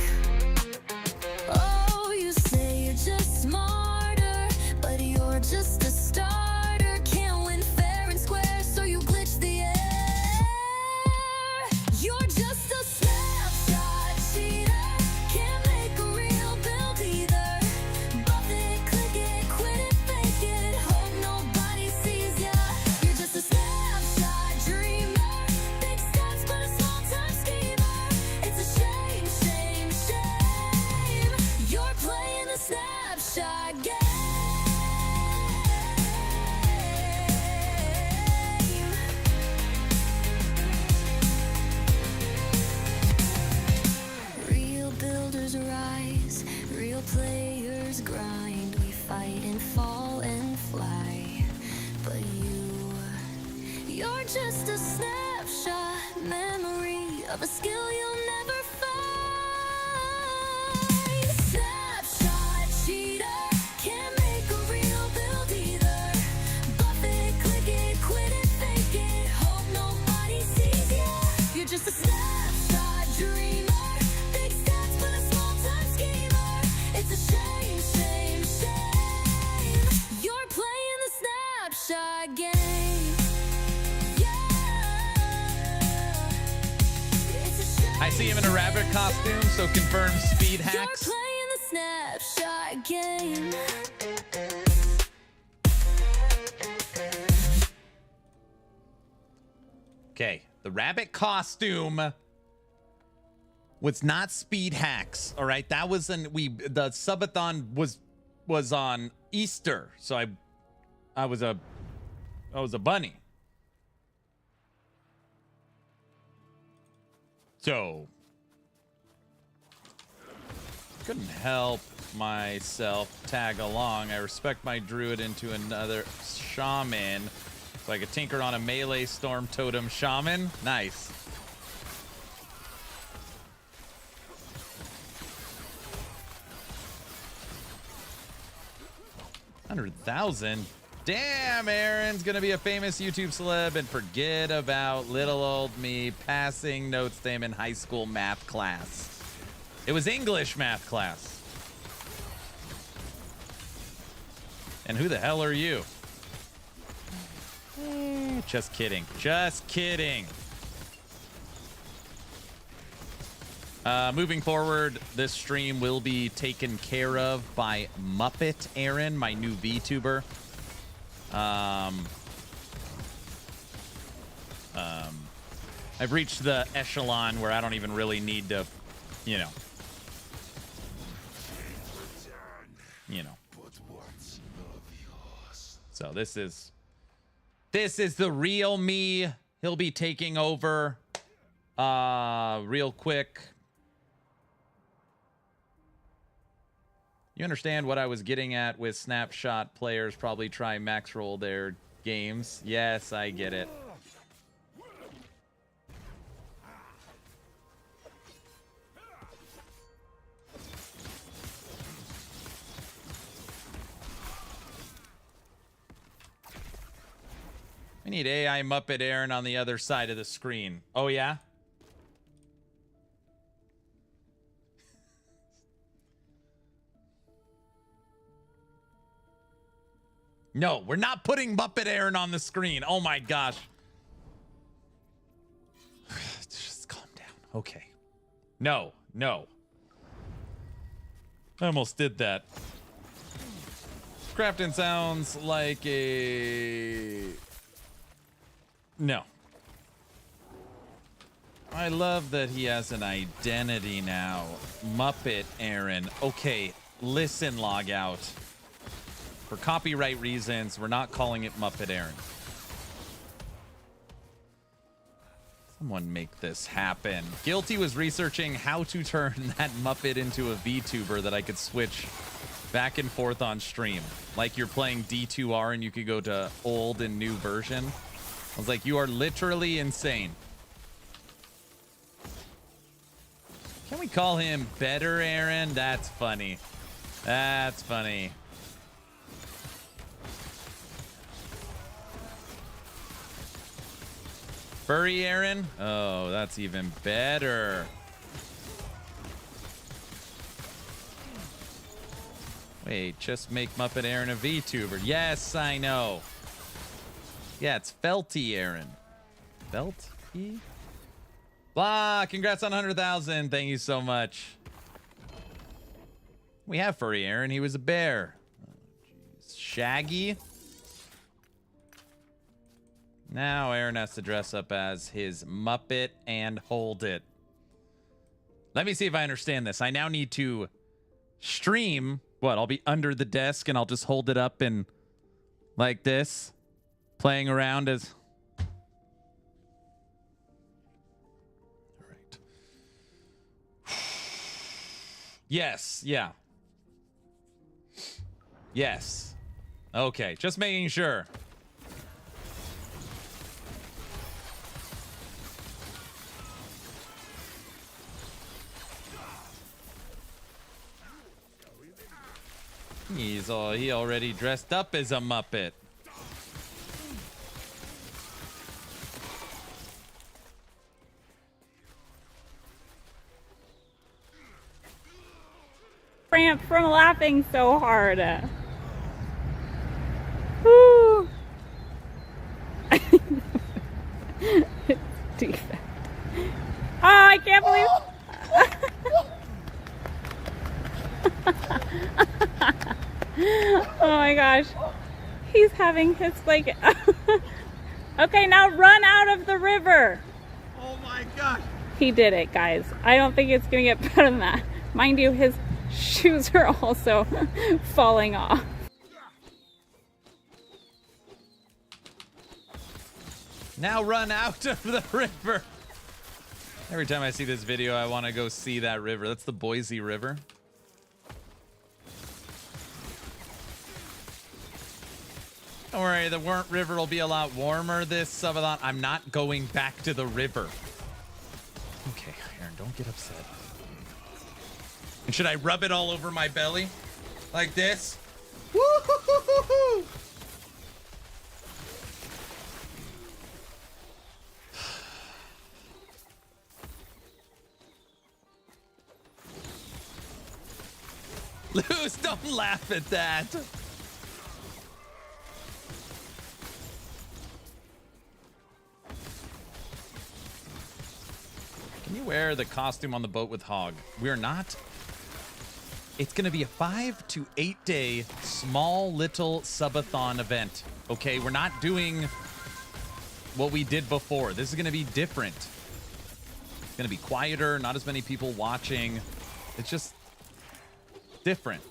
Oh, you say you're just smarter, but you're just a starter. Can't win fair and square, so you glitch just a snapshot memory of a skill you'll never find. Snapshot cheater can't make a real build either. Buff it, click it, quit it, fake it, hope nobody sees ya. You're just a snapshot dreamer, big stats but a small time schemer. It's a shame, shame, shame. You're playing the snapshot game. I see him in a rabbit costume, so confirm speed You're hacks. playing the snapshot game. Okay, the rabbit costume was not speed hacks. All right, that was the subathon was on Easter, so I was a bunny. So couldn't help myself tag along. I respect my druid into another shaman, so I could tinker on a melee storm totem shaman. Nice. $100,000. Damn, Aaron's gonna be a famous YouTube celeb and forget about little old me passing notes to him in high school math class. It was English math class. And who the hell are you? Just kidding. Just kidding. Moving forward, this stream will be taken care of by Muppet Aaron, my new VTuber. I've reached the echelon where I don't even really need to, you know. So this is the real me. He'll be taking over real quick. You understand what I was getting at with snapshot players probably try max roll their games. Yes, I get it. We need AI Muppet Aaron on the other side of the screen. Oh, yeah? No, we're not putting Muppet Aaron on the screen. Oh, my gosh. Just calm down. Okay. No, no. I almost did that. Crafton sounds like a... No. I love that he has an identity now. Muppet Aaron. Okay, listen, Logout. For copyright reasons, we're not calling it Muppet Aaron. Someone make this happen. Guilty was researching how to turn that Muppet into a VTuber that I could switch back and forth on stream. Like you're playing D2R and you could go to old and new version. I was like, you are literally insane. Can we call him Better Aaron? That's funny. That's funny. Furry Aaron? Oh, that's even better. Wait, just make Muppet Aaron a VTuber. Yes, I know. Yeah, it's Felty Aaron. Felty? Blah, congrats on 100,000. Thank you so much. We have Furry Aaron. He was a bear. Oh, geez. Shaggy? Now Aaron has to dress up as his Muppet and hold it. Let me see if I understand this. I now need to stream. What? I'll be under the desk and I'll just hold it up and like this, playing around as... All right. Yes. Yeah. Yes. Okay. Just making sure. He already dressed up as a Muppet. Cramp from laughing so hard. Woo. Defect. Oh, I can't believe. Oh my gosh. He's having his like. Okay, now run out of the river. Oh my gosh. He did it, guys. I don't think it's gonna get better than that. Mind you, his shoes are also falling off. Now run out of the river. Every time I see this video, I want to go see that river. That's the Boise River. Don't worry, the river will be a lot warmer this Subathon. I'm not going back to the river. Okay, Aaron, don't get upset. And should I rub it all over my belly? Like this? Woo-hoo-hoo-hoo-hoo! Luz, don't laugh at that. Can you wear the costume on the boat with Hog? We're not. It's going to be a 5 to 8 day small little subathon event. Okay, we're not doing what we did before. This is going to be different. It's going to be quieter, not as many people watching. It's just different.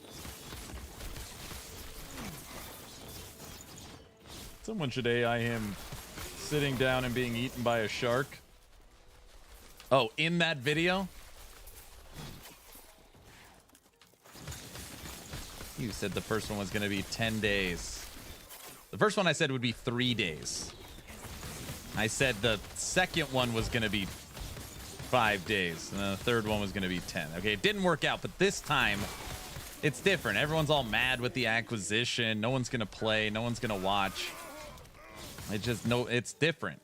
Someone should AI him sitting down and being eaten by a shark. Oh, in that video? You said the first one was going to be 10 days. The first one I said would be 3 days. I said the second one was going to be 5 days. And the third one was going to be 10. Okay, it didn't work out, but this time it's different. Everyone's all mad with the acquisition. No one's going to play. No one's going to watch. It's different.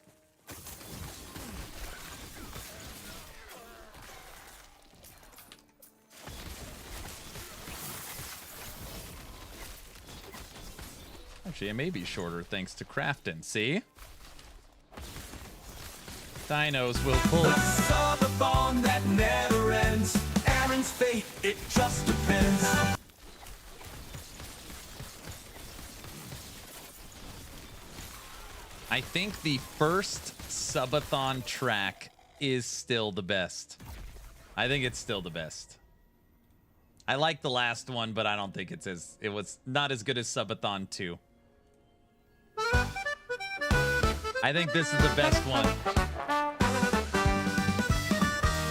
Actually, it may be shorter thanks to Crafton. See? Dinos will pull. The Subathon that never ends. Aaron's fate, it just depends. I think the first Subathon track is still the best. I think it's still the best. I like the last one, but I don't think it was not as good as Subathon 2. I think this is the best one.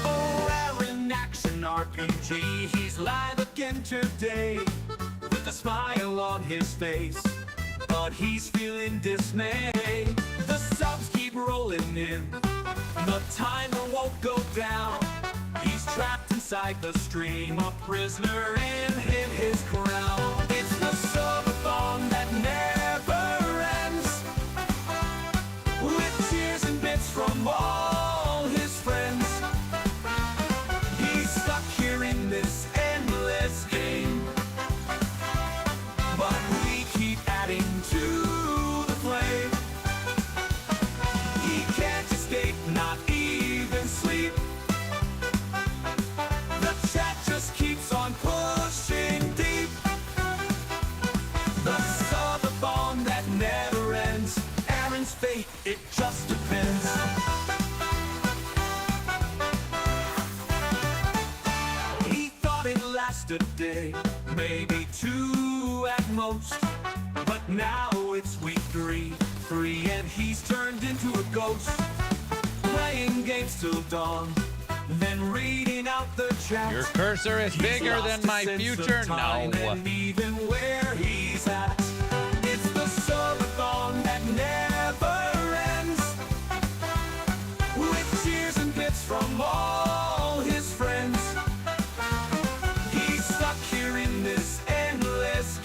Oh, Aaron Action RPG, he's live again today with a smile on his face, but he's feeling dismay. The subs keep rolling in, the timer won't go down. He's trapped inside the stream, a prisoner in his crown. It's the Subathon that never ends, with tears and bits from all his friends. He's stuck here in this endless game, but we keep adding to the flame. He can't escape, not even sleep. The chat just keeps on pushing deep. The Subathon that never ends. Aaron's fate, it just depends. He thought it lasted a day, maybe 2 at most, but now it's week 3, and he's turned into a ghost, playing games till dawn, then reading out the chat. Your cursor is bigger than my future. No. And even where he's at. It's the Subathon that never ends, with tears and bits from all his friends. He's stuck here in this endless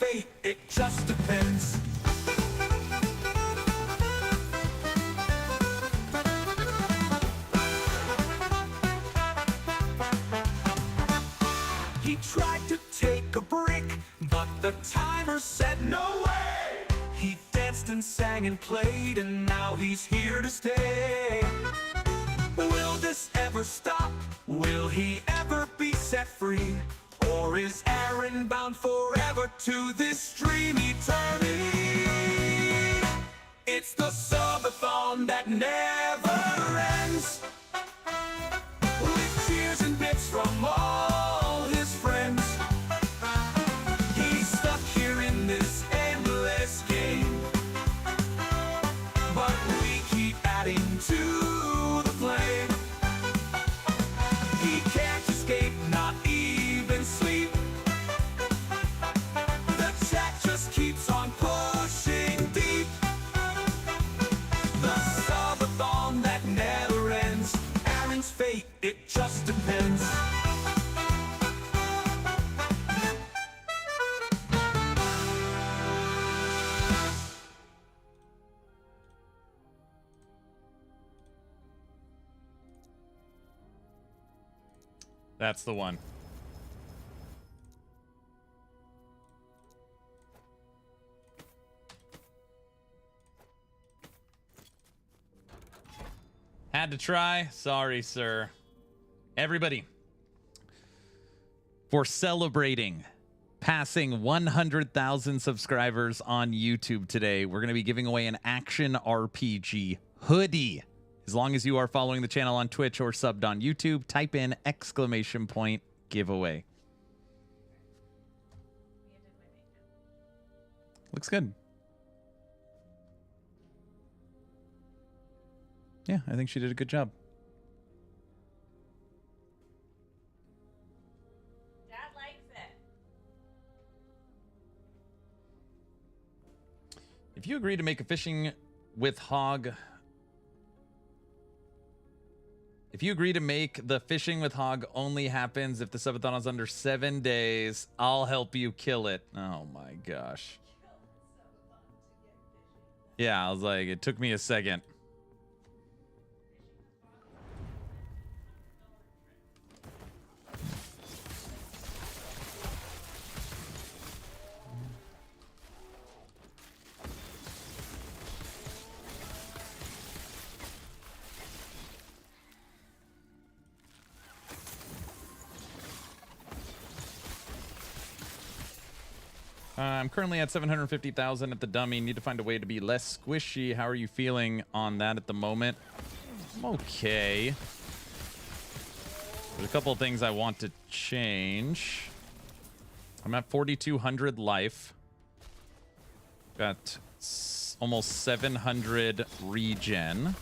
fate, it just depends. He tried to take a break, but the timer said no way. He danced and sang and played, and now he's here to stay. Will this ever stop? Will he ever be set free? Or is Aaron bound forever to this dream eternity? It's the Subathon that never ends, with cheers and bits from all his friends. He's stuck here in this endless game, but we keep adding to the flame. He can't escape, not even sleep. The chat just keeps on pushing deep. The Subathon that never ends. Aaron's fate, it just depends. That's the one. Had to try. Sorry, sir. Everybody, for celebrating passing 100,000 subscribers on YouTube today, we're going to be giving away an Action RPG hoodie. As long as you are following the channel on Twitch or subbed on YouTube, type in !giveaway. Looks good. Yeah, I think she did a good job. Dad likes it. If you agree to make a fishing with hog... If you agree to make the fishing with hog only happens if the subathon is under 7 days, I'll help you kill it. Oh my gosh. Yeah, I was like, it took me a second. I'm currently at 750,000 at the dummy. Need to find a way to be less squishy. How are you feeling on that at the moment? I'm okay. There's a couple of things I want to change. I'm at 4,200 life. Got almost 700 regen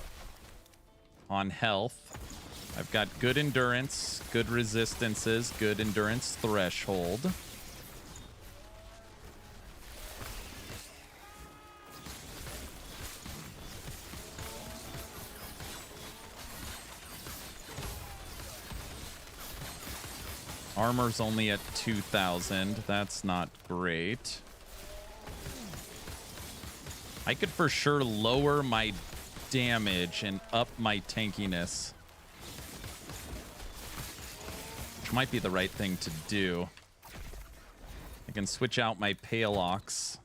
on health. I've got good endurance, good resistances, good endurance threshold. Armor's only at 2,000. That's not great. I could for sure lower my damage and up my tankiness, which might be the right thing to do. I can switch out my Pale Ox.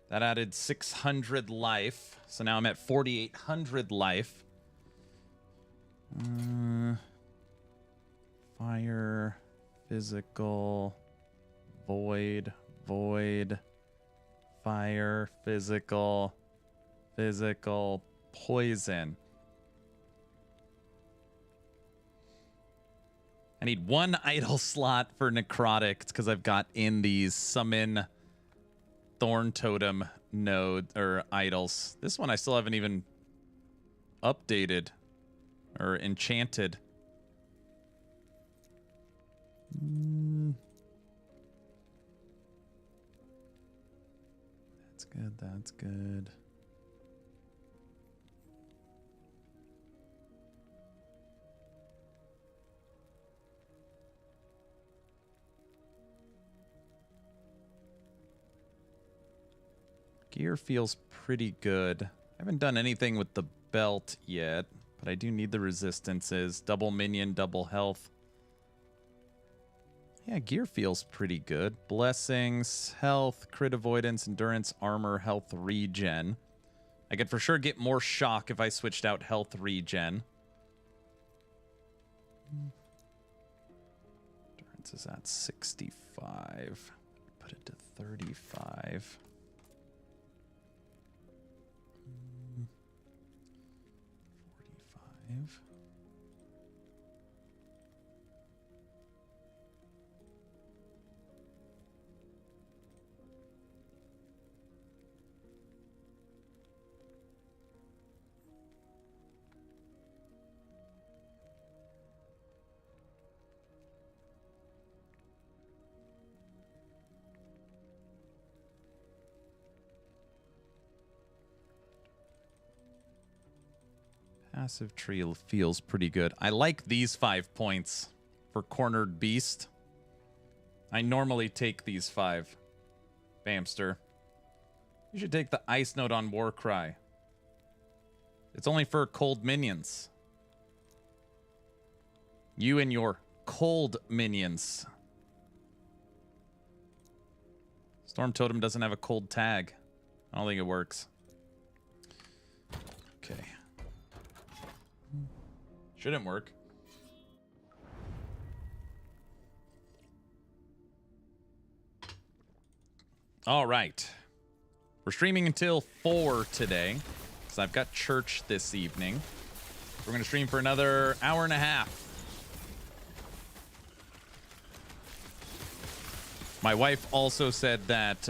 That added 600 life. So now I'm at 4,800 life. Fire, physical, void, void, fire, physical, physical, poison. I need one idle slot for necrotic. It's because I've got in these summon thorn totem node or idols. This one I still haven't even updated or enchanted. That's good. That's good. Gear feels pretty good. I haven't done anything with the belt yet, but I do need the resistances. Double minion, double health. Yeah, gear feels pretty good. Blessings, health, crit avoidance, endurance, armor, health regen. I could for sure get more shock if I switched out health regen. Endurance is at 65. Put it to 35. 45. Passive tree feels pretty good. I like these 5 points for Cornered Beast. I normally take these 5. Bamster. You should take the Ice Note on Warcry. It's only for cold minions. You and your cold minions. Storm Totem doesn't have a cold tag. I don't think it works. Okay. Shouldn't work. All right. We're streaming until 4 today, because I've got church this evening. We're going to stream for another hour and a half. My wife also said that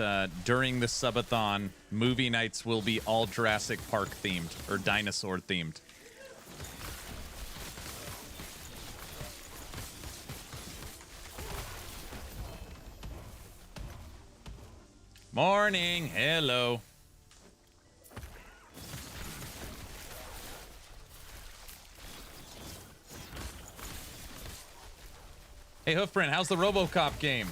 during the subathon, movie nights will be all Jurassic Park themed, or dinosaur themed. Morning. Hello. Hey, Hoofprint, how's the RoboCop game?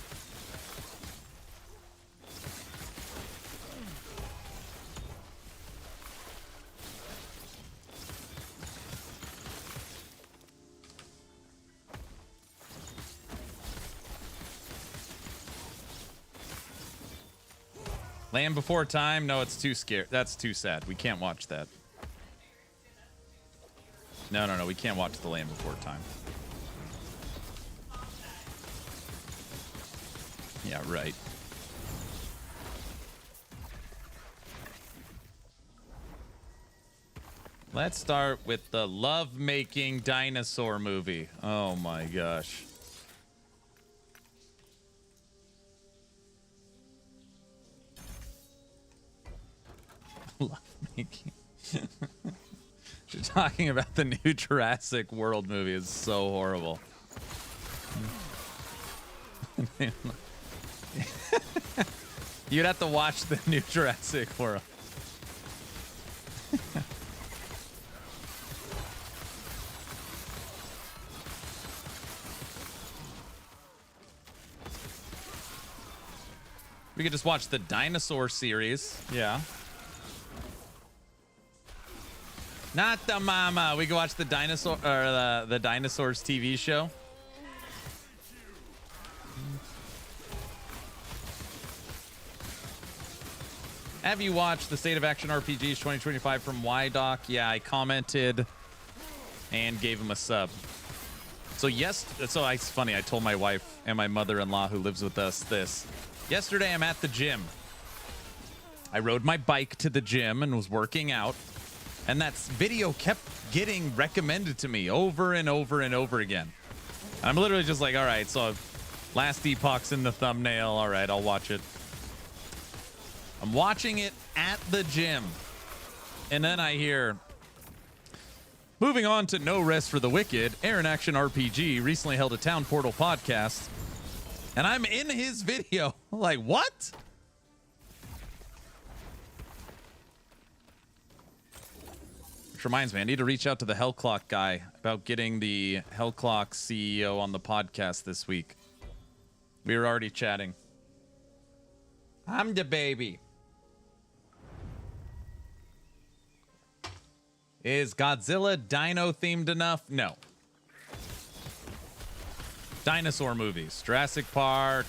Land Before Time? No, it's too scary. That's too sad. We can't watch that. No. We can't watch The Land Before Time. Yeah, right. Let's start with the love-making dinosaur movie. Oh my gosh. Love-making. You're talking about the new Jurassic World movie. It's so horrible. You'd have to watch the new Jurassic World. We could just watch the dinosaur series. Yeah. Not the mama. We could watch the dinosaur or the dinosaurs TV show. Have you watched the State of Action RPGs 2025 from YDoc? Yeah, I commented and gave him a sub. So yes, so it's funny. I told my wife and my mother-in-law who lives with us this. Yesterday, I'm at the gym. I rode my bike to the gym and was working out. And that video kept getting recommended to me over and over and over again. I'm literally just like, all right, so last Epoch's in the thumbnail. All right, I'll watch it. I'm watching it at the gym. And then I hear, moving on to No Rest for the Wicked, Aaron Action RPG recently held a Town Portal podcast. And I'm in his video. Like, what? Which reminds me, I need to reach out to the Hellclock guy about getting the Hellclock CEO on the podcast this week. We were already chatting. I'm the baby. Is Godzilla dino themed enough? No. Dinosaur movies. Jurassic Park.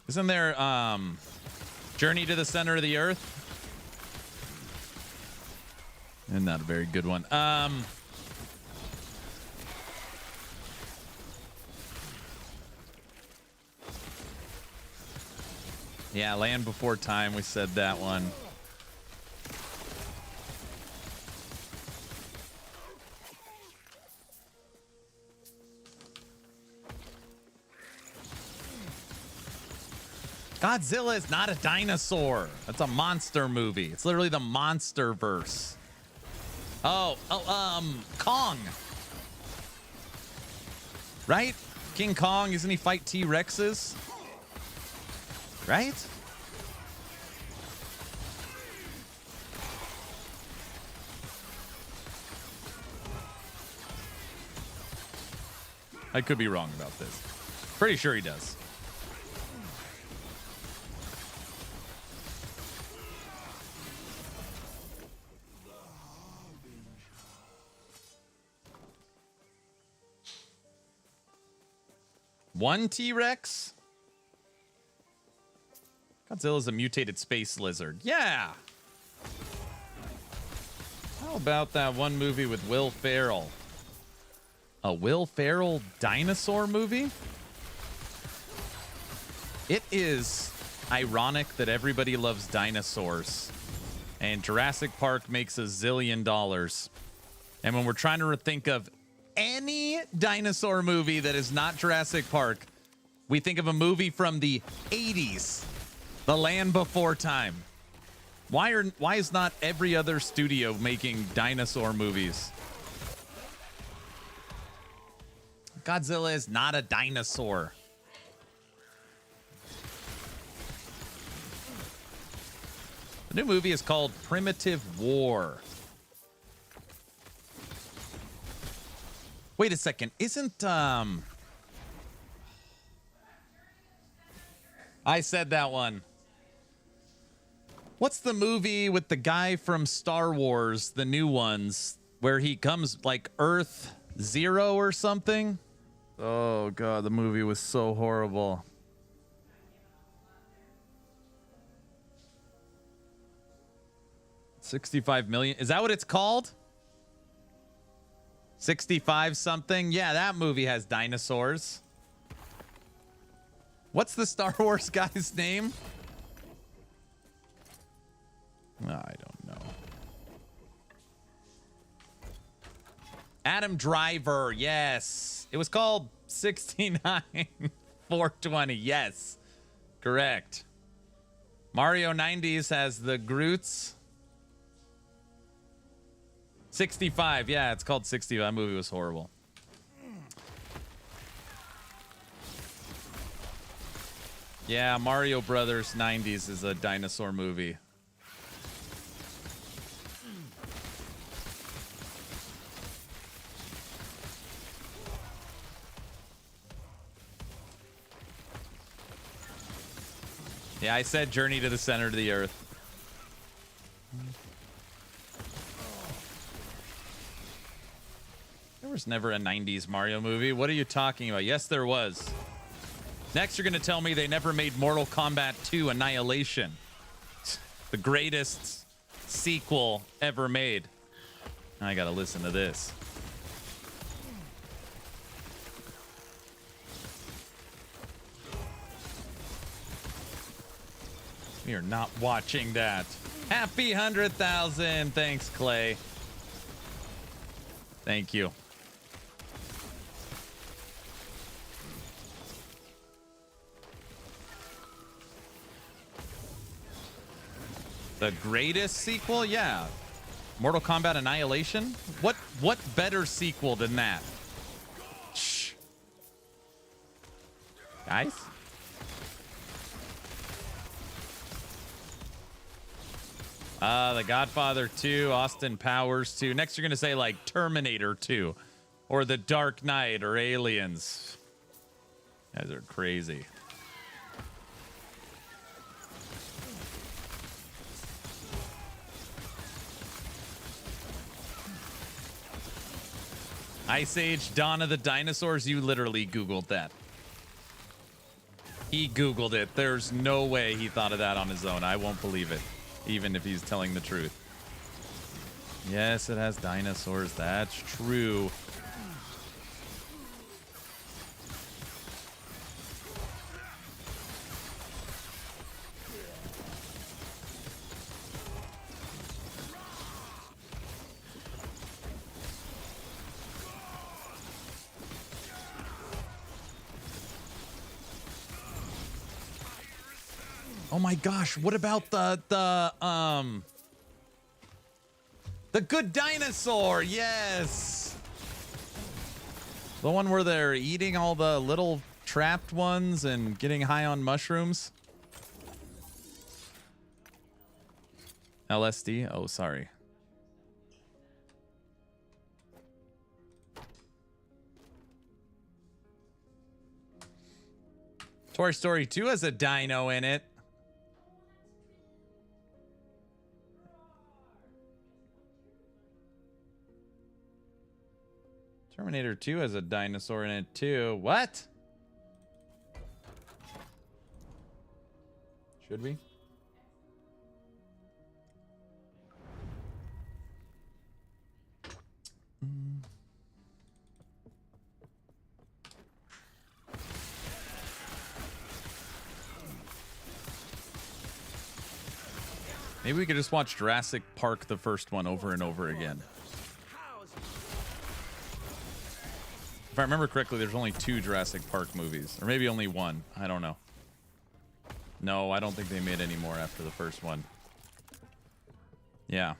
Isn't there Journey to the Center of the Earth? And not a very good one. Yeah, Land Before Time. We said that one. Godzilla is not a dinosaur. That's a monster movie. It's literally the monster verse. Kong. Right? King Kong, isn't he fight T-Rexes? Right? I could be wrong about this. Pretty sure he does. One T-Rex? Godzilla's a mutated space lizard. Yeah. How about that one movie with Will Ferrell? A Will Ferrell dinosaur movie? It is ironic that everybody loves dinosaurs and Jurassic Park makes $1 zillion. And when we're trying to think of any dinosaur movie that is not Jurassic Park, we think of a movie from the 80s, The Land Before Time. Why is not every other studio making dinosaur movies? Godzilla is not a dinosaur. The new movie is called Primitive War. Wait a second. Isn't I said that one. What's the movie with the guy from Star Wars, the new ones, where he comes like Earth Zero or something? Oh god, the movie was so horrible. $65 million. Is that what it's called? 65 something? Yeah, that movie has dinosaurs. What's the Star Wars guy's name? I don't know. Adam Driver, yes. It was called 69-420. Yes, correct. Mario 90s has the Groots. 65, yeah, it's called 65. That movie was horrible. Yeah, Mario Brothers 90s is a dinosaur movie. Yeah, I said Journey to the Center of the Earth. There was never a 90s Mario movie. What are you talking about? Yes, there was. Next, you're going to tell me they never made Mortal Kombat 2 Annihilation. The greatest sequel ever made. I got to listen to this. We are not watching that. Happy 100,000. Thanks, Clay. Thank you. The greatest sequel? Yeah. Mortal Kombat Annihilation? What better sequel than that? Shh. Guys? The Godfather 2, Austin Powers 2. Next you're going to say like Terminator 2 or The Dark Knight or Aliens. You guys are crazy. Ice Age, Dawn of the Dinosaurs, you literally Googled that. He Googled it. There's no way he thought of that on his own. I won't believe it, even if he's telling the truth. Yes, it has dinosaurs. That's true. Oh my gosh, what about the Good Dinosaur? Yes. The one where they're eating all the little trapped ones and getting high on mushrooms. LSD? Oh, sorry. Toy Story 2 has a dino in it. Terminator 2 has a dinosaur in it too. What? Should we? Maybe we could just watch Jurassic Park, the first one, over and over again. If I remember correctly, there's only 2 Jurassic Park movies. Or maybe only 1. I don't know. No, I don't think they made any more after the first one. Yeah.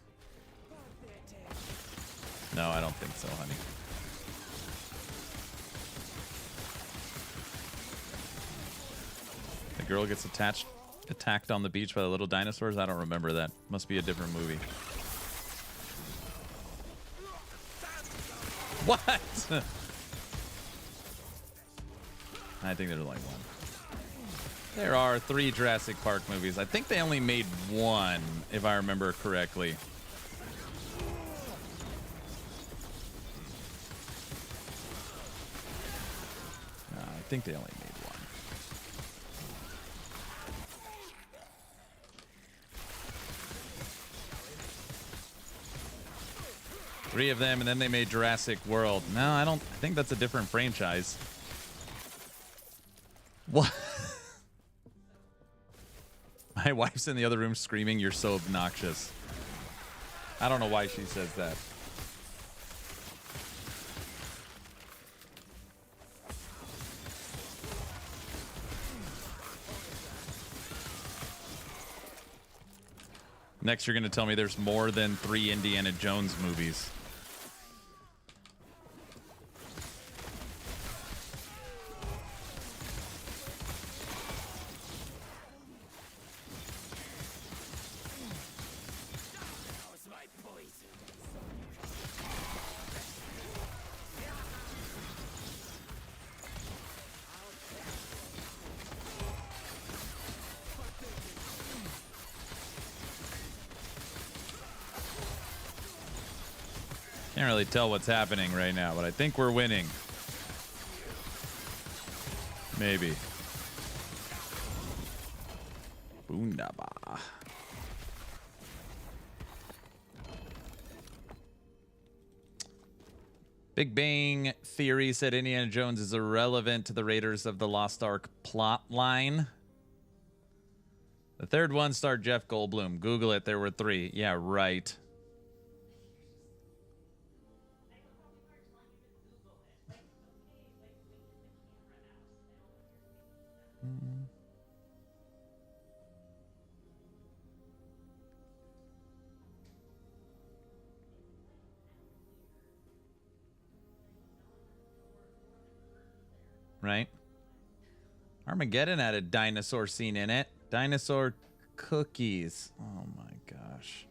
No, I don't think so, honey. The girl gets attacked on the beach by the little dinosaurs? I don't remember that. Must be a different movie. What? I think there's only 1. There are 3 Jurassic Park movies. I think they only made 1, if I remember correctly. No, I think they only made 1. Three of them, and then they made Jurassic World. No, I think that's a different franchise. What? My wife's in the other room screaming, "You're so obnoxious." I don't know why she says that. Next, you're going to tell me there's more than 3 Indiana Jones movies. Can't really tell what's happening right now, but I think we're winning. Maybe. Boondaba. Big Bang Theory said Indiana Jones is irrelevant to the Raiders of the Lost Ark plot line. The third one starred Jeff Goldblum. Google it. There were 3. Yeah, right. Right? Armageddon had a dinosaur scene in it. Dinosaur cookies. Oh my gosh.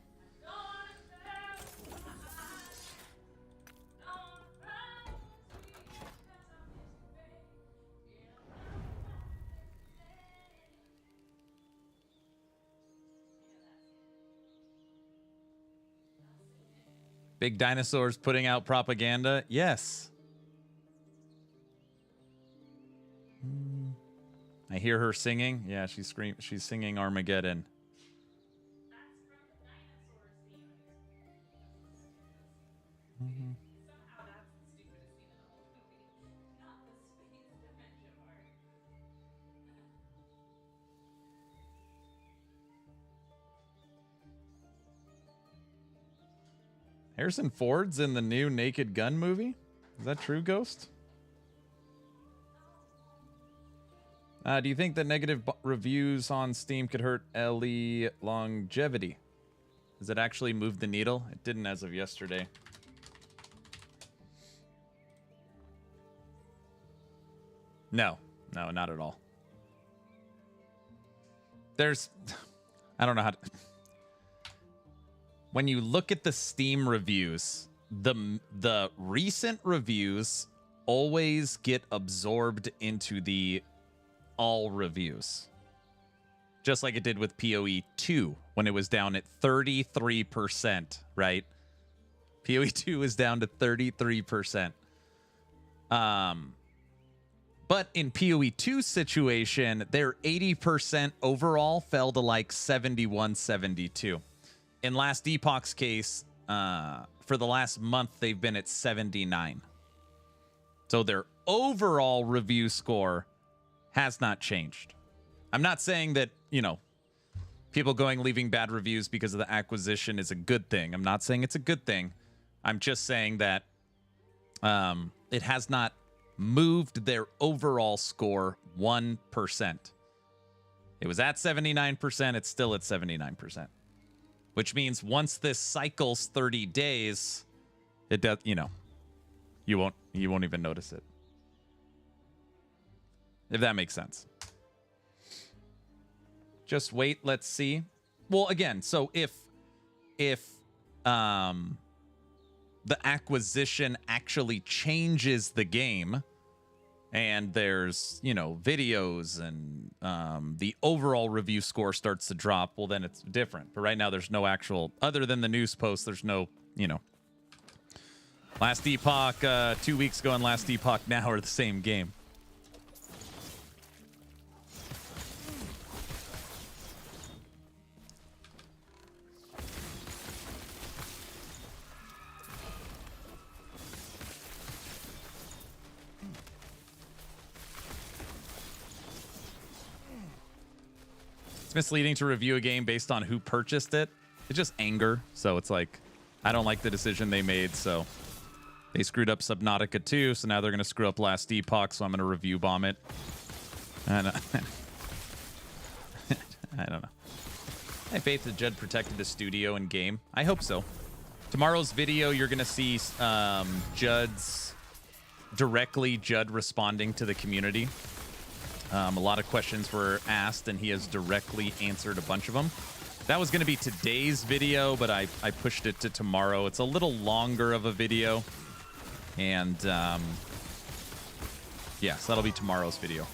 Big dinosaurs putting out propaganda? Yes. I hear her singing. Yeah, she's singing Armageddon. Harrison Ford's in the new Naked Gun movie? Is that true, Ghost? Do you think that negative reviews on Steam could hurt LE longevity? Does it actually move the needle? It didn't as of yesterday. No, not at all. I don't know how to... When you look at the Steam reviews, the recent reviews always get absorbed into the all reviews. Just like it did with PoE 2 when it was down at 33%, right? PoE 2 is down to 33%. But in PoE 2 situation, their 80% overall fell to like 71, 72. In Last Epoch's case, for the last month, they've been at 79. So their overall review score has not changed. I'm not saying that, people leaving bad reviews because of the acquisition is a good thing. I'm not saying it's a good thing. I'm just saying that it has not moved their overall score 1%. It was at 79%. It's still at 79%. Which means once this cycles 30 days, it does, you won't even notice it. If that makes sense. Just wait, let's see. Well, again, so if the acquisition actually changes the game and there's, videos and the overall review score starts to drop, well, then it's different. But right now there's no actual, other than the news post, there's no, Last Epoch 2 weeks ago and Last Epoch now are the same game. It's misleading to review a game based on who purchased it. It's just anger. So it's like, I don't like the decision they made. So they screwed up Subnautica 2. So now they're going to screw up Last Epoch. So I'm going to review bomb it. I don't know. I have faith that Judd protected the studio and game. I hope so. Tomorrow's video, you're going to see Judd responding to the community. A lot of questions were asked, and he has directly answered a bunch of them. That was going to be today's video, but I pushed it to tomorrow. It's a little longer of a video. And, yeah, so that'll be tomorrow's video.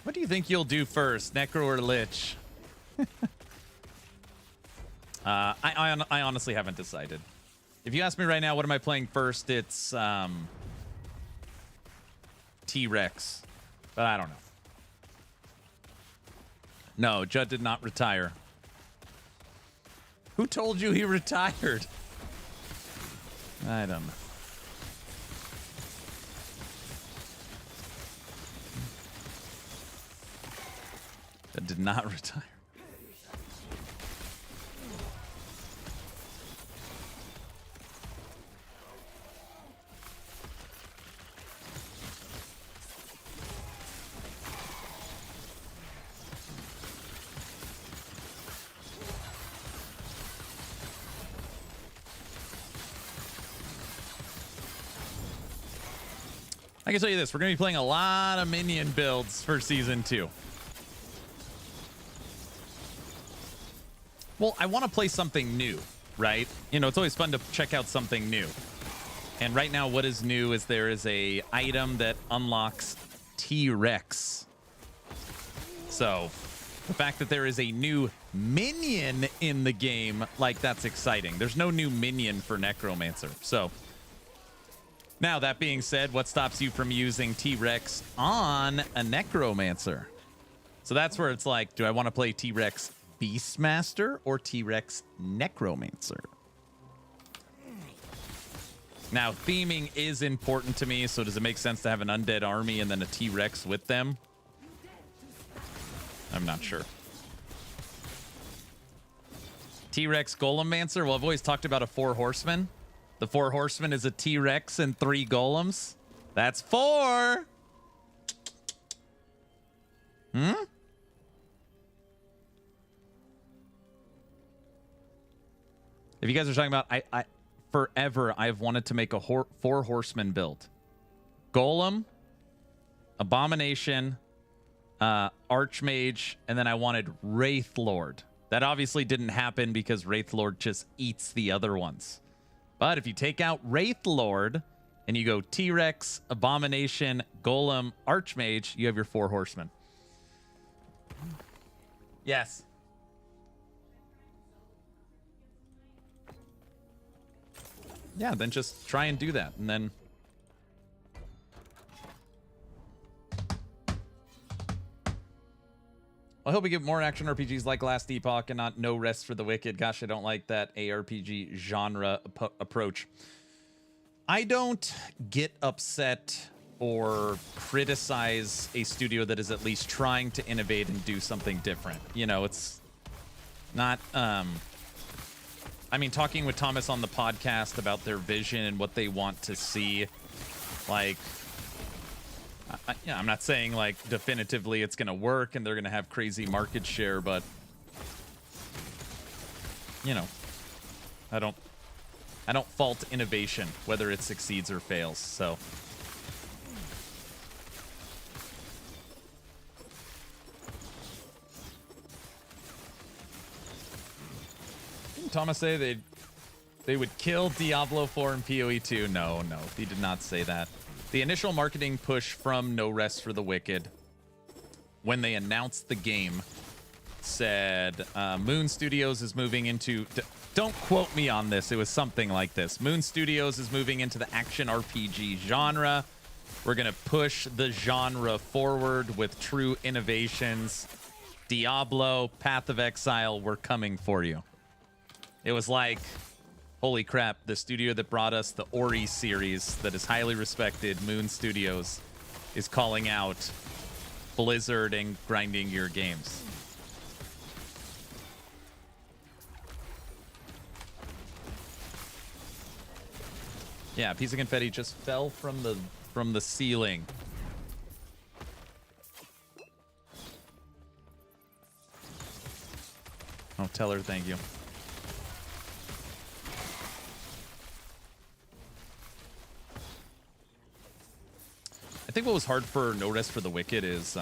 What do you think you'll do first, Necro or Lich? I honestly haven't decided. If you ask me right now, what am I playing first? It's T-Rex, but I don't know. No, Judd did not retire. Who told you he retired? I don't know. Judd did not retire. I can tell you this, we're going to be playing a lot of Minion builds for Season 2. Well, I want to play something new, right? You know, it's always fun to check out something new. And right now, what is new is there is a item that unlocks T-Rex. So, the fact that there is a new Minion in the game, like, that's exciting. There's no new Minion for Necromancer, so... Now, that being said, what stops you from using T-Rex on a Necromancer? So that's where it's like, do I want to play T-Rex Beastmaster or T-Rex Necromancer? Now, theming is important to me, so does it make sense to have an undead army and then a T-Rex with them? I'm not sure. T-Rex Golemmancer? Well, I've always talked about a 4 horsemen. The 4 horsemen is a T-Rex and 3 golems. That's 4. If you guys are talking about, I forever I've wanted to make a 4 horseman build. Golem, Abomination, Archmage, and then I wanted Wraith Lord. That obviously didn't happen because Wraith Lord just eats the other ones. But if you take out Wraith Lord and you go T-Rex, Abomination, Golem, Archmage, you have your 4 horsemen. Yes. Yeah, then just try and do that. And then... I hope we get more action RPGs like Last Epoch and not No Rest for the Wicked. Gosh, I don't like that ARPG genre approach. I don't get upset or criticize a studio that is at least trying to innovate and do something different. You know, it's not... I mean, talking with Thomas on the podcast about their vision and what they want to see, like... I'm not saying like definitively it's going to work and they're going to have crazy market share, but you know, I don't fault innovation whether it succeeds or fails. So didn't Thomas say they would kill Diablo 4 and PoE 2? No, he did not say that. The initial marketing push from No Rest for the Wicked, when they announced the game, said Moon Studios is moving into... Don't quote me on this. It was something like this. Moon Studios is moving into the action RPG genre. We're going to push the genre forward with true innovations. Diablo, Path of Exile, we're coming for you. It was like... Holy crap, the studio that brought us the Ori series that is highly respected, Moon Studios, is calling out Blizzard and grinding your games. Yeah, a piece of confetti just fell from the ceiling. Oh, tell her thank you. I think what was hard for No Rest for the Wicked is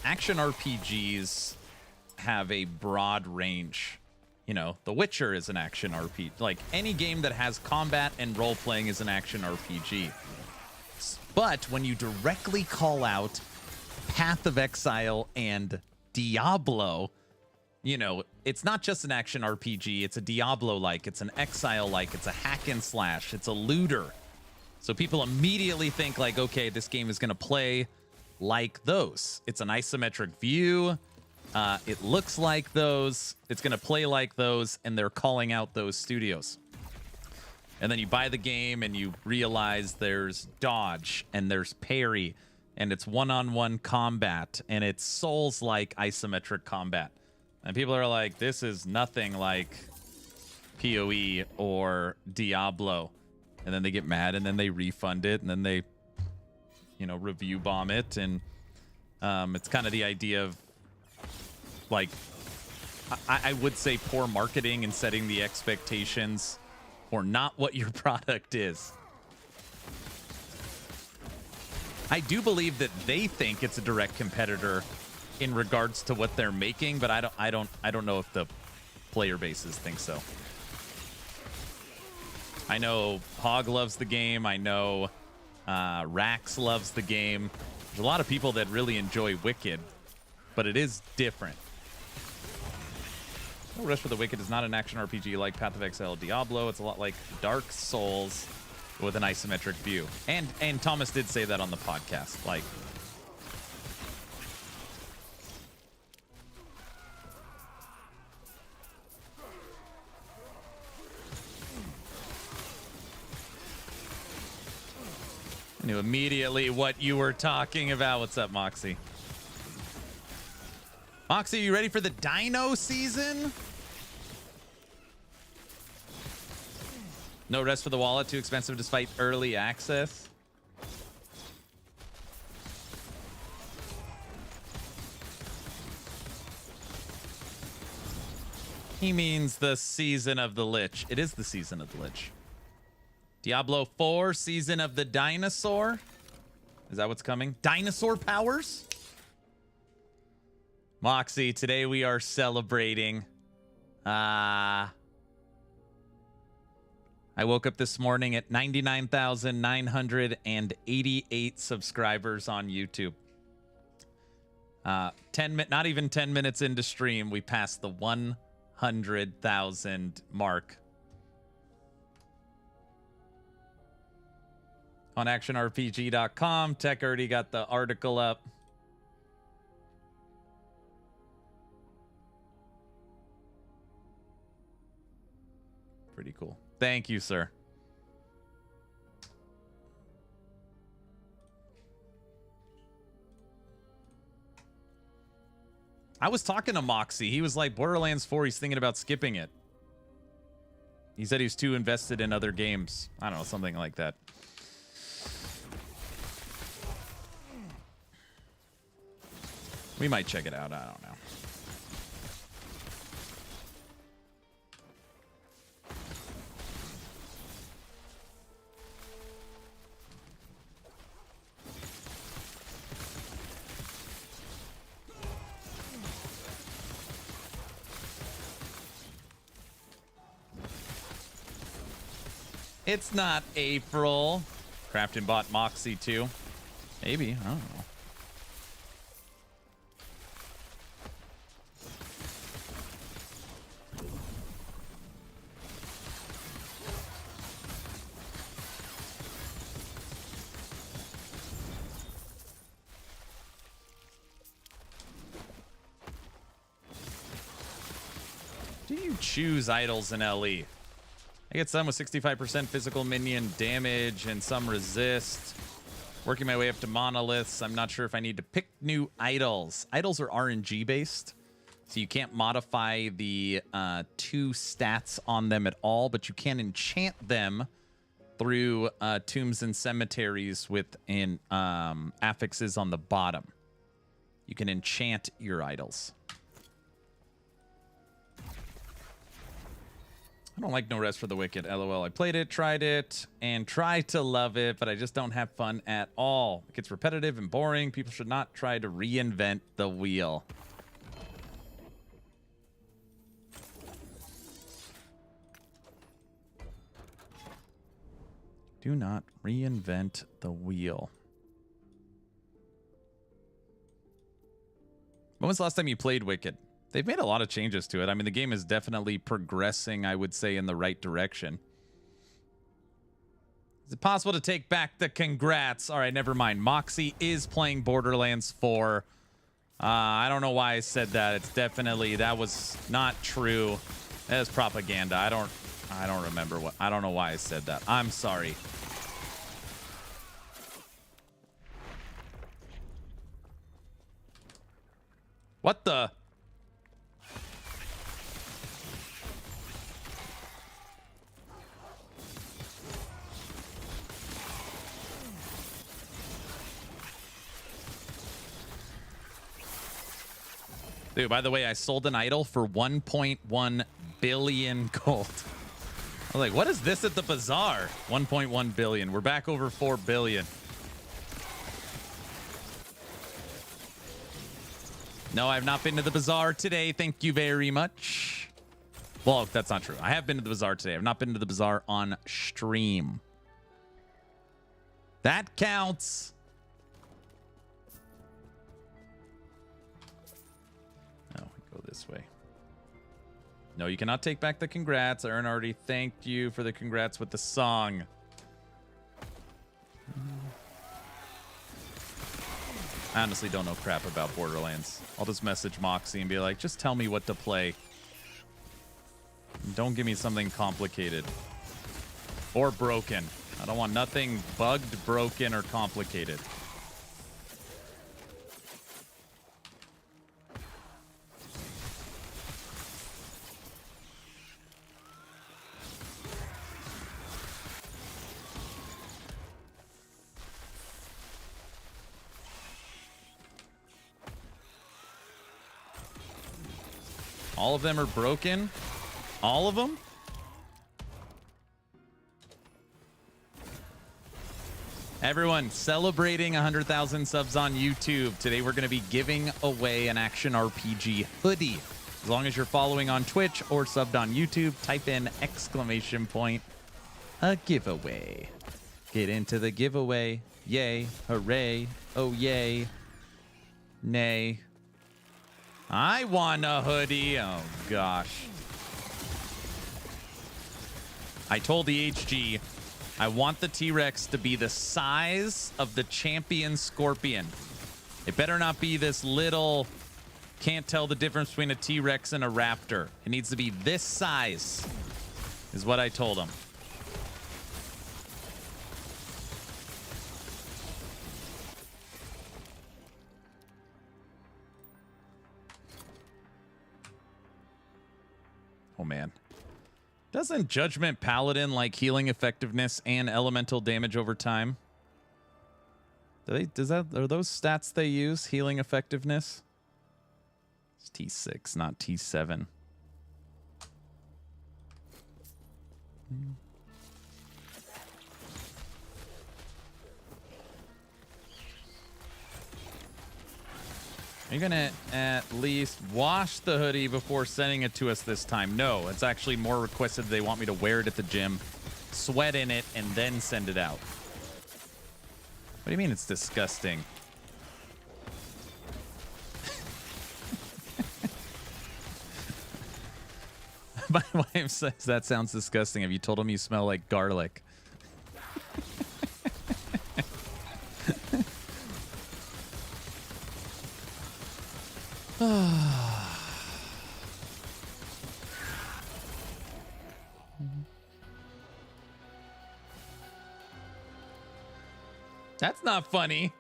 action RPGs have a broad range. You know, The Witcher is an action RPG. Like, any game that has combat and role-playing is an action RPG. But when you directly call out Path of Exile and Diablo, you know, it's not just an action RPG. It's a Diablo-like. It's an Exile-like. It's a hack and slash. It's a looter. So people immediately think like, okay, this game is going to play like those. It's an isometric view. It looks like those. It's going to play like those, and they're calling out those studios. And then you buy the game and you realize there's dodge and there's parry and it's one-on-one combat and it's Souls-like isometric combat. And people are like, this is nothing like PoE or Diablo. And then they get mad and then they refund it and then they, you know, review bomb it. And it's kind of the idea of, like, I would say poor marketing and setting the expectations or not what your product is. I do believe that they think it's a direct competitor in regards to what they're making, but I don't know if the player bases think so. I know Hog loves the game. I know Rax loves the game. There's a lot of people that really enjoy Wicked, but it is different. No Rest for the Wicked is not an action RPG like Path of Exile, Diablo. It's a lot like Dark Souls with an isometric view. And Thomas did say that on the podcast. Like, I knew immediately what you were talking about. What's up, Moxie? Moxie, you ready for the Dino season? No Rest for the Wallet, too expensive despite early access. He means the Season of the Lich. It is the Season of the Lich. Diablo 4, Season of the Dinosaur. Is that what's coming? Dinosaur powers? Moxie, today we are celebrating. I woke up this morning at 99,988 subscribers on YouTube. Not even 10 minutes into stream, we passed the 100,000 mark. On actionrpg.com, Tech already got the article up. Pretty cool. Thank you, sir. I was talking to Moxie. He was like, Borderlands 4, he's thinking about skipping it. He said he's too invested in other games. I don't know, something like that. We might check it out. I don't know. It's not April. Crafton bought Moxie too. Maybe. I don't know. Do you choose idols in LE? I get some with 65% physical minion damage and some resist. Working my way up to monoliths. I'm not sure if I need to pick new idols. Idols are RNG based, so you can't modify the 2 stats on them at all, but you can enchant them through tombs and cemeteries with affixes on the bottom. You can enchant your idols. I don't like No Rest for the Wicked, LOL. I played it, tried it, and tried to love it, but I just don't have fun at all. It gets repetitive and boring. People should not try to reinvent the wheel. Do not reinvent the wheel. When was the last time you played Wicked? They've made a lot of changes to it. I mean, the game is definitely progressing, I would say, in the right direction. Is it possible to take back the congrats? All right, never mind. Moxie is playing Borderlands 4. I don't know why I said that. It's definitely, that was not true. That was propaganda. I don't remember what, I don't know why I said that. I'm sorry. What the? Dude, by the way, I sold an idol for 1.1 billion gold. I was like, what is this at the bazaar? 1.1 billion. We're back over 4 billion. No, I've not been to the bazaar today. Thank you very much. Well, that's not true. I have been to the bazaar today. I've not been to the bazaar on stream. That counts. No, we go this way. No, you cannot take back the congrats. Aaron already thanked you for the congrats with the song. I honestly don't know crap about Borderlands. I'll just message Moxie and be like, just tell me what to play. Don't give me something complicated. Or broken. I don't want nothing bugged, broken, or complicated. All of them are broken? All of them? Everyone, celebrating 100,000 subs on YouTube. Today we're going to be giving away an Action RPG hoodie. As long as you're following on Twitch or subbed on YouTube, type in exclamation point, a giveaway. Get into the giveaway. Yay, hooray, oh yay, nay. I want a hoodie. Oh, gosh. I told the HG, I want the T-Rex to be the size of the champion scorpion. It better not be this little, can't tell the difference between a T-Rex and a raptor. It needs to be this size, is what I told him. Oh, man. Doesn't Judgment Paladin like healing effectiveness and elemental damage over time? Are those stats they use? Healing effectiveness? It's T6, not T7. Are you gonna at least wash the hoodie before sending it to us this time? No, it's actually more requested they want me to wear it at the gym, sweat in it, and then send it out. What do you mean it's disgusting? My wife says that sounds disgusting. Have you told him you smell like garlic? That's not funny.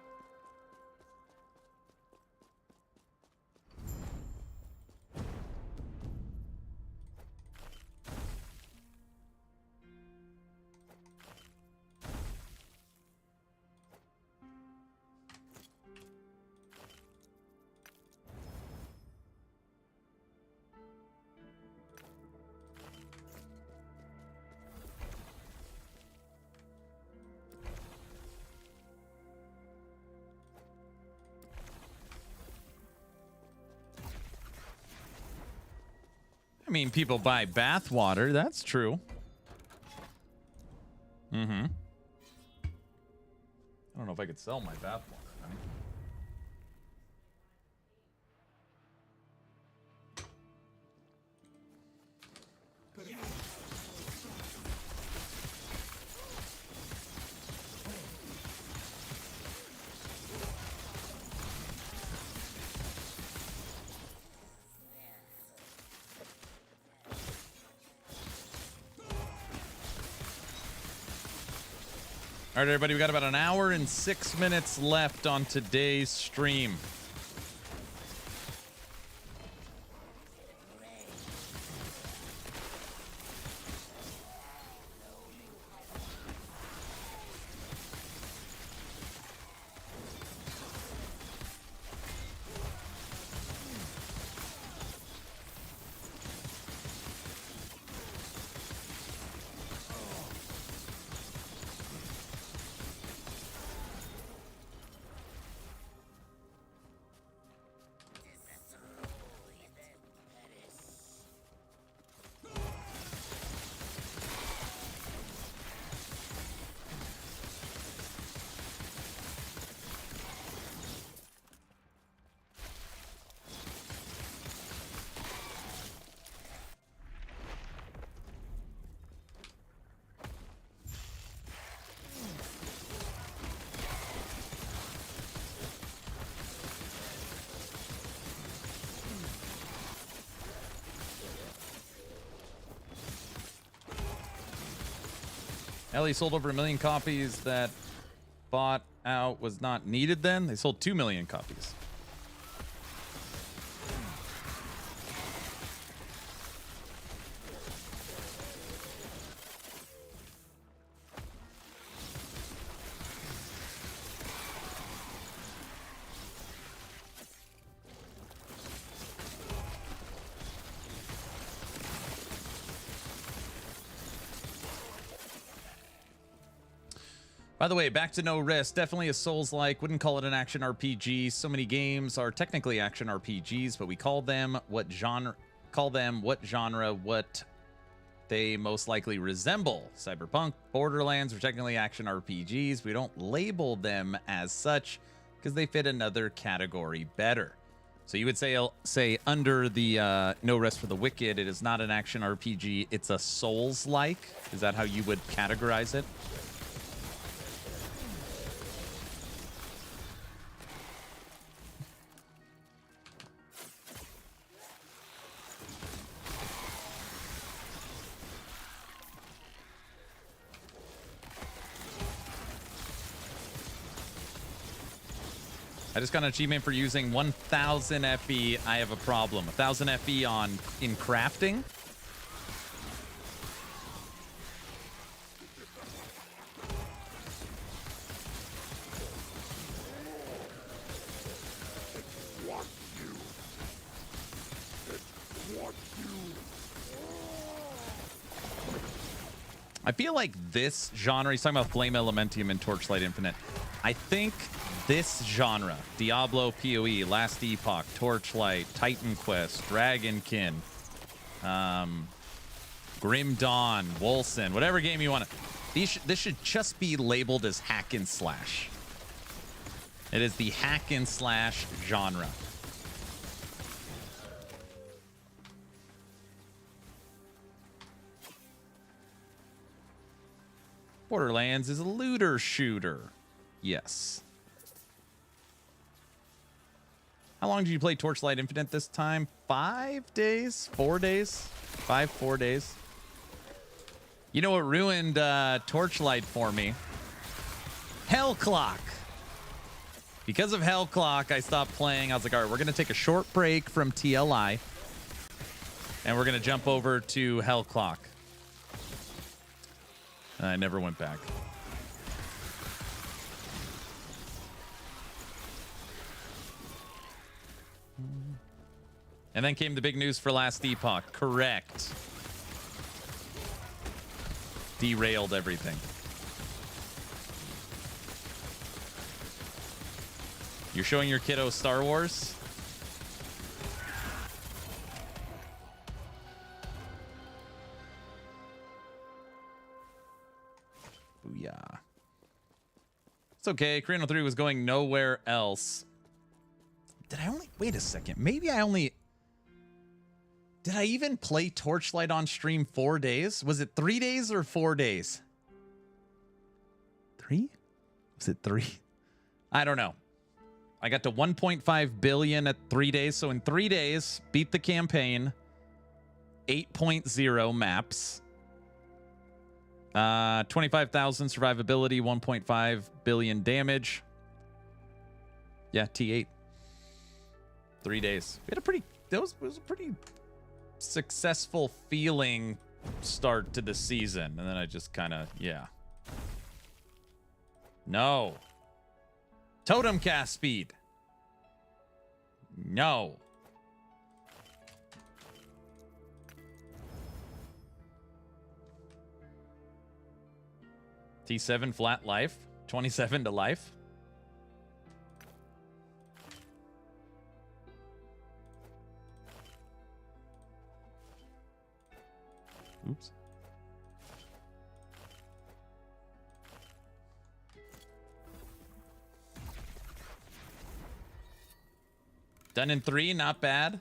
I mean, people buy bath water. That's true. Mm-hmm. I don't know if I could sell my bath water. All right, everybody, we got about an hour and 6 minutes left on today's stream. Ellie sold over 1 million copies. That bought out was not needed then. They sold 2 million copies. By the way, back to No Rest. Definitely a Souls-like. Wouldn't call it an action RPG. So many games are technically action RPGs, but we call them what genre what they most likely resemble. Cyberpunk, Borderlands are technically action RPGs. We don't label them as such because they fit another category better. So you would say under the No Rest for the Wicked, it is not an action RPG. It's a Souls-like. Is that how you would categorize it? I just got an achievement for using 1000 FE. I have a problem. 1000 FE in crafting. I feel like this genre, he's talking about Flame Elementium and Torchlight Infinite. I think this genre, Diablo, PoE, Last Epoch, Torchlight, Titan Quest, Dragonkin, Grim Dawn, Wolcen, whatever game you want to... This should just be labeled as hack and slash. It is the hack and slash genre. Borderlands is a looter shooter. Yes. How long did you play Torchlight Infinite this time? 5 days? 4 days? 4 days. You know what ruined Torchlight for me? Hell Clock. Because of Hell Clock, I stopped playing. I was like, all right, we're going to take a short break from TLI. And we're going to jump over to Hell Clock. And I never went back. And then came the big news for Last Epoch. Correct. Derailed everything. You're showing your kiddo Star Wars? Booyah. It's okay. Carino 3 was going nowhere else. Did I only... Wait a second. Maybe I only... Did I even play Torchlight on stream 4 days? Was it 3 days or 4 days? 3? Was it 3? I don't know. I got to 1.5 billion at 3 days. So in 3 days, beat the campaign. 8.0 maps. 25,000 survivability, 1.5 billion damage. Yeah, T8. 3 days. We had a pretty, it was a pretty successful feeling start to the season. And then I just kind of, yeah. No. Totem cast speed. No. T7 flat life. 27 to life. Oops. Done in 3, not bad.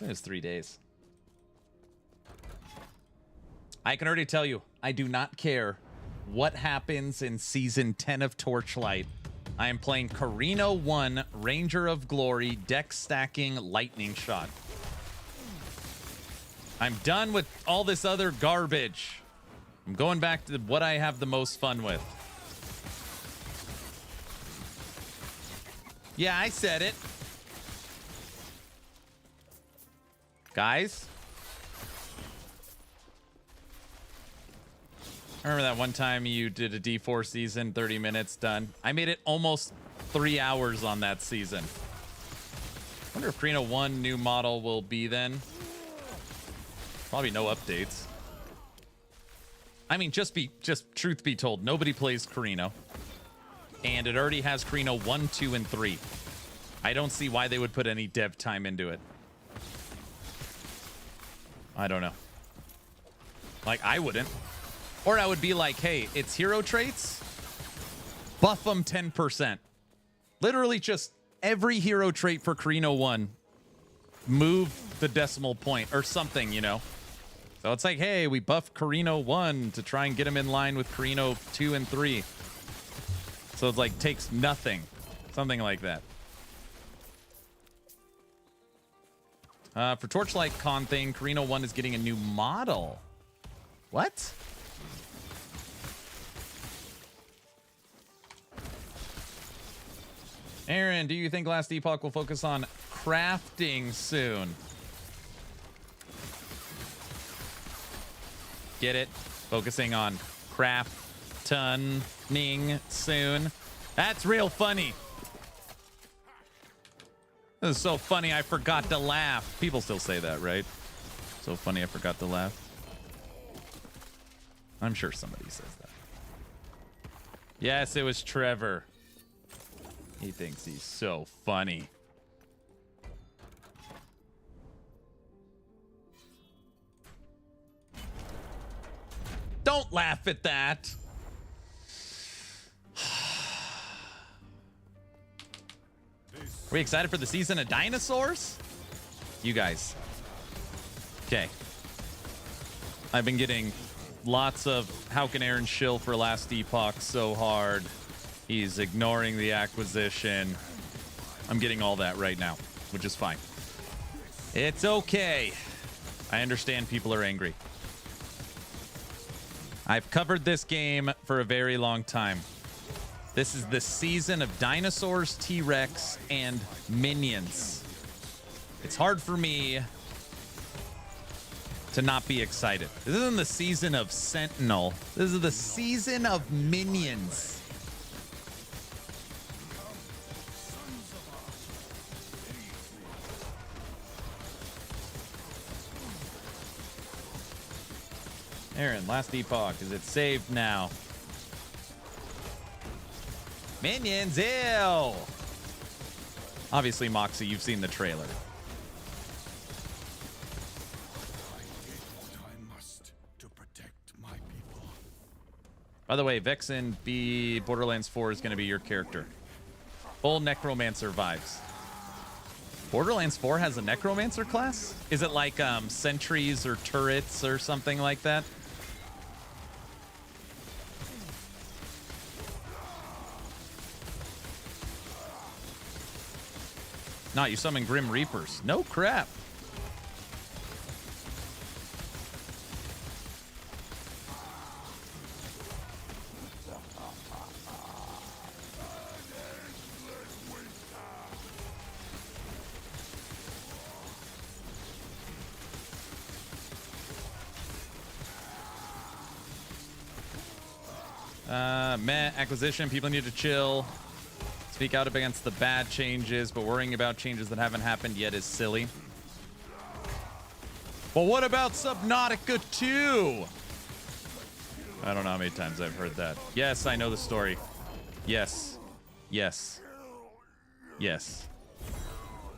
It was 3 days. I can already tell you, I do not care what happens in Season 10 of Torchlight. I am playing Carino 1, Ranger of Glory, deck stacking, lightning shot. I'm done with all this other garbage. I'm going back to what I have the most fun with. Yeah, I said it. Guys. I remember that one time you did a D4 season, 30 minutes done. I made it almost 3 hours on that season. Wonder if Carino 1 new model will be then. Probably no updates. I mean, just truth be told, nobody plays Carino. And it already has Carino 1, 2, and 3. I don't see why they would put any dev time into it. I don't know. Like, I wouldn't. Or I would be like, hey, it's hero traits. Buff them 10%. Literally just every hero trait for Carino 1. Move the decimal point or something, you know. So it's like, hey, we buff Carino 1 to try and get him in line with Carino 2 and 3. So it's like takes nothing. Something like that. For Torchlight Con thing, Carino 1 is getting a new model. What? Aaron, do you think Last Epoch will focus on crafting soon? Get it? Focusing on crafting soon. That's real funny. This is so funny I forgot to laugh. People still say that, right? So funny I forgot to laugh. I'm sure somebody says that. Yes, it was Trevor. He thinks he's so funny. Don't laugh at that. Are we excited for the season of dinosaurs? You guys. Okay. I've been getting lots of how can Aaron shill for Last Epoch so hard. He's ignoring the acquisition. I'm getting all that right now, which is fine. It's okay. I understand people are angry. I've covered this game for a very long time. This is the season of dinosaurs, T-Rex, and minions. It's hard for me to not be excited. This isn't the season of Sentinel. This is the season of minions. Aaron, Last Epoch, is it saved now? Minions, ew! Obviously, Moxie, you've seen the trailer. By the way, Vexen B Borderlands 4 is going to be your character. Full Necromancer vibes. Borderlands 4 has a Necromancer class? Is it like sentries or turrets or something like that? No, you summon Grim Reapers. No crap. Meh, acquisition. People need to chill. Speak out against the bad changes, but worrying about changes that haven't happened yet is silly. But what about Subnautica 2? I don't know how many times I've heard that. Yes, I know the story. Yes. Yes. Yes.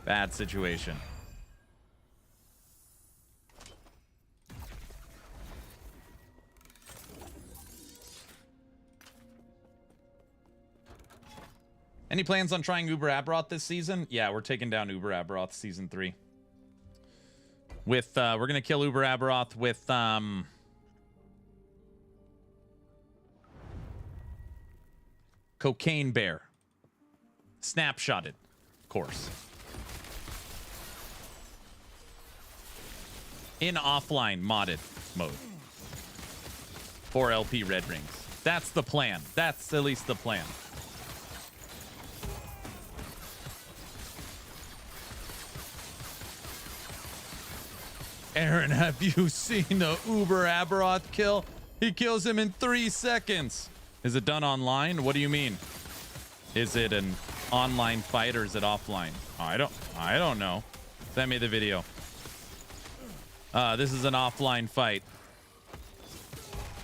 Bad situation. Any plans on trying Uber Aberoth this season? Yeah, we're taking down Uber Aberoth season 3. With we're gonna kill Uber Aberoth with Cocaine Bear. Snapshotted, of course. In offline modded mode. 4 LP red rings. That's the plan. That's at least the plan. Aaron, have you seen the Uber Aberoth kill? He kills him in 3 seconds. Is it done online? What do you mean? Is it an online fight or is it offline? I don't know. Send me the video. This is an offline fight.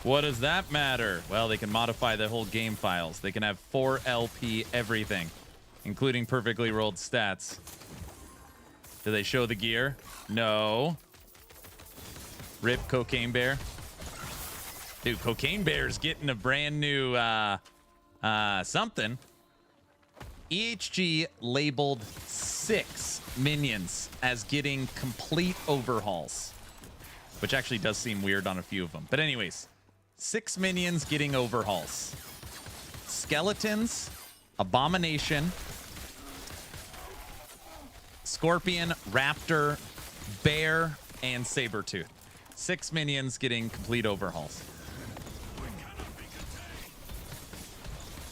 What does that matter? Well, they can modify the whole game files. They can have 4 LP everything, including perfectly rolled stats. Do they show the gear? No. Rip Cocaine Bear. Dude, Cocaine Bear's getting a brand new something. EHG labeled 6 minions as getting complete overhauls, which actually does seem weird on a few of them. But anyways, 6 minions getting overhauls. Skeletons, Abomination, Scorpion, Raptor, Bear, and Sabretooth. 6 minions getting complete overhauls.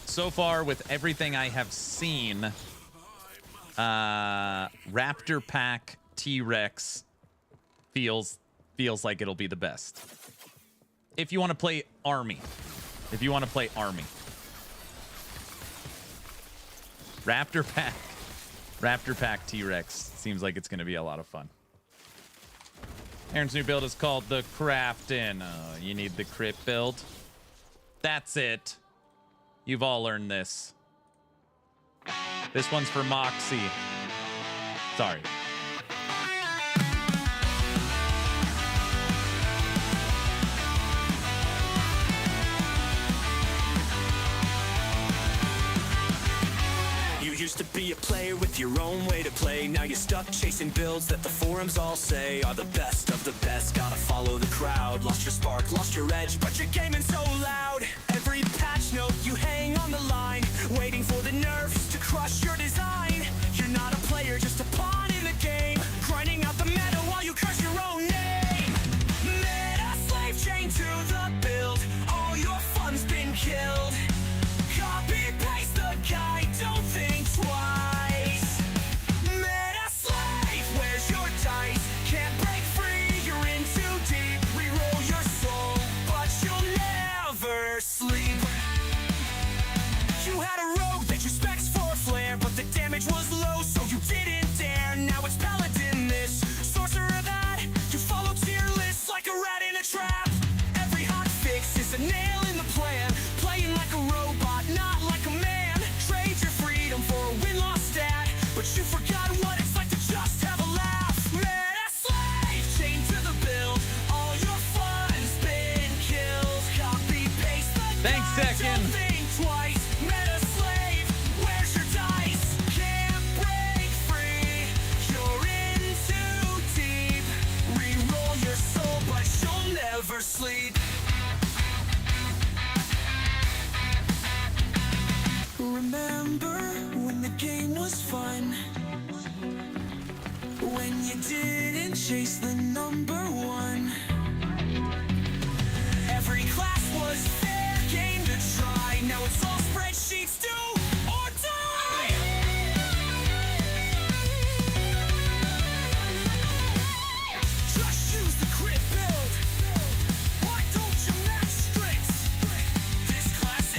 So far, with everything I have seen, Raptor Pack T-Rex feels like it'll be the best. If you want to play army. If you want to play army. Raptor Pack T-Rex seems like it's going to be a lot of fun. Aaron's new build is called the Craftin'. Oh, you need the crit build. That's it. You've all learned this. This one's for Moxie. Sorry. You used to be a player with your own way to play. Now you're stuck chasing builds that the forums all say are the best of the best. Gotta follow the crowd. Lost your spark, lost your edge, but you're gaming so loud. Every patch note you hang on the line, waiting for the nerfs to crush your design. You're not a player, just a pawn in the game, grinding out the meta while you curse your own name. Meta slave chain to the build, all your fun's been killed. Copy paste the guide, don't think twice. Meta slave, where's your dice? Can't break free, you're in too deep. Reroll your soul, but you'll never sleep. You had a rogue that you specs for flare, but the damage was low, so you didn't dare. Now it's paladin this, sorcerer that. You follow tier lists like a rat in a trap. Every hot fix is a nail in the plan. Playing like a robot, not like a man. Trade your freedom for a win-loss stat, but you forgot what it's like to just have a laugh. Meta slave, chained to the build, all your fun's been killed. Copy paste the Thanks, guide, Tekken. don't think twice. Meta slave, where's your dice? Can't break free, you're in too deep. Reroll your soul, but you'll never sleep. Remember when the game was fun? When you didn't chase the number 1. Every class was fair game to try. Now it's all spreadsheets, do or die. Just use the crit build. Why don't you match strict? This class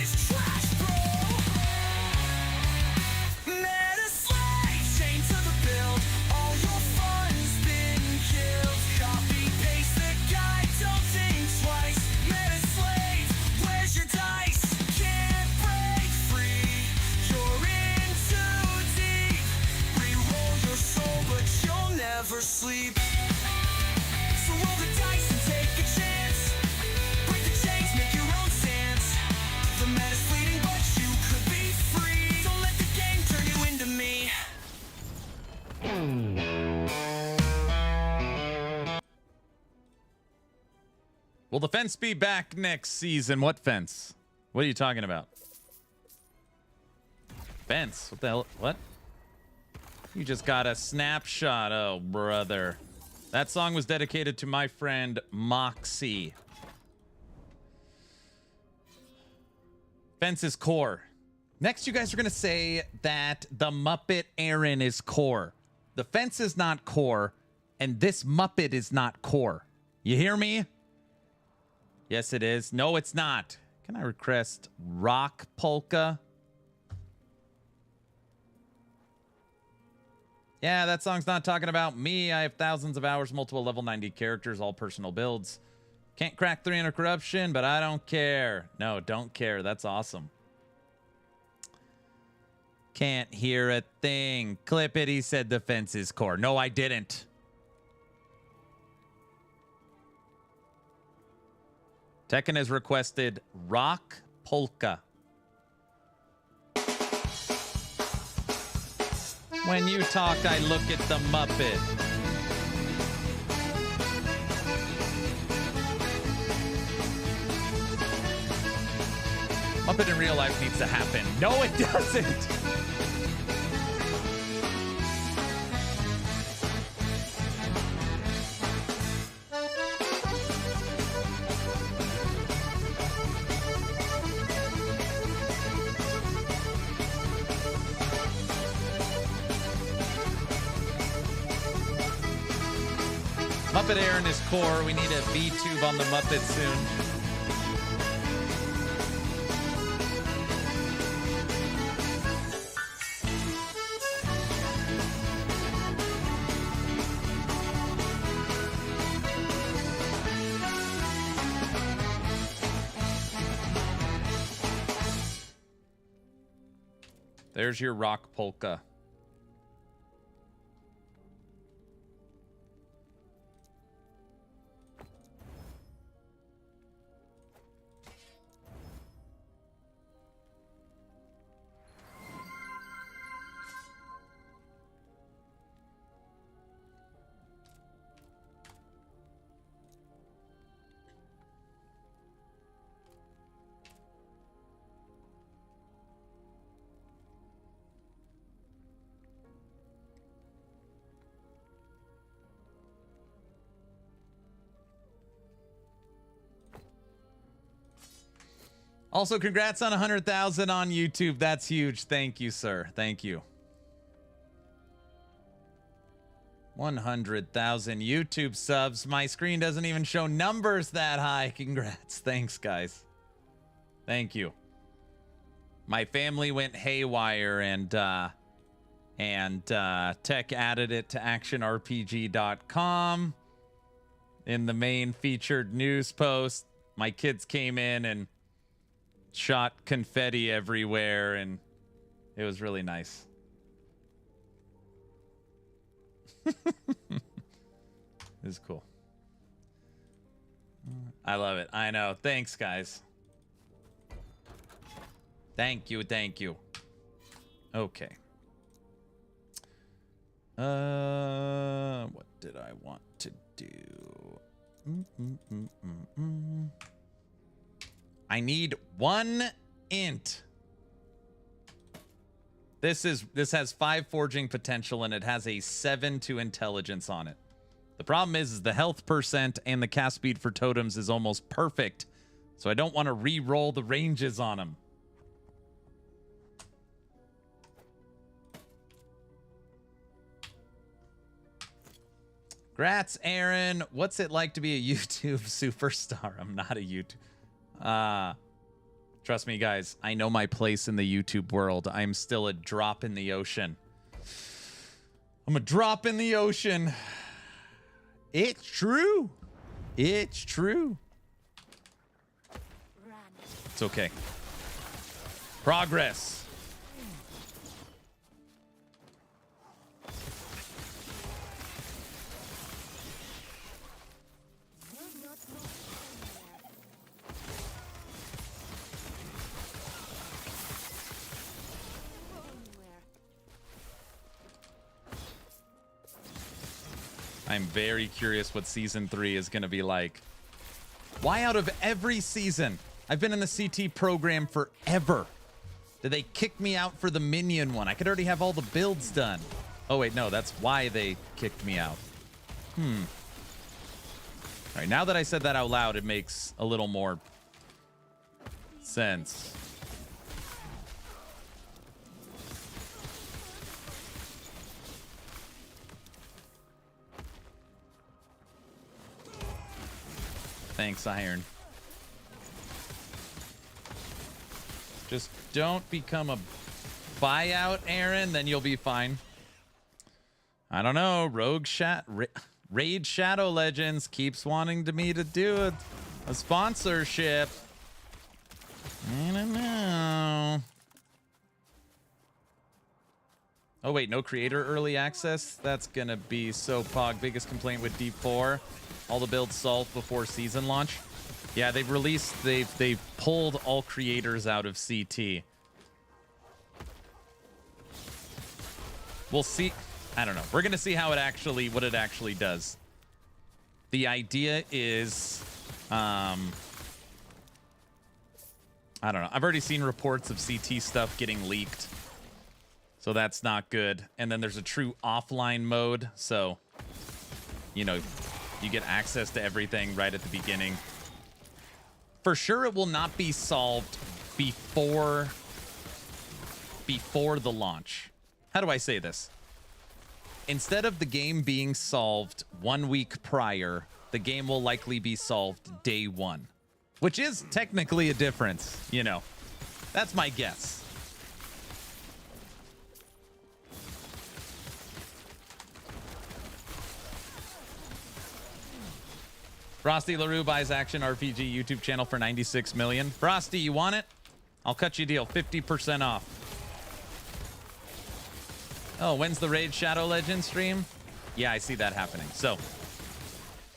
Will the fence be back next season? What fence? What are you talking about? Fence? What the hell? What? You just got a snapshot. Oh, brother. That song was dedicated to my friend Moxie. Fence is core. Next, you guys are going to say that the Muppet Aaron is core. The fence is not core, and this Muppet is not core. You hear me? Yes, it is. No, it's not. Can I request Rock Polka? Yeah, that song's not talking about me. I have thousands of hours, multiple level 90 characters, all personal builds. Can't crack 300 corruption, but I don't care. No, don't care. That's awesome. Can't hear a thing. Clip it. He said the fence is core. No, I didn't. Tekken has requested Rock Polka. When you talk, I look at the Muppet. Muppet in real life needs to happen. No, it doesn't. Muppet Aaron is core. We need a VTube on the Muppet soon. There's your rock polka. Also, congrats on 100,000 on YouTube. That's huge. Thank you, sir. Thank you. 100,000 YouTube subs. My screen doesn't even show numbers that high. Congrats. Thanks, guys. Thank you. My family went haywire and Tech added it to actionrpg.com. In the main featured news post, my kids came in and shot confetti everywhere, and it was really nice. It was cool. I love it. I know. Thanks, guys. Thank you. Thank you. Okay. What did I want to do? I need one int. This has 5 forging potential and it has a 7 to intelligence on it. The problem is the health percent and the cast speed for totems is almost perfect. So I don't want to re-roll the ranges on them. Grats, Aaron. What's it like to be a YouTube superstar? I'm not a YouTube. Trust me, guys. I know my place in the YouTube world. I'm still a drop in the ocean. I'm a drop in the ocean. It's true. It's true. It's okay. Progress. I'm very curious what season 3 is going to be like. Why out of every season? I've been in the CT program forever. Did they kick me out for the Minion one? I could already have all the builds done. Oh, wait, no, that's why they kicked me out. All right, now that I said that out loud, it makes a little more sense. Thanks, Iron. Just don't become a buyout, Aaron, then you'll be fine. I don't know. Raid Shadow Legends keeps wanting me to do a sponsorship. I don't know. Oh, wait, no creator early access? That's going to be so pog. Biggest complaint with D4. All the builds solved before season launch. Yeah, they've pulled all creators out of CT. We'll see. I don't know. We're going to see what it actually does. The idea is, I don't know. I've already seen reports of CT stuff getting leaked. So that's not good. And then there's a true offline mode. So, you know, you get access to everything right at the beginning. For sure, it will not be solved before the launch. How do I say this? Instead of the game being solved 1 week prior, the game will likely be solved day one, which is technically a difference, you know. That's my guess. Frosty LaRue buys Action RPG YouTube channel for 96 million. Frosty, you want it? I'll cut you a deal, 50% off. Oh, when's the Raid Shadow Legends stream? Yeah, I see that happening. So,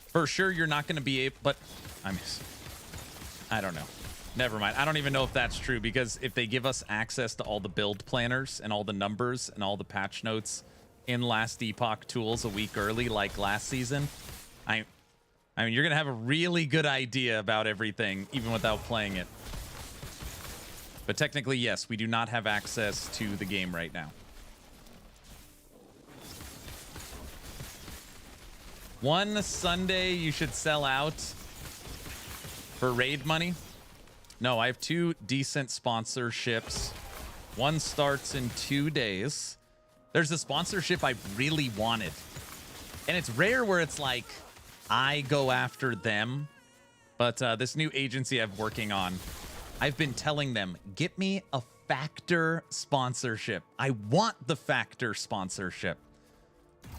for sure you're not going to be able, but I don't know. Never mind. I don't even know if that's true, because if they give us access to all the build planners and all the numbers and all the patch notes in last Epoch tools a week early, like last season, I mean, you're going to have a really good idea about everything, even without playing it. But technically, yes, we do not have access to the game right now. One Sunday you should sell out for raid money. No, I have 2 decent sponsorships. One starts in 2 days. There's a sponsorship I really wanted. And it's rare where it's like, I go after them, but this new agency I'm working on, I've been telling them, get me a Factor sponsorship. I want the Factor sponsorship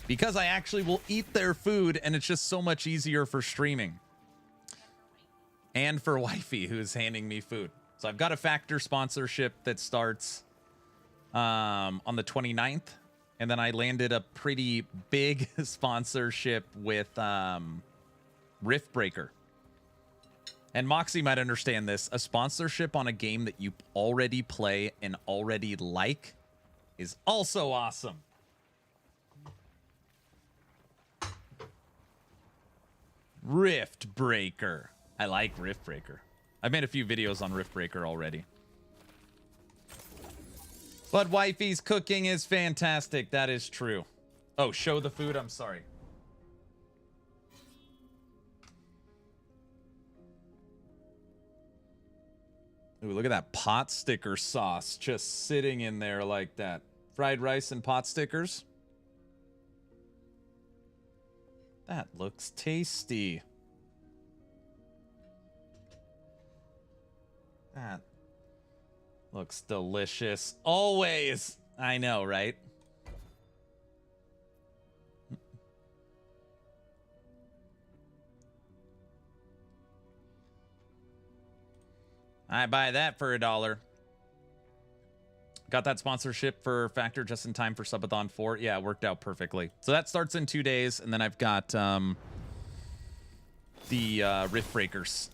because I actually will eat their food, and it's just so much easier for streaming and for wifey, who's handing me food. So I've got a Factor sponsorship that starts on the 29th. And then I landed a pretty big sponsorship with Riftbreaker. And Moxie might understand this. A sponsorship on a game that you already play and already like is also awesome. Riftbreaker. I like Riftbreaker. I've made a few videos on Riftbreaker already. But wifey's cooking is fantastic. That is true. Oh, show the food. I'm sorry. Ooh, look at that pot sticker sauce just sitting in there like that. Fried rice and pot stickers. That looks tasty. That looks delicious. Always. I know, right? I buy that for $1. Got that sponsorship for Factor just in time for Subathon 4. Yeah, it worked out perfectly. So that starts in 2 days, and then I've got the Rift Breakers.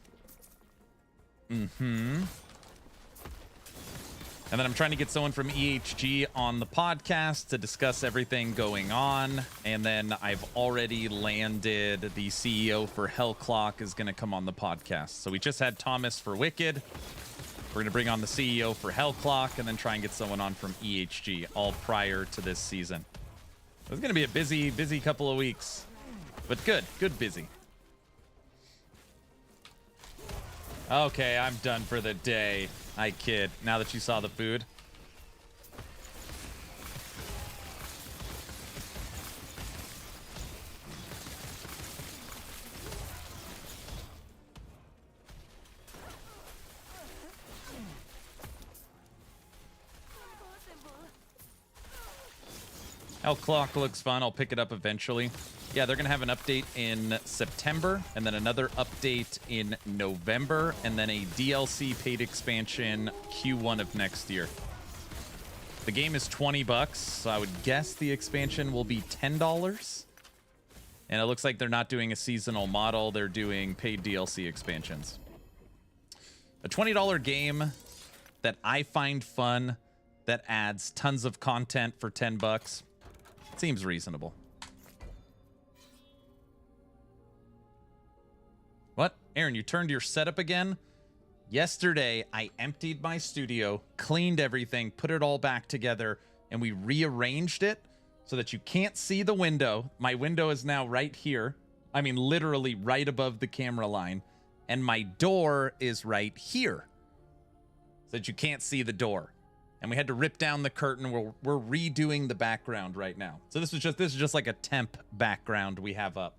And then I'm trying to get someone from EHG on the podcast to discuss everything going on. And then I've already landed the CEO for Hellclock is going to come on the podcast. So we just had Thomas for Wicked. We're going to bring on the CEO for Hellclock and then try and get someone on from EHG, all prior to this season. It's going to be a busy couple of weeks. But good busy. Okay, I'm done for the day. I kid. Now that you saw the food. Hell Clock looks fun. I'll pick it up eventually. Yeah, they're going to have an update in September, and then another update in November, and then a DLC paid expansion Q1 of next year. The game is $20, so I would guess the expansion will be $10. And it looks like they're not doing a seasonal model. They're doing paid DLC expansions. A $20 game that I find fun, that adds tons of content for $10, seems reasonable. What? Aaron, you turned your setup again? Yesterday, I emptied my studio, cleaned everything, put it all back together, and we rearranged it so that you can't see the window. My window is now right here. I mean, literally right above the camera line. And my door is right here so that you can't see the door. And we had to rip down the curtain. We're redoing the background right now. So this is just like a temp background we have up.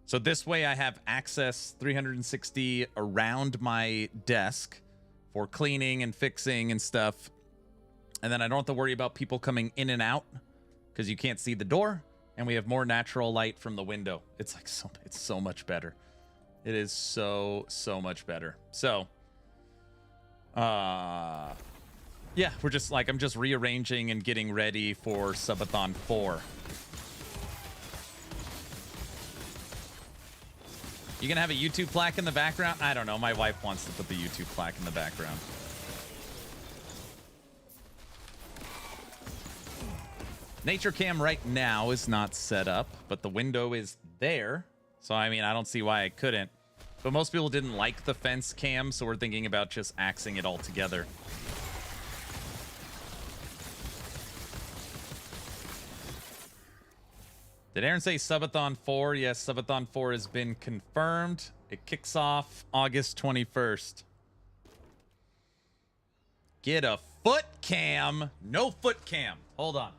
So this way I have access 360 around my desk for cleaning and fixing and stuff. And then I don't have to worry about people coming in and out because you can't see the door. And we have more natural light from the window. It's like it's so much better. It is so much better. So, yeah, I'm just rearranging and getting ready for Subathon 4. You gonna have a YouTube plaque in the background? I don't know. My wife wants to put the YouTube plaque in the background. Nature cam right now is not set up, but the window is there. So, I mean, I don't see why I couldn't. But most people didn't like the fence cam, so we're thinking about just axing it all together. Did Aaron say Subathon 4? Yes, Subathon 4 has been confirmed. It kicks off August 21st. Get a foot cam. No foot cam. Hold on.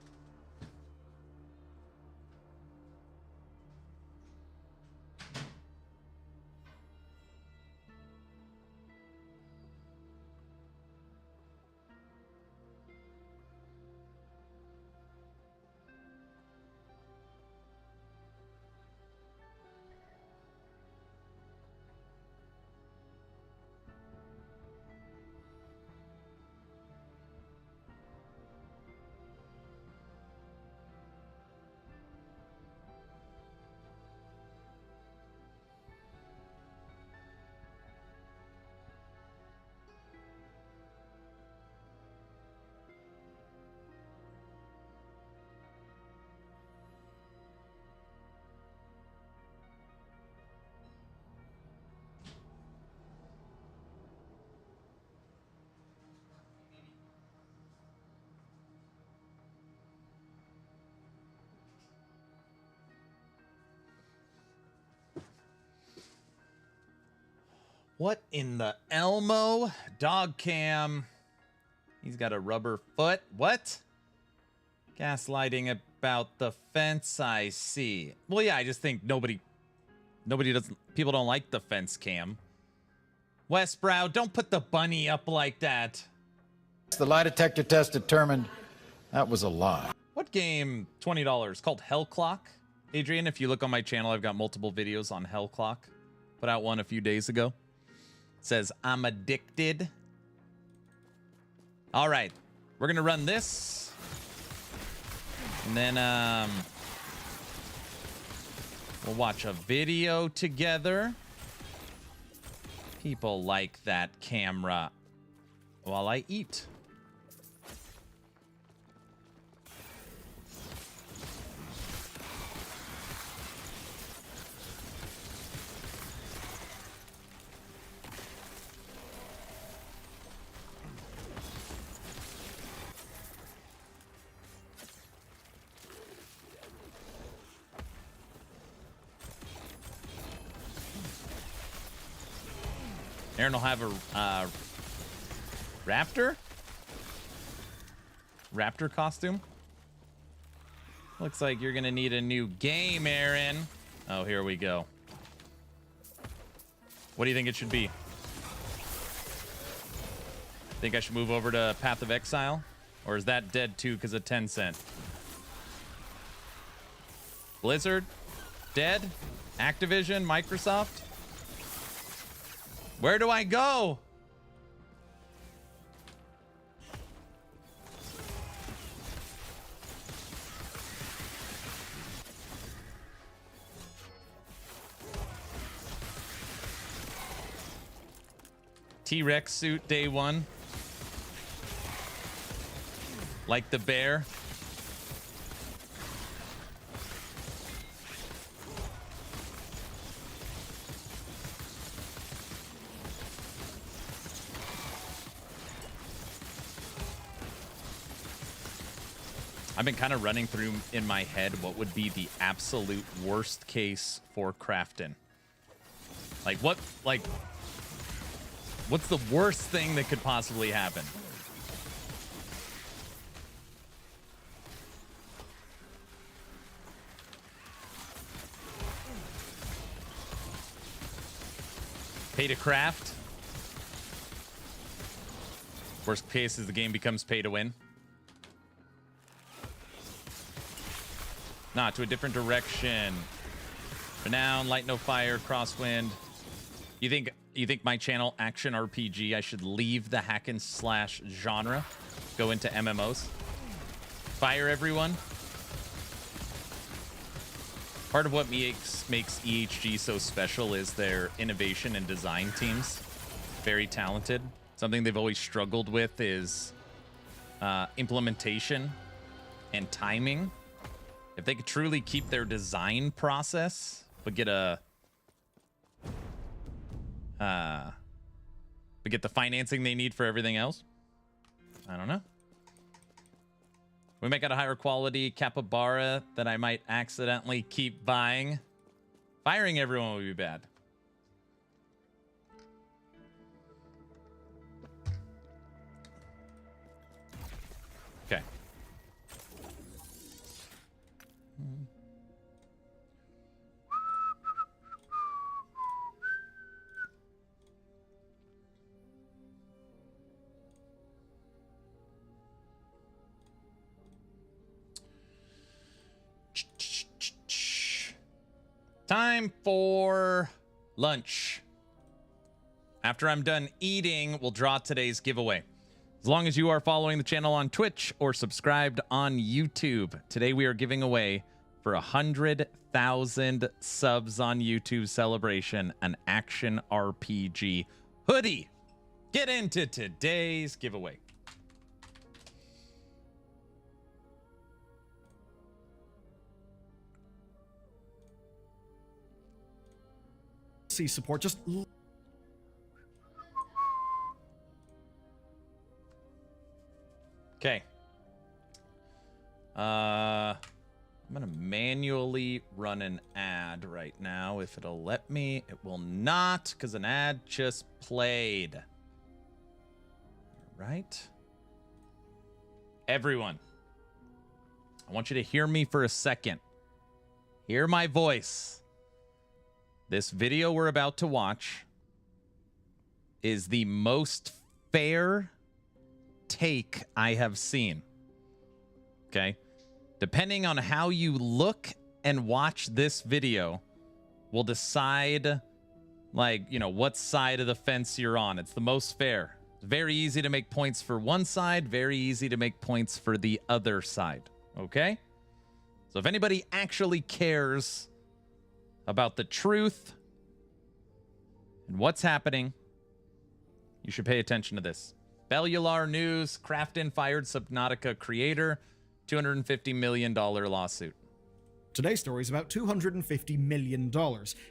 What in the Elmo? Dog cam. He's got a rubber foot. What? Gaslighting about the fence, I see. Well, yeah, I just think people don't like the fence cam. Westbrow, don't put the bunny up like that. The lie detector test determined that was a lie. What game? $20. Called Hellclock. Adrian, if you look on my channel, I've got multiple videos on Hellclock. Put out one a few days ago. It says, I'm addicted. All right. We're going to run this. And then we'll watch a video together. People like that camera while I eat. Aaron will have a raptor costume. Looks like you're gonna need a new game, Aaron. Oh, here we go. What do you think it should be? Think I should move over to Path of Exile? Or is that dead too because of Tencent? Blizzard? Dead? Activision? Microsoft? Where do I go? T-Rex suit day one. Like the bear. I've been kind of running through in my head what would be the absolute worst case for Crafton. What's the worst thing that could possibly happen? Pay to craft. Worst case is the game becomes pay to win. Nah, to a different direction. Renown, Light No Fire, Crosswind. You think my channel Action RPG, I should leave the hack and slash genre, go into MMOs, fire everyone? Part of what makes EHG so special is their innovation and design teams. Very talented. Something they've always struggled with is implementation and timing. If they could truly keep their design process, but get the financing they need for everything else, I don't know. We might get a higher quality capybara that I might accidentally keep buying. Firing everyone would be bad. Okay. Time for lunch. After I'm done eating, we'll draw today's giveaway. As long as you are following the channel on Twitch or subscribed on YouTube, today we are giving away for 100,000 subs on YouTube celebration an Action RPG hoodie. Get into today's giveaway. Support just okay. I'm gonna manually run an ad right now. If it'll let me, it will not, because an ad just played. All right, everyone, I want you to hear me for a second. Hear my voice. This video we're about to watch is the most fair take I have seen. Okay? Depending on how you look and watch this video will decide, like, you know, what side of the fence you're on. It's the most fair. It's very easy to make points for one side, very easy to make points for the other side. Okay? So if anybody actually cares about the truth and what's happening, you should pay attention to this. Bellular News, Crafton fired Subnautica creator, $250 million lawsuit. Today's story is about $250 million.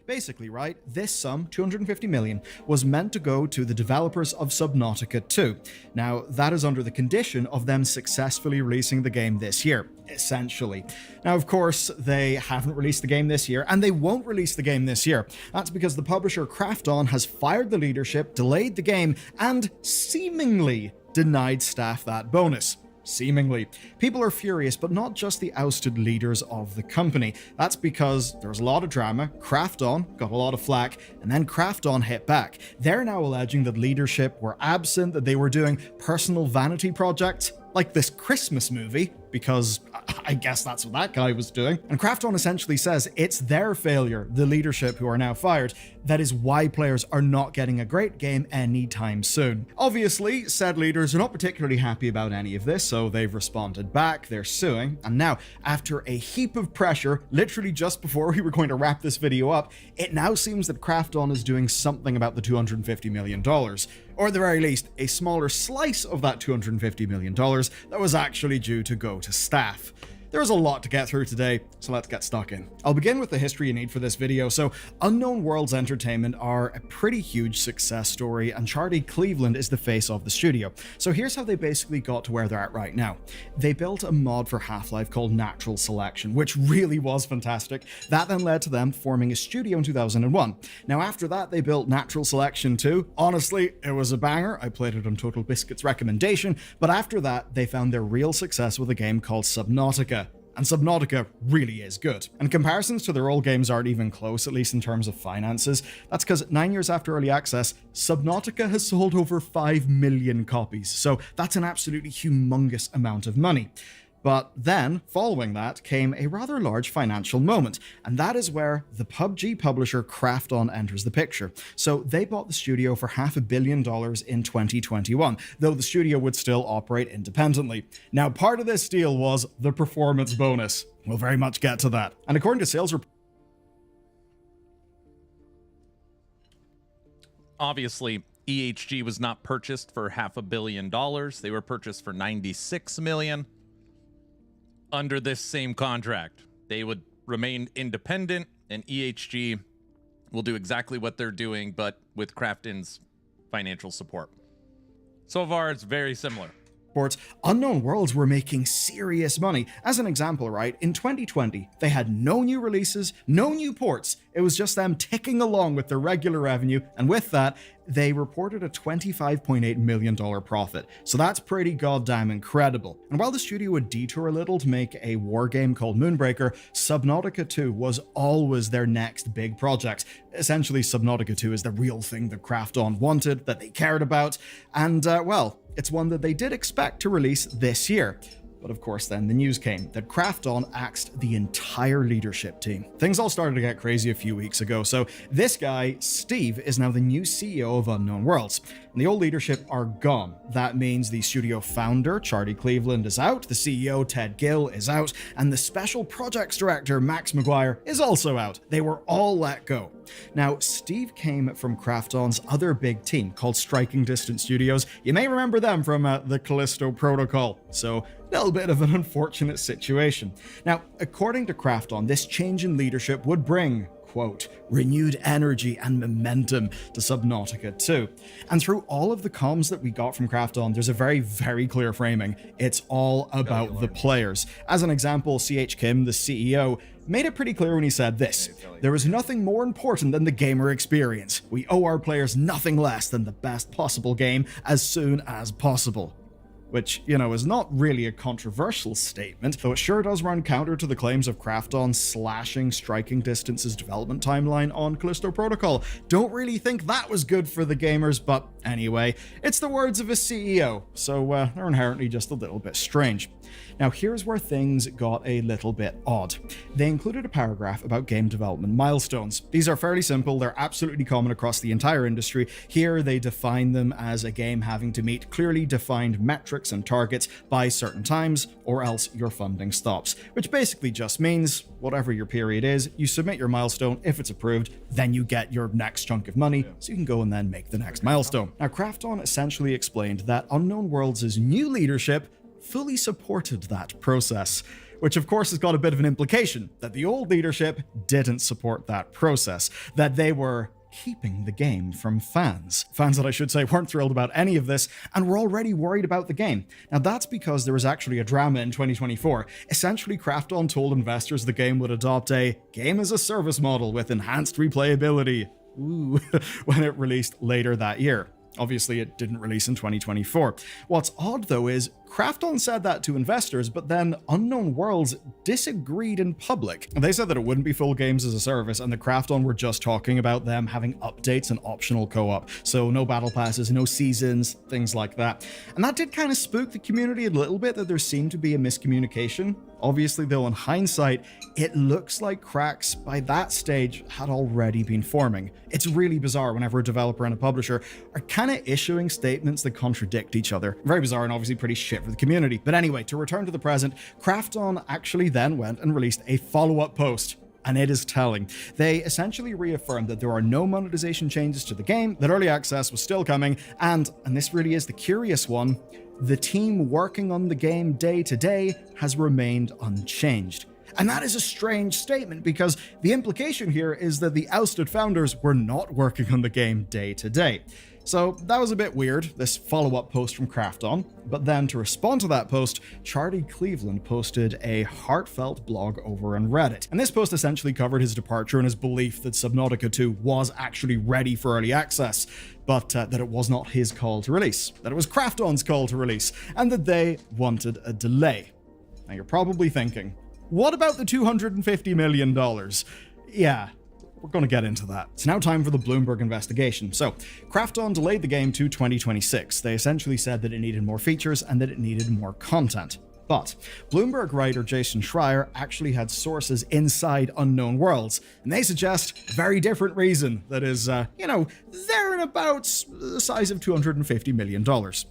Basically, right, this sum, $250 million, was meant to go to the developers of Subnautica 2. Now, that is under the condition of them successfully releasing the game this year, essentially. Now, of course, they haven't released the game this year, and they won't release the game this year. That's because the publisher Krafton has fired the leadership, delayed the game, and seemingly denied staff that bonus. Seemingly. People are furious, but not just the ousted leaders of the company. That's because there was a lot of drama, Krafton got a lot of flack, and then Krafton hit back. They're now alleging that leadership were absent, that they were doing personal vanity projects, like this Christmas movie, because I guess that's what that guy was doing. And Krafton essentially says it's their failure, the leadership who are now fired, that is why players are not getting a great game anytime soon. Obviously, said leaders are not particularly happy about any of this, so they've responded back, they're suing, and now, after a heap of pressure, literally just before we were going to wrap this video up, it now seems that Krafton is doing something about the $250 million. Or at the very least, a smaller slice of that $250 million that was actually due to go to staff. There's a lot to get through today, so let's get stuck in. I'll begin with the history you need for this video. So, Unknown Worlds Entertainment are a pretty huge success story, and Charlie Cleveland is the face of the studio. So here's how they basically got to where they're at right now. They built a mod for Half-Life called Natural Selection, which really was fantastic. That then led to them forming a studio in 2001. Now after that, they built Natural Selection 2. Honestly, it was a banger. I played it on Total Biscuit's recommendation, but after that, they found their real success with a game called Subnautica. And Subnautica really is good. And comparisons to their old games aren't even close, at least in terms of finances. That's because 9 years after early access, Subnautica has sold over 5 million copies. So that's an absolutely humongous amount of money. But then, following that, came a rather large financial moment, and that is where the PUBG publisher Krafton enters the picture. So they bought the studio for $500 million in 2021, though the studio would still operate independently. Now, part of this deal was the performance bonus. We'll very much get to that. And according to sales reports, obviously, EHG was not purchased for $500 million. They were purchased for $96 million. Under this same contract, they would remain independent, and EHG will do exactly what they're doing, but with Krafton's financial support. So far, it's very similar. Unknown Worlds were making serious money. As an example, right, in 2020, they had no new releases, no new ports. It was just them ticking along with their regular revenue, and with that, they reported a $25.8 million profit. So that's pretty goddamn incredible. And while the studio would detour a little to make a war game called Moonbreaker, Subnautica 2 was always their next big project. Essentially, Subnautica 2 is the real thing that Krafton wanted, that they cared about, and well, it's one that they did expect to release this year. But of course, then the news came that Krafton axed the entire leadership team. Things all started to get crazy a few weeks ago. So this guy, Steve, is now the new CEO of Unknown Worlds. And the old leadership are gone. That means the studio founder, Charlie Cleveland, is out, the CEO, Ted Gill, is out, and the special projects director, Max McGuire, is also out. They were all let go. Now, Steve came from Krafton's other big team called Striking Distance Studios. You may remember them from the Callisto Protocol. So, a little bit of an unfortunate situation. Now, according to Krafton, this change in leadership would bring, quote, renewed energy and momentum to Subnautica 2. And through all of the comms that we got from Krafton, there's a very, very clear framing. It's all about the players. As an example, CH Kim, the CEO, made it pretty clear when he said this: there is nothing more important than the gamer experience. We owe our players nothing less than the best possible game as soon as possible. Which, you know, is not really a controversial statement, though it sure does run counter to the claims of Krafton slashing Striking Distance's development timeline on Callisto Protocol. Don't really think that was good for the gamers, but anyway, it's the words of a CEO, so they're inherently just a little bit strange. Now here's where things got a little bit odd. They included a paragraph about game development milestones. These are fairly simple, they're absolutely common across the entire industry. Here they define them as a game having to meet clearly defined metrics and targets by certain times, or else your funding stops. Which basically just means, whatever your period is, you submit your milestone, if it's approved, then you get your next chunk of money, so you can go and then make the next milestone. Now Krafton essentially explained that Unknown Worlds' new leadership fully supported that process. Which of course has got a bit of an implication that the old leadership didn't support that process, that they were keeping the game from fans. Fans that I should say weren't thrilled about any of this and were already worried about the game. Now that's because there was actually a drama in 2024. Essentially, Krafton told investors the game would adopt a game as a service model with enhanced replayability. Ooh, when it released later that year. Obviously, it didn't release in 2024. What's odd, though, is Krafton said that to investors, but then Unknown Worlds disagreed in public. They said that it wouldn't be full games as a service, and the Krafton were just talking about them having updates and optional co-op. So no battle passes, no seasons, things like that. And that did kind of spook the community a little bit, that there seemed to be a miscommunication. Obviously, though, in hindsight, it looks like cracks by that stage had already been forming. It's really bizarre whenever a developer and a publisher are kind of issuing statements that contradict each other. Very bizarre and obviously pretty shit for the community. But anyway, to return to the present, Krafton actually then went and released a follow-up post. And it is telling. They essentially reaffirmed that there are no monetization changes to the game, that early access was still coming, and this really is the curious one, the team working on the game day to day has remained unchanged. And that is a strange statement because the implication here is that the ousted founders were not working on the game day to day. So that was a bit weird, this follow-up post from Krafton. But then to respond to that post, Charlie Cleveland posted a heartfelt blog over on Reddit. And this post essentially covered his departure and his belief that Subnautica 2 was actually ready for early access, but that it was not his call to release, that it was Krafton's call to release, and that they wanted a delay. Now you're probably thinking, what about the $250 million? Yeah. We're going to get into that. It's now time for the Bloomberg investigation. So, Krafton delayed the game to 2026. They essentially said that it needed more features and that it needed more content. But Bloomberg writer Jason Schreier actually had sources inside Unknown Worlds, and they suggest a very different reason that is, there and about the size of $250 million.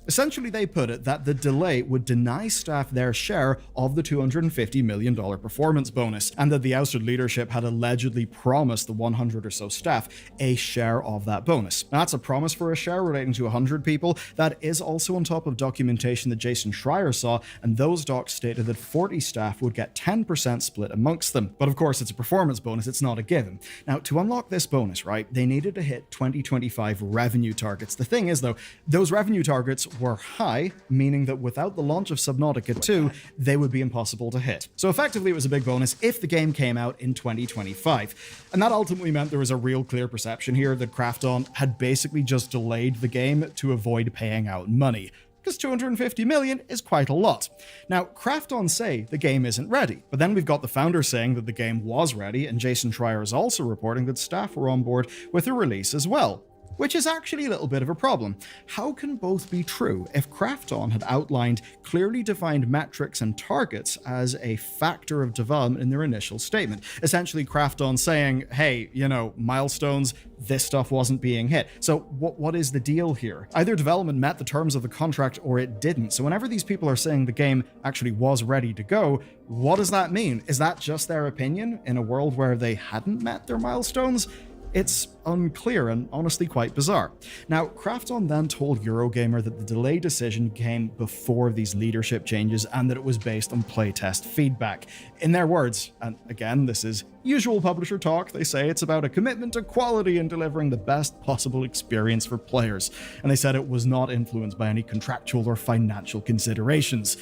Essentially, they put it that the delay would deny staff their share of the $250 million performance bonus, and that the ousted leadership had allegedly promised the 100 or so staff a share of that bonus. Now, that's a promise for a share relating to 100 people. That is also on top of documentation that Jason Schreier saw, and those docs stated that 40 staff would get 10% split amongst them. But of course, it's a performance bonus, it's not a given. Now, to unlock this bonus, right, they needed to hit 2025 revenue targets. The thing is, though, those revenue targets were high, meaning that without the launch of Subnautica 2, they would be impossible to hit. So effectively, it was a big bonus if the game came out in 2025. And that ultimately meant there was a real clear perception here that Krafton had basically just delayed the game to avoid paying out money. Because 250 million is quite a lot. Now, Krafton say the game isn't ready, but then we've got the founder saying that the game was ready, and Jason Schreier is also reporting that staff were on board with the release as well. Which is actually a little bit of a problem. How can both be true if Krafton had outlined clearly defined metrics and targets as a factor of development in their initial statement? Essentially, Krafton saying, hey, milestones, this stuff wasn't being hit. So what is the deal here? Either development met the terms of the contract or it didn't. So whenever these people are saying the game actually was ready to go, what does that mean? Is that just their opinion in a world where they hadn't met their milestones? It's unclear and honestly quite bizarre. Now, Krafton then told Eurogamer that the delay decision came before these leadership changes and that it was based on playtest feedback. In their words, and again, this is usual publisher talk, they say it's about a commitment to quality and delivering the best possible experience for players. And they said it was not influenced by any contractual or financial considerations.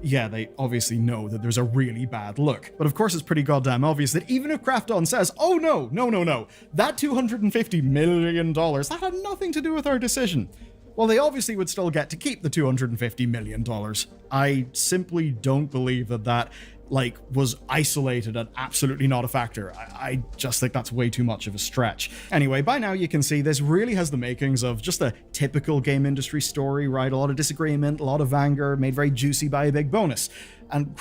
Yeah, they obviously know that there's a really bad look. But of course, it's pretty goddamn obvious that even if Krafton says, oh no, that $250 million, that had nothing to do with our decision. Well, they obviously would still get to keep the $250 million. I simply don't believe that was isolated and absolutely not a factor. I just think that's way too much of a stretch. Anyway, by now you can see this really has the makings of just a typical game industry story, right? A lot of disagreement, a lot of anger, made very juicy by a big bonus. And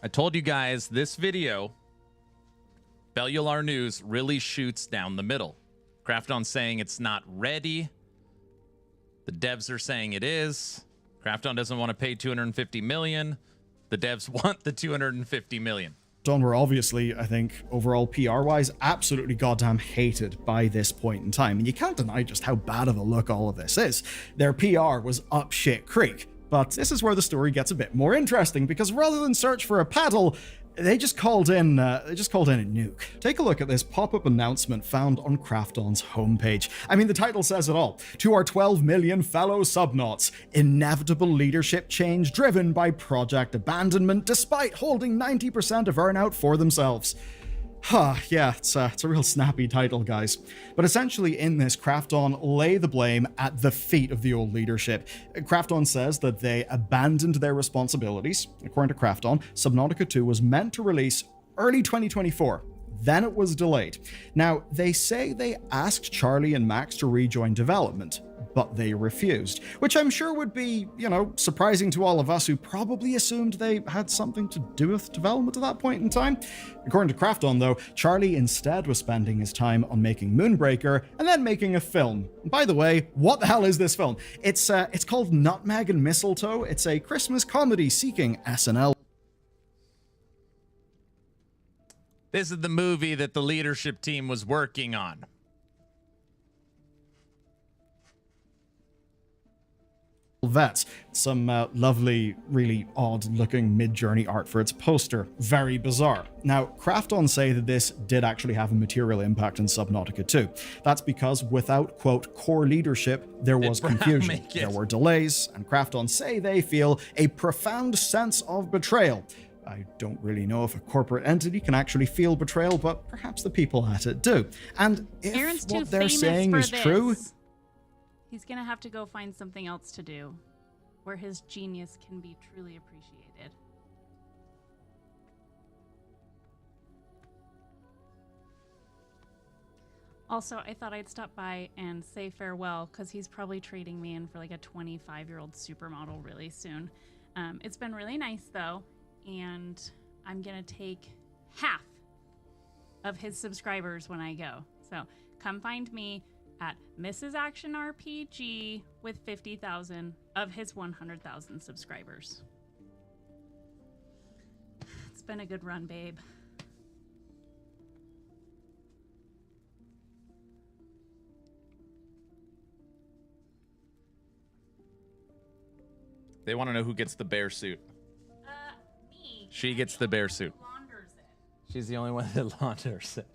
I told you guys this video, Bellular News, really shoots down the middle. Krafton saying it's not ready. The devs are saying it is. Krafton doesn't want to pay $250 million. The devs want the $250 million. Were obviously, I think, overall PR-wise, absolutely goddamn hated by this point in time. And you can't deny just how bad of a look all of this is. Their PR was up shit creek. But this is where the story gets a bit more interesting, because rather than search for a paddle, they just called in a nuke. Take a look at this pop-up announcement found on Krafton's homepage. I mean, the title says it all. To our 12 million fellow subnauts, inevitable leadership change driven by project abandonment despite holding 90% of earnout for themselves. Yeah, it's a real snappy title, guys. But essentially in this, Krafton lay the blame at the feet of the old leadership. Krafton says that they abandoned their responsibilities. According to Krafton, Subnautica 2 was meant to release early 2024. Then it was delayed. Now, they say they asked Charlie and Max to rejoin development, but they refused, which I'm sure would be, surprising to all of us who probably assumed they had something to do with development at that point in time. According to Krafton, though, Charlie instead was spending his time on making Moonbreaker and then making a film. By the way, what the hell is this film? It's called Nutmeg and Mistletoe. It's a Christmas comedy seeking SNL. This is the movie that the leadership team was working on. Vets. Some lovely, really odd-looking mid-journey art for its poster. Very bizarre. Now, Krafton say that this did actually have a material impact on Subnautica 2. That's because without, quote, core leadership, there was confusion. There were delays, and Krafton say they feel a profound sense of betrayal. I don't really know if a corporate entity can actually feel betrayal, but perhaps the people at it do. And if Aaron's what too they're famous saying for is this. true, He's gonna have to go find something else to do, where his genius can be truly appreciated. Also, I thought I'd stop by and say farewell, because he's probably trading me in for like a 25-year-old supermodel really soon. It's been really nice, though, and I'm gonna take half of his subscribers when I go. So come find me at Mrs. Action RPG with 50,000 of his 100,000 subscribers. It's been a good run, babe. They want to know who gets the bear suit. Me. She gets the bear suit. Launders it. She's the only one that launders it.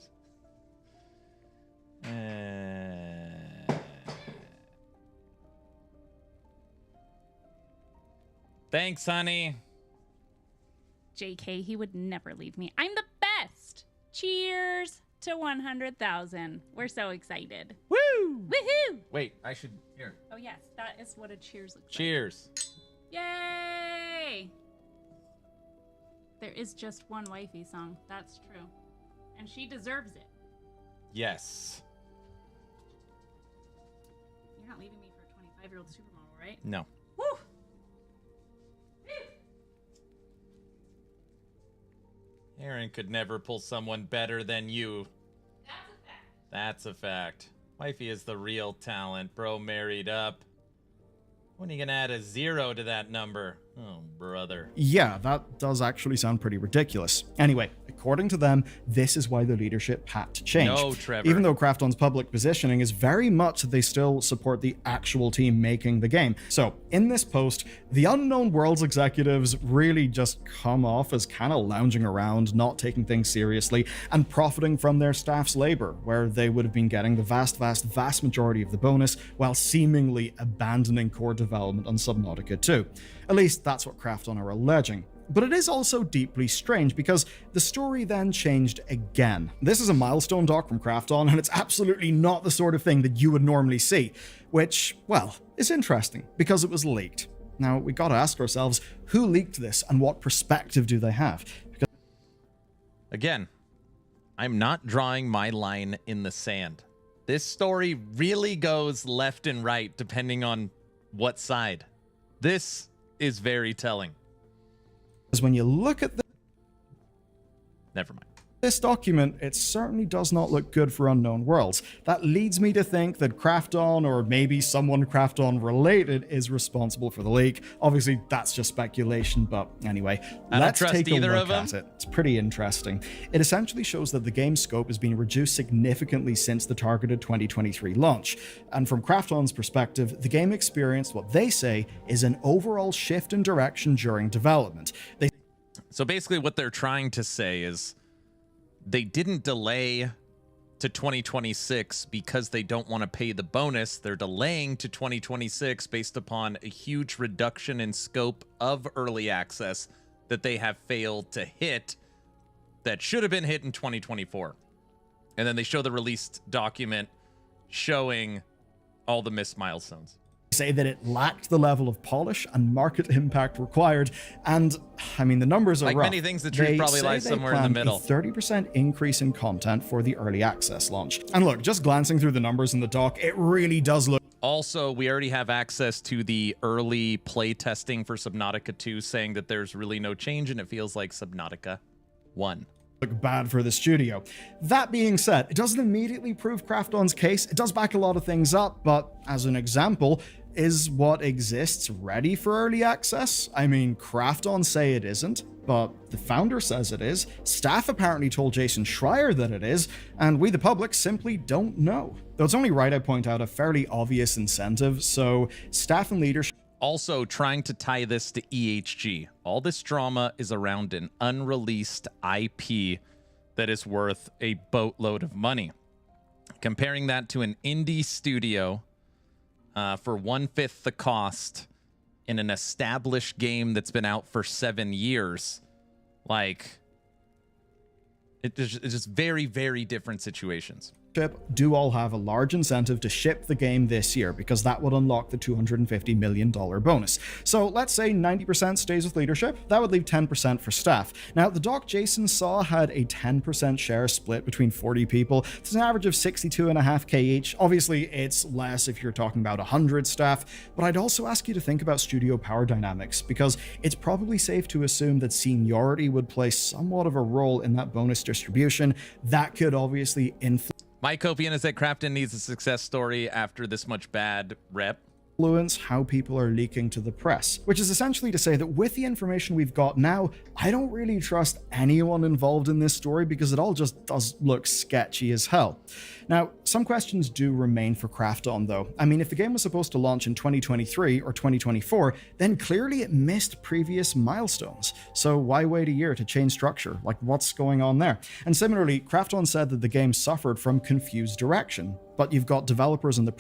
Thanks, honey. JK, he would never leave me. I'm the best. Cheers to 100,000. We're so excited. Woo! Woohoo! Wait, I should... Here. Oh, yes, that is what a cheers looks Cheers. like. Yay! There is just one wifey song. That's true. And she deserves it. Yes. You're not leaving me for a 25-year-old supermodel, right? No. Woo! Aaron could never pull someone better than you. That's a fact. That's a fact. Wifey is the real talent. Bro married up. When are you gonna add a 0 to that number? Oh, brother. yeah, that does actually sound pretty ridiculous. Anyway, according to them, this is why the leadership had to change. No, Trevor. Even though Krafton's public positioning is very much that they still support the actual team making the game. So, in this post, the Unknown Worlds executives really just come off as kind of lounging around, not taking things seriously, and profiting from their staff's labor, where they would have been getting the vast majority of the bonus, while seemingly abandoning core development on Subnautica 2. At least that's what Krafton are alleging. But it is also deeply strange because the story then changed again. This is a milestone doc from Krafton, and it's absolutely not the sort of thing that you would normally see, which, well, is interesting because it was leaked. Now, we gotta ask ourselves, who leaked this and what perspective do they have? Because Again, I'm not drawing my line in the sand. This story really goes left and right depending on what side. This is very telling. when you look at Never mind. this document, it certainly does not look good for Unknown Worlds. That leads me to think that Krafton, or maybe someone Krafton related, is responsible for the leak. Obviously, that's just speculation, but anyway, let's take a look at it. It's pretty interesting. It essentially shows that the game's scope has been reduced significantly since the targeted 2023 launch. And from Krafton's perspective, the game experienced what they say is an overall shift in direction during development. So basically what they're trying to say is they didn't delay to 2026 because they don't want to pay the bonus. They're delaying to 2026 based upon a huge reduction in scope of early access that they have failed to hit that should have been hit in 2024. And then they show the released document showing all the missed milestones. Say that it lacked the level of polish and market impact required, and I mean the numbers are like rough. Many things, the truth probably lies somewhere in the middle. A 30% increase in content for the early access launch. And look, just glancing through the numbers in the doc, it really does look. Also, we already have access to the early play testing for Subnautica 2, saying that there's really no change and it feels like Subnautica 1. Look bad for the studio. That being said, it doesn't immediately prove Krafton's case. It does back a lot of things up, but as an example, is what exists ready for early access? I mean, Krafton say it isn't, but the founder says it is. Staff apparently told Jason Schreier that it is, and we the public simply don't know. Though it's only right I point out a fairly obvious incentive, so staff and leadership. Also, trying to tie this to EHG. All this drama is around an unreleased IP that is worth a boatload of money. Comparing that to an indie studio for 1/5 the cost in an established game that's been out for 7 years, like, it's just very, very different situations. Do all have a large incentive to ship the game this year because that would unlock the $250 million bonus. So let's say 90% stays with leadership, that would leave 10% for staff. Now, the doc Jason saw had a 10% share split between 40 people. It's an average of 62.5k each. Obviously, it's less if you're talking about 100 staff, but I'd also ask you to think about studio power dynamics because it's probably safe to assume that seniority would play somewhat of a role in that bonus distribution. That could obviously influence. Mike Copian is that Krafton needs a success story after this much bad rep. Influence how people are leaking to the press, which is essentially to say that with the information we've got now, I don't really trust anyone involved in this story because it all just does look sketchy as hell. Now, some questions do remain for Krafton though. I mean, if the game was supposed to launch in 2023 or 2024, then clearly it missed previous milestones. So why wait a year to change structure? Like, what's going on there? And similarly, Krafton said that the game suffered from confused direction, but you've got developers in the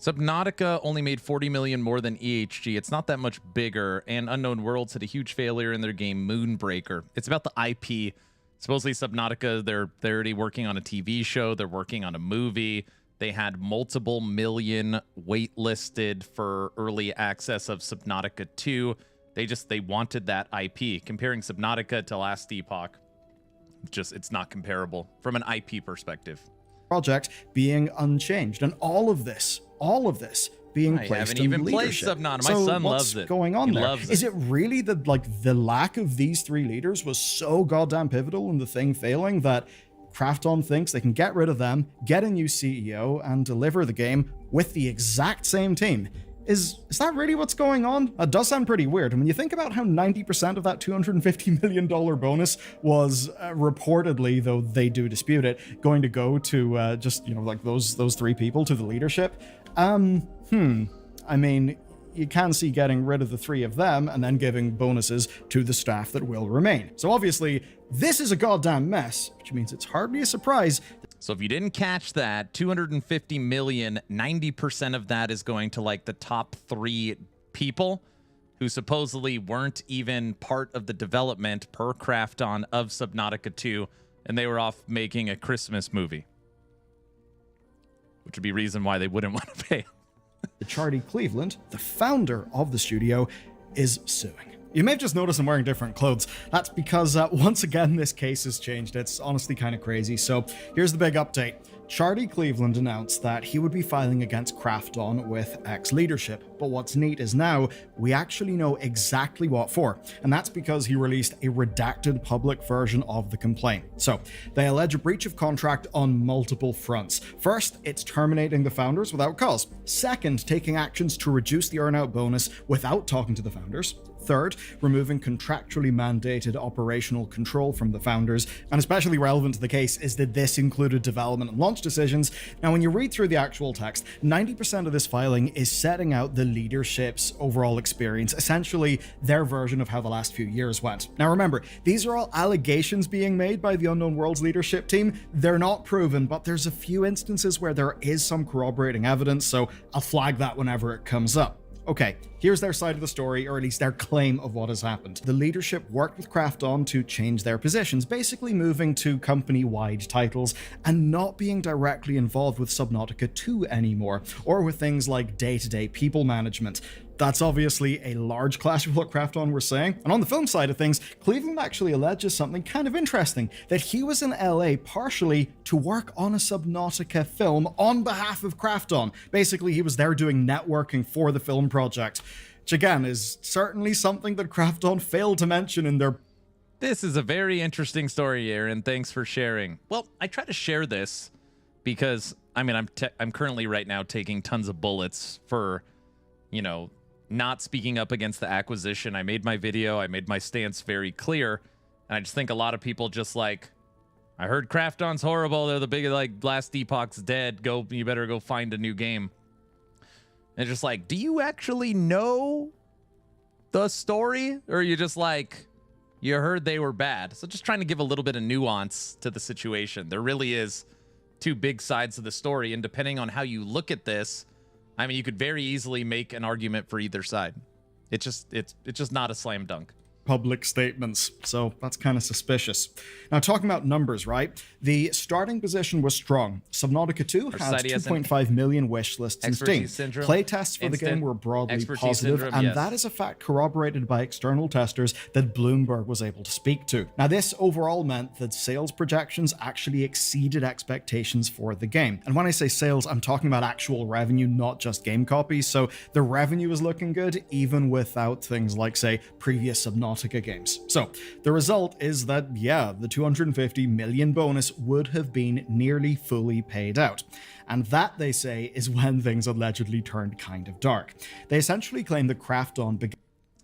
Subnautica only made 40 million more than EHG. It's not that much bigger, and Unknown Worlds had a huge failure in their game Moonbreaker. It's about the IP. Supposedly Subnautica, they're already working on a TV show. They're working on a movie. They had multiple million waitlisted for early access of Subnautica 2. They wanted that IP. Comparing Subnautica to Last Epoch, it's not comparable from an IP perspective. Project being unchanged, and all of this being placed in leadership. My son loves it. What's going on there? Is it really that the lack of these three leaders was so goddamn pivotal in the thing failing that Krafton thinks they can get rid of them, get a new CEO, and deliver the game with the exact same team? Is that really what's going on? That does sound pretty weird. And when you think about how 90% of that $250 million bonus was reportedly, though they do dispute it, going to go to just, like those three people to the leadership. I mean, you can see getting rid of the three of them and then giving bonuses to the staff that will remain. So obviously, this is a goddamn mess, which means it's hardly a surprise. So if you didn't catch that, 250 million, 90% of that is going to like the top 3 people who supposedly weren't even part of the development per Krafton of Subnautica 2, and they were off making a Christmas movie, which would be reason why they wouldn't want to pay. Charlie Cleveland, the founder of the studio, is suing. You may have just noticed I'm wearing different clothes. That's because, once again, this case has changed. It's honestly kind of crazy. So here's the big update. Charlie Cleveland announced that he would be filing against Krafton with ex-leadership, but what's neat is now we actually know exactly what for, and that's because he released a redacted public version of the complaint. So, they allege a breach of contract on multiple fronts. First, it's terminating the founders without cause. Second, taking actions to reduce the earnout bonus without talking to the founders. Third, removing contractually mandated operational control from the founders, and especially relevant to the case is that this included development and launch decisions. Now, when you read through the actual text, 90% of this filing is setting out the leadership's overall experience, essentially their version of how the last few years went. Now remember, these are all allegations being made by the Unknown Worlds leadership team. They're not proven, but there's a few instances where there is some corroborating evidence, so I'll flag that whenever it comes up. Okay, here's their side of the story, or at least their claim of what has happened. The leadership worked with Krafton to change their positions, basically moving to company-wide titles and not being directly involved with Subnautica 2 anymore, or with things like day-to-day people management. That's obviously a large clash with what Krafton were saying. And on the film side of things, Cleveland actually alleges something kind of interesting, that he was in LA partially to work on a Subnautica film on behalf of Krafton. Basically, he was there doing networking for the film project, which again is certainly something that Krafton failed to mention in their... This is a very interesting story, Aaron. Thanks for sharing. Well, I try to share this because, I mean, I'm currently right now taking tons of bullets for, you know, not speaking up against the acquisition. I made my video, I made my stance very clear, and I just think a lot of people just like, I heard Krafton's horrible, they're the big, like, last Epoch's dead, you better go find a new game. And it's just like, do you actually know the story? Or are you just like, you heard they were bad? So just trying to give a little bit of nuance to the situation. There really is two big sides of the story, and depending on how you look at this, I mean, you could very easily make an argument for either side. It's just not a slam dunk. Public statements, so that's kind of suspicious. Now, talking about numbers, right? The starting position was strong. Subnautica 2 has 2.5 million wish lists in Steam. Playtests for the game were broadly positive, and that is a fact corroborated by external testers that Bloomberg was able to speak to. Now, this overall meant that sales projections actually exceeded expectations for the game. And when I say sales, I'm talking about actual revenue, not just game copies. So the revenue is looking good, even without things like, say, previous Subnautica games. So the result is that, yeah, the 250 million bonus would have been nearly fully paid out. And that, they say, is when things allegedly turned kind of dark. They essentially claim that Krafton began...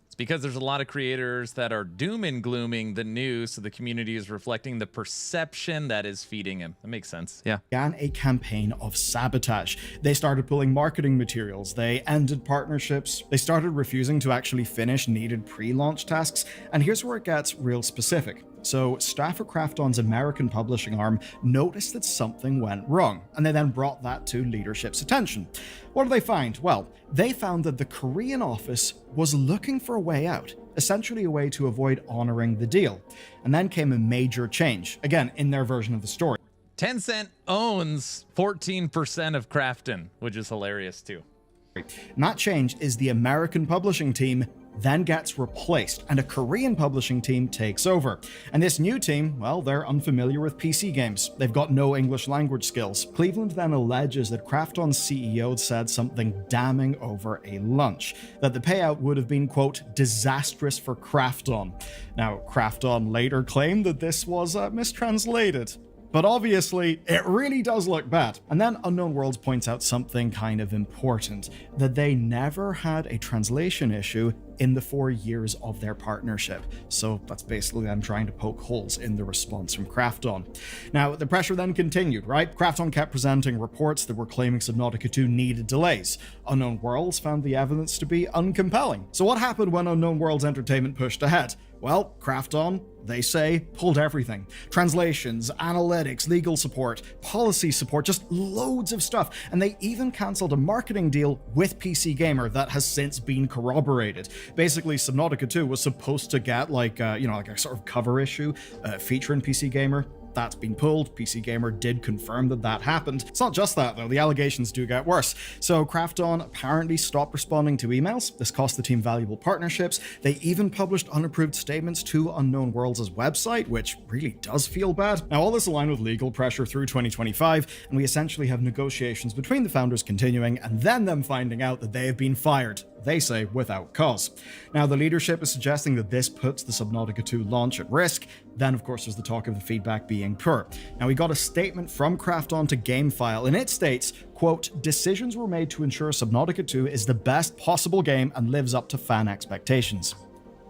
It's because there's a lot of creators that are doom and glooming the news, so the community is reflecting the perception that is feeding him. That makes sense. Yeah. Began a campaign of sabotage. They started pulling marketing materials. They ended partnerships. They started refusing to actually finish needed pre-launch tasks. And here's where it gets real specific. So, staff at Krafton's American publishing arm noticed that something went wrong, and they then brought that to leadership's attention. What did they find? Well, they found that the Korean office was looking for a way out, essentially a way to avoid honoring the deal. And then came a major change, again, in their version of the story. Tencent owns 14% of Krafton, which is hilarious too. And that change is the American publishing team then gets replaced, and a Korean publishing team takes over. And this new team, well, they're unfamiliar with PC games. They've got no English language skills. Cleveland then alleges that Krafton's CEO said something damning over a lunch, that the payout would have been, quote, disastrous for Krafton. Now, Krafton later claimed that this was mistranslated. But obviously, it really does look bad. And then Unknown Worlds points out something kind of important, that they never had a translation issue in the 4 years of their partnership. So that's basically them trying to poke holes in the response from Krafton. Now, the pressure then continued, right? Krafton kept presenting reports that were claiming Subnautica 2 needed delays. Unknown Worlds found the evidence to be uncompelling. So what happened when Unknown Worlds Entertainment pushed ahead? Well, Krafton, they say, pulled everything. Translations, analytics, legal support, policy support, just loads of stuff. And they even cancelled a marketing deal with PC Gamer that has since been corroborated. Basically, Subnautica 2 was supposed to get like a sort of cover issue featuring PC Gamer. that's been pulled. PC Gamer did confirm that that happened. It's not just that, though. The allegations do get worse. So Krafton apparently stopped responding to emails. This cost the team valuable partnerships. They even published unapproved statements to Unknown Worlds' website, which really does feel bad. Now, all this aligned with legal pressure through 2025, and we essentially have negotiations between the founders continuing, and then them finding out that they have been fired. They say without cause. Now, the leadership is suggesting that this puts the Subnautica 2 launch at risk. Then, of course, there's the talk of the feedback being poor. Now, we got a statement from Krafton to GameFile, and it states, quote, "Decisions were made to ensure Subnautica 2 is the best possible game and lives up to fan expectations."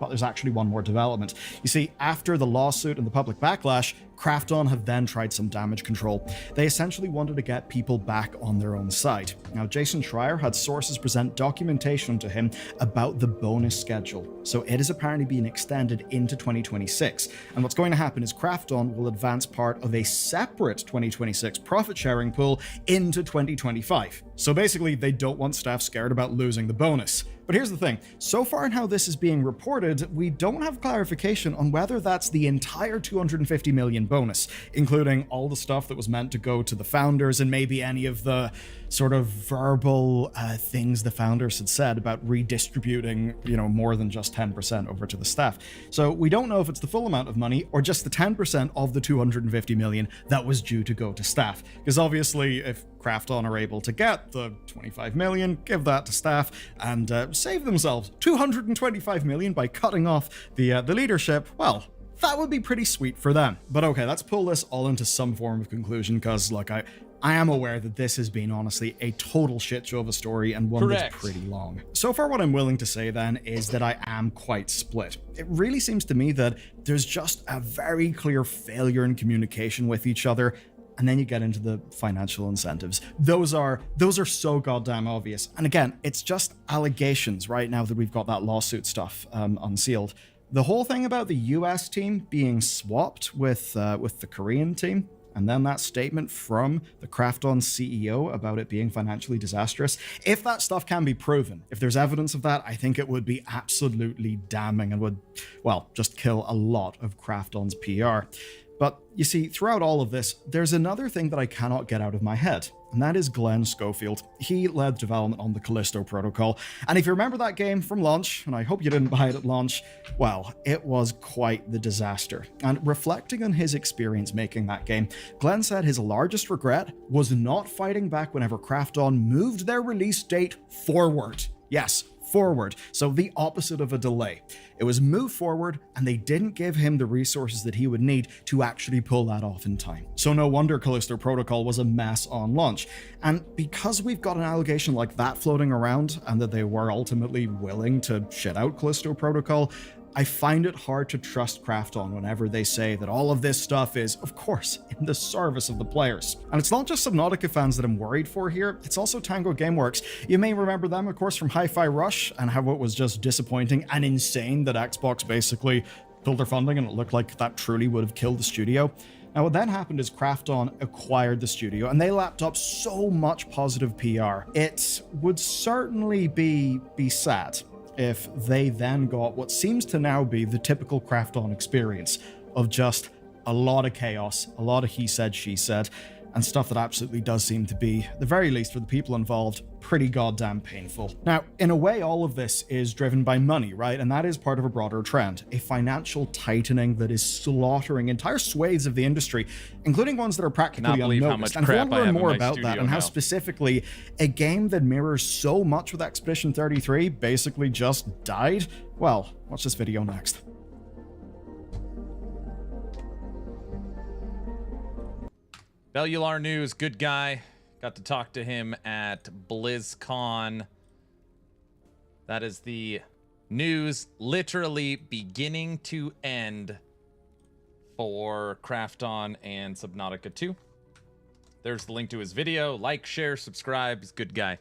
But there's actually one more development. You see, after the lawsuit and the public backlash, Krafton have then tried some damage control. They essentially wanted to get people back on their own side. Now, Jason Schreier had sources present documentation to him about the bonus schedule, so it is apparently being extended into 2026. And what's going to happen is Krafton will advance part of a separate 2026 profit-sharing pool into 2025. So basically, they don't want staff scared about losing the bonus. But here's the thing, so far in how this is being reported, we don't have clarification on whether that's the entire 250 million bonus, including all the stuff that was meant to go to the founders and maybe any of the sort of verbal things the founders had said about redistributing, more than just 10% over to the staff. So we don't know if it's the full amount of money or just the 10% of the 250 million that was due to go to staff. Because obviously, if Krafton are able to get the 25 million, give that to staff, and save themselves 225 million by cutting off the leadership, well, that would be pretty sweet for them. But okay, let's pull this all into some form of conclusion, because look, I am aware that this has been honestly a total shit show of a story, and one that's pretty long. So far, what I'm willing to say then is that I am quite split. It really seems to me that there's just a very clear failure in communication with each other. And then you get into the financial incentives. Those are so goddamn obvious. And again, it's just allegations right now that we've got that lawsuit stuff unsealed. The whole thing about the US team being swapped with the Korean team, and then that statement from the Krafton CEO about it being financially disastrous. If that stuff can be proven, if there's evidence of that, I think it would be absolutely damning and would, well, just kill a lot of Krafton's PR. But you see, throughout all of this, there's another thing that I cannot get out of my head, and that is Glenn Schofield. He led development on the Callisto Protocol, and if you remember that game from launch, and I hope you didn't buy it at launch, well, it was quite the disaster. And reflecting on his experience making that game, Glenn said his largest regret was not fighting back whenever Krafton moved their release date forward. Yes, forward, so the opposite of a delay. It was moved forward, and they didn't give him the resources that he would need to actually pull that off in time. So no wonder Callisto Protocol was a mess on launch. And because we've got an allegation like that floating around, and that they were ultimately willing to shit out Callisto Protocol, I find it hard to trust Krafton whenever they say that all of this stuff is, of course, in the service of the players. And it's not just Subnautica fans that I'm worried for here, it's also Tango Gameworks. You may remember them, of course, from Hi-Fi Rush, and how it was just disappointing and insane that Xbox basically pulled their funding and it looked like that truly would have killed the studio. Now, what then happened is Krafton acquired the studio, and they lapped up so much positive PR. It would certainly be sad if they then got what seems to now be the typical Krafton experience of just a lot of chaos, a lot of he said, she said, and stuff that absolutely does seem to be, at the very least for the people involved, pretty goddamn painful. Now, in a way, all of this is driven by money, right? And that is part of a broader trend, a financial tightening that is slaughtering entire swathes of the industry, including ones that are practically unnoticed. And if you want to learn more about that and how specifically a game that mirrors so much with Expedition 33 basically just died, well, watch this video next. Bellular News, good guy. Got to talk to him at BlizzCon. That is the news literally beginning to end for Krafton and Subnautica 2. There's the link to his video. Like, share, subscribe. He's a good guy.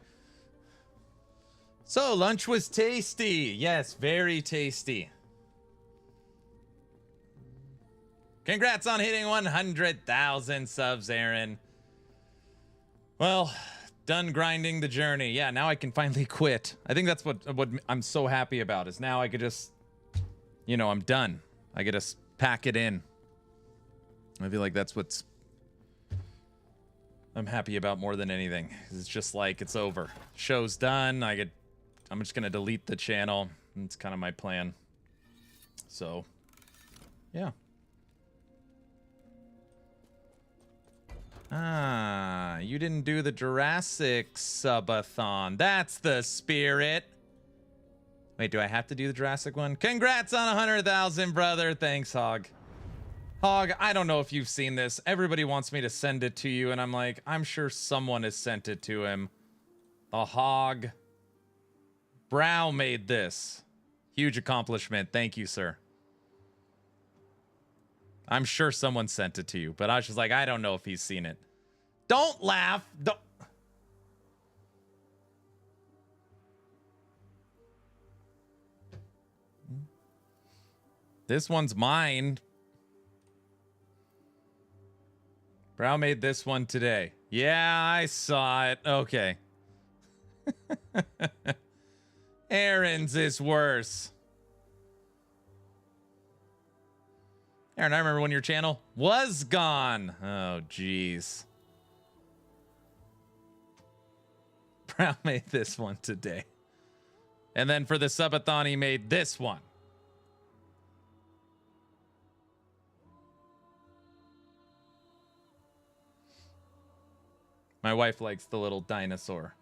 So, lunch was tasty. Yes, very tasty. Congrats on hitting 100,000 subs, Aaron. Well, done grinding the journey. Yeah, now I can finally quit. I think that's what I'm so happy about, is now I could just, I'm done. I could just pack it in. I feel like that's what's I'm happy about more than anything. It's just like it's over. Show's done. I'm just gonna delete the channel. It's kind of my plan. So, yeah. Ah, you didn't do the Jurassic Subathon. That's the spirit. Wait, do I have to do the Jurassic one? Congrats on 100,000, brother. Thanks, Hog. Hog, I don't know if you've seen this. Everybody wants me to send it to you, and I'm like, I'm sure someone has sent it to him. The Hog. Brow made this. Huge accomplishment. Thank you, sir. I'm sure someone sent it to you, but I was just like, I don't know if he's seen it. Don't laugh. Don't. This one's mine. Brow made this one today. Yeah, I saw it. Okay. Aaron's is worse. Aaron, I remember when your channel was gone. Oh, jeez. Brown made this one today. And then for the subathon, he made this one. My wife likes the little dinosaur.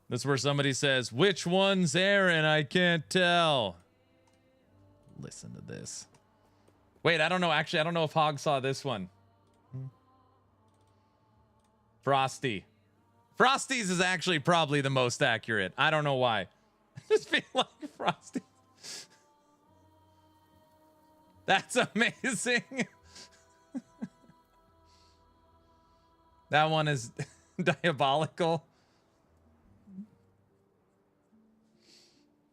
This is where somebody says, which one's Aaron? I can't tell. Listen to this. Wait, I don't know. Actually, I don't know if Hog saw this one. Frosty. Frosty's is actually probably the most accurate. I don't know why. I just feel like Frosty. That's amazing. That one is diabolical.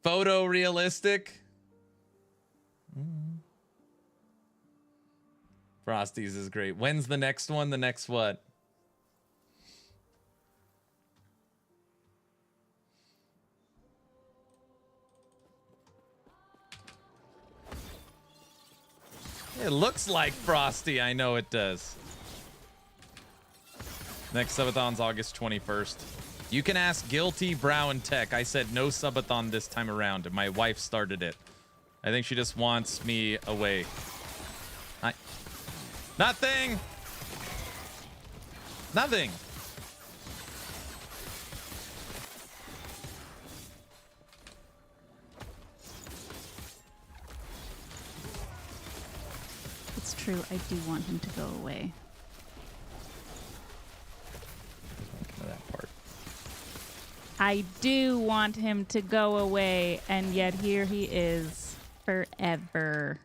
Photorealistic. Frosty's is great. When's the next one? The next what? It looks like Frosty. I know it does. Next subathon's August 21st. You can ask Guilty, Brow, and Tech. I said no subathon this time around. My wife started it. I think she just wants me away. Nothing! Nothing! It's true, I do want him to go away. That part. I do want him to go away, and yet here he is forever.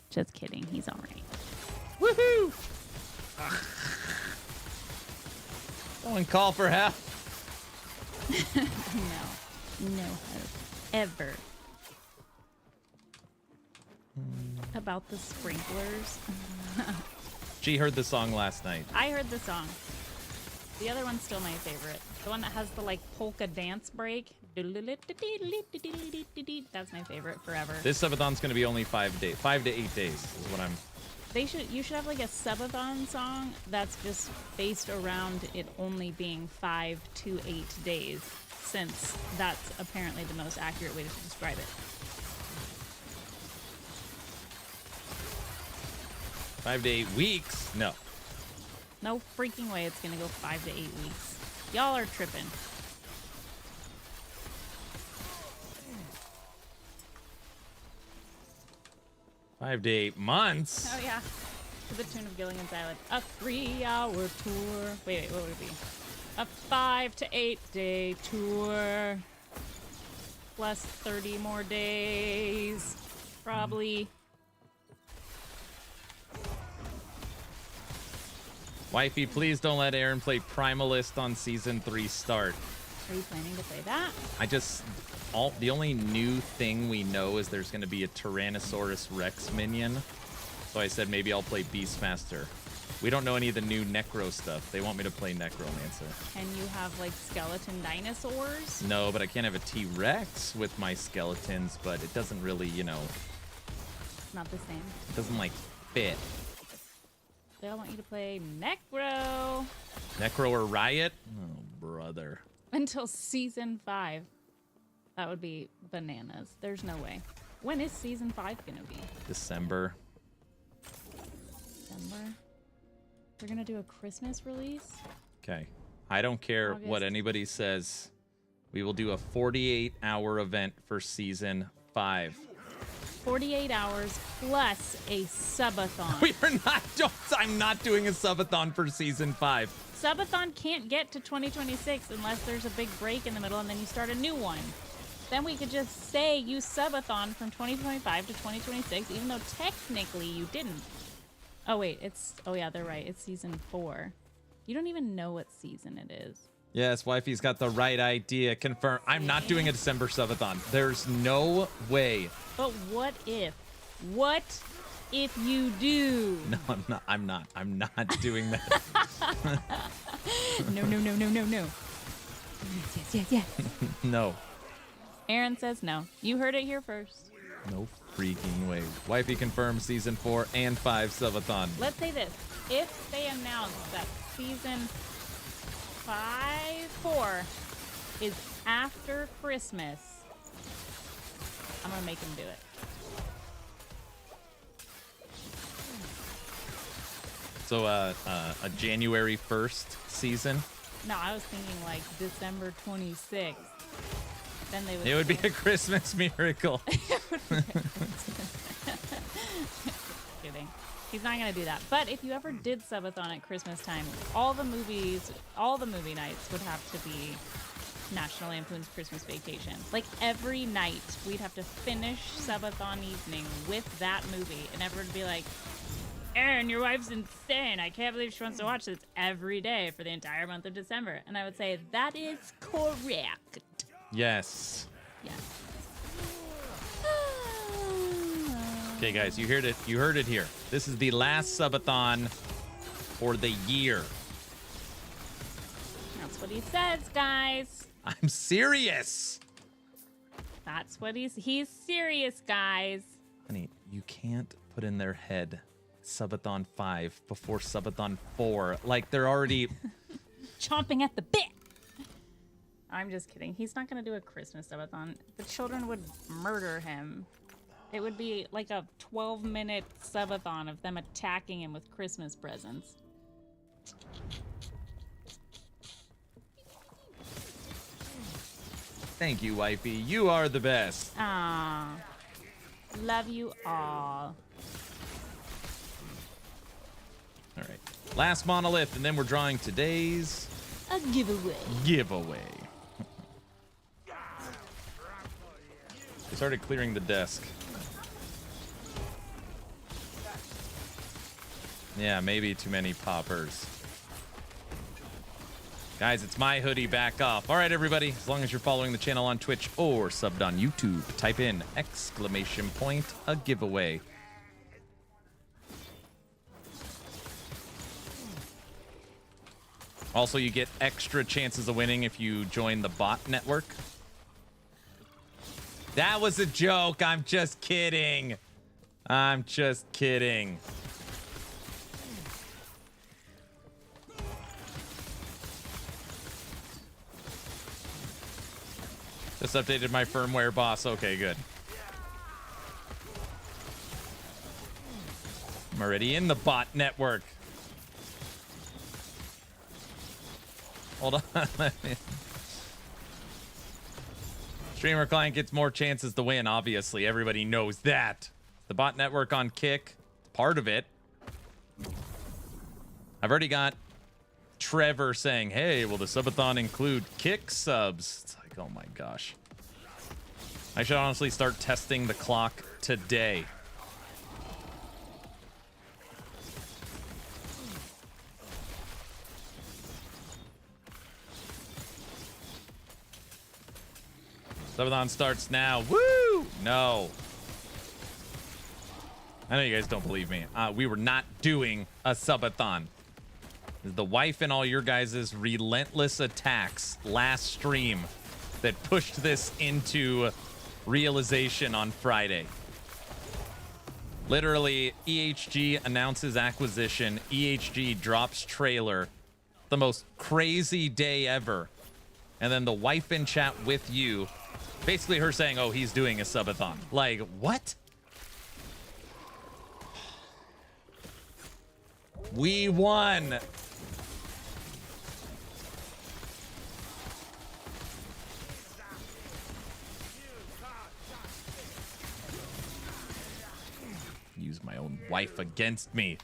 Just kidding, he's all right. Woohoo! Someone call for help. No help. Ever. About the sprinklers. She heard the song last night. I heard the song. The other one's still my favorite. The one that has the like polka dance break. That's my favorite forever. This subathon's gonna be only 5 days. 5 to 8 days is what I'm. You should have like a subathon song that's just based around it only being 5 to 8 days, since that's apparently the most accurate way to describe it. 5 to 8 weeks? No. No freaking way it's gonna go 5 to 8 weeks. Y'all are tripping. $5 to 8 months? Oh yeah. To the tune of Gilligan's Island. A 3-hour tour. Wait, what would it be? A 5 to 8 day tour. Plus 30 more days. Probably. Wifey, please don't let Aaron play Primalist on Season 3 start. Are you planning to play that? The only new thing we know is there's going to be a Tyrannosaurus Rex minion. So I said maybe I'll play Beastmaster. We don't know any of the new Necro stuff. They want me to play Necromancer. Can you have like skeleton dinosaurs? No, but I can't have a T-Rex with my skeletons, but it doesn't really, you know, Not the same. it doesn't like fit. They all want you to play Necro Necro or Riot? Oh, brother. until season 5. That would be bananas. There's no way. When is season 5 gonna be? December. December? They're gonna do a Christmas release? Okay. I don't care what August. anybody says. We will do a 48-hour event for season 5. 48 hours plus a subathon. We are not. I'm not doing a subathon for season 5. Subathon can't get to 2026 unless there's a big break in the middle and then you start a new one. Then we could just say you subathon from 2025 to 2026, even though technically you didn't. Oh wait, oh yeah, they're right. It's season 4. You don't even know what season it is. Yes, wifey's got the right idea. Confirm. I'm not doing a December subathon. There's no way. But what if? What if you do? No, I'm not. I'm not doing that. No. Yes. No. Aaron says no. You heard it here first. No freaking way. Wifey confirms season 4 and 5 subathon. Let's say this. If they announce that season 4 is after Christmas, I'm going to make them do it. So a January 1st season? No, I was thinking like December 26th. Then they would. It would be a Christmas miracle. Kidding. He's not gonna do that. But if you ever did subathon at Christmas time, all the movie nights would have to be National Lampoon's Christmas Vacation. Like every night, we'd have to finish subathon evening with that movie, and everyone would be like, "Aaron, your wife's insane. I can't believe she wants to watch this every day for the entire month of December." And I would say, that is correct. Yes. Yes. Okay, guys, you heard it. You heard it here. This is the last subathon for the year. That's what he says, guys. I'm serious. That's what he's serious, guys. Honey, you can't put in their head subathon 5 before subathon 4. Like they're already Chomping at the bit. I'm just kidding. He's not going to do a Christmas subathon. The children would murder him. It would be like a 12-minute subathon of them attacking him with Christmas presents. Thank you, wifey. You are the best. Ah, love you all. All right. Last monolith, and then we're drawing today's A giveaway. I started clearing the desk. Yeah, maybe too many poppers. Guys, it's my hoodie back off. All right, everybody. As long as you're following the channel on Twitch or subbed on YouTube, type in ! a giveaway. Also, you get extra chances of winning if you join the bot network. That was a joke. I'm just kidding. I'm just kidding. Just updated my firmware, boss. Okay, good. I'm already in the bot network. Hold on. Streamer client gets more chances to win, obviously. Everybody knows that. The bot network on Kick, part of it. I've already got Trevor saying, hey, will the subathon include Kick subs? It's like, oh my gosh. I should honestly start testing the clock today. Subathon starts now. Woo! No. I know you guys don't believe me. We were not doing a subathon. The wife and all your guys' relentless attacks last stream that pushed this into realization on Friday. Literally, EHG announces acquisition. EHG drops trailer. The most crazy day ever. And then the wife in chat with you. Basically her saying, oh, he's doing a subathon. Like, what? We won. Use my own wife against me.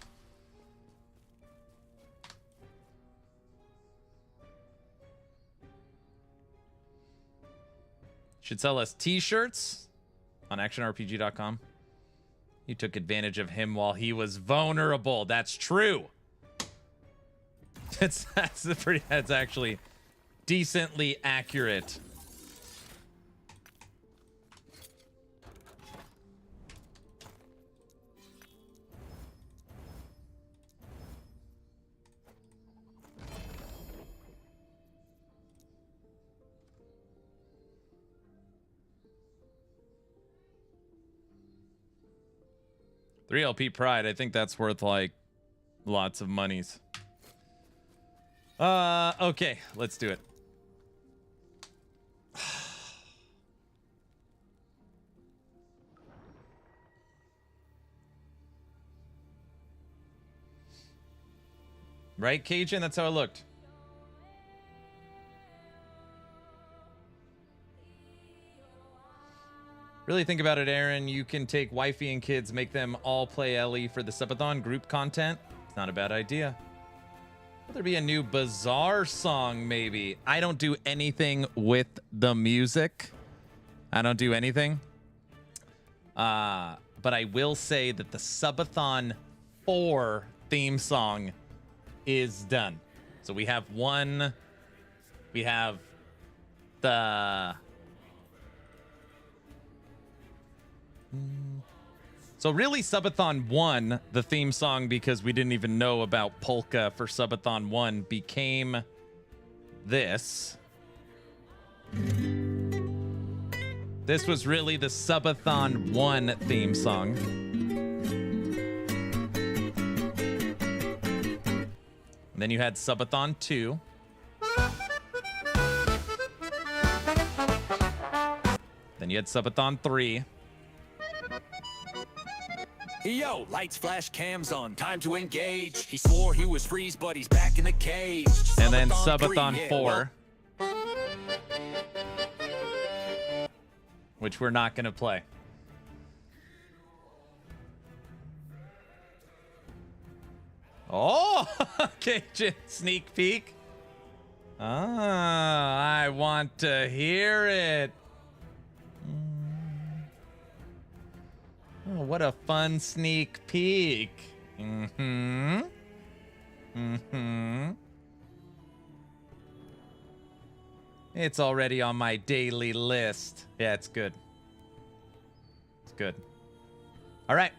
Should sell us t-shirts on actionrpg.com. You took advantage of him while he was vulnerable. That's true. That's actually decently accurate. Three LP Pride, I think that's worth like lots of monies. Okay, let's do it. Right, Cajun? That's how it looked. Really think about it, Aaron. You can take wifey and kids, make them all play Ellie for the subathon group content. It's not a bad idea. Will there be a new Bazaar song, maybe? I don't do anything with the music. I don't do anything. But I will say that the Subathon 4 theme song is done. So we have one. We have the... So really Subathon 1, the theme song, because we didn't even know about Polka for Subathon 1, became this. This was really the Subathon 1 theme song. And then you had Subathon 2. Then you had Subathon 3. Yo, lights, flash, cams on, time to engage. He swore he was freeze, but he's back in the cage. And then Subathon 4. Which we're not going to play. Oh, okay, sneak peek. Ah, I want to hear it. Oh, what a fun sneak peek. Mm-hmm. Mm-hmm. It's already on my daily list. Yeah, it's good. It's good. All right.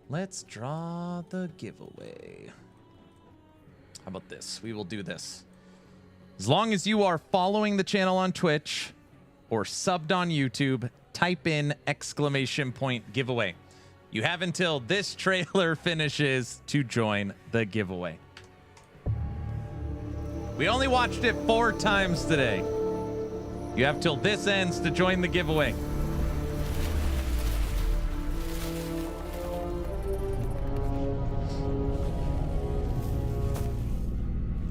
Let's draw the giveaway. How about this? We will do this. As long as you are following the channel on Twitch or subbed on YouTube, type in !giveaway. You have until this trailer finishes to join the giveaway. We only watched it 4 times today. You have till this ends to join the giveaway.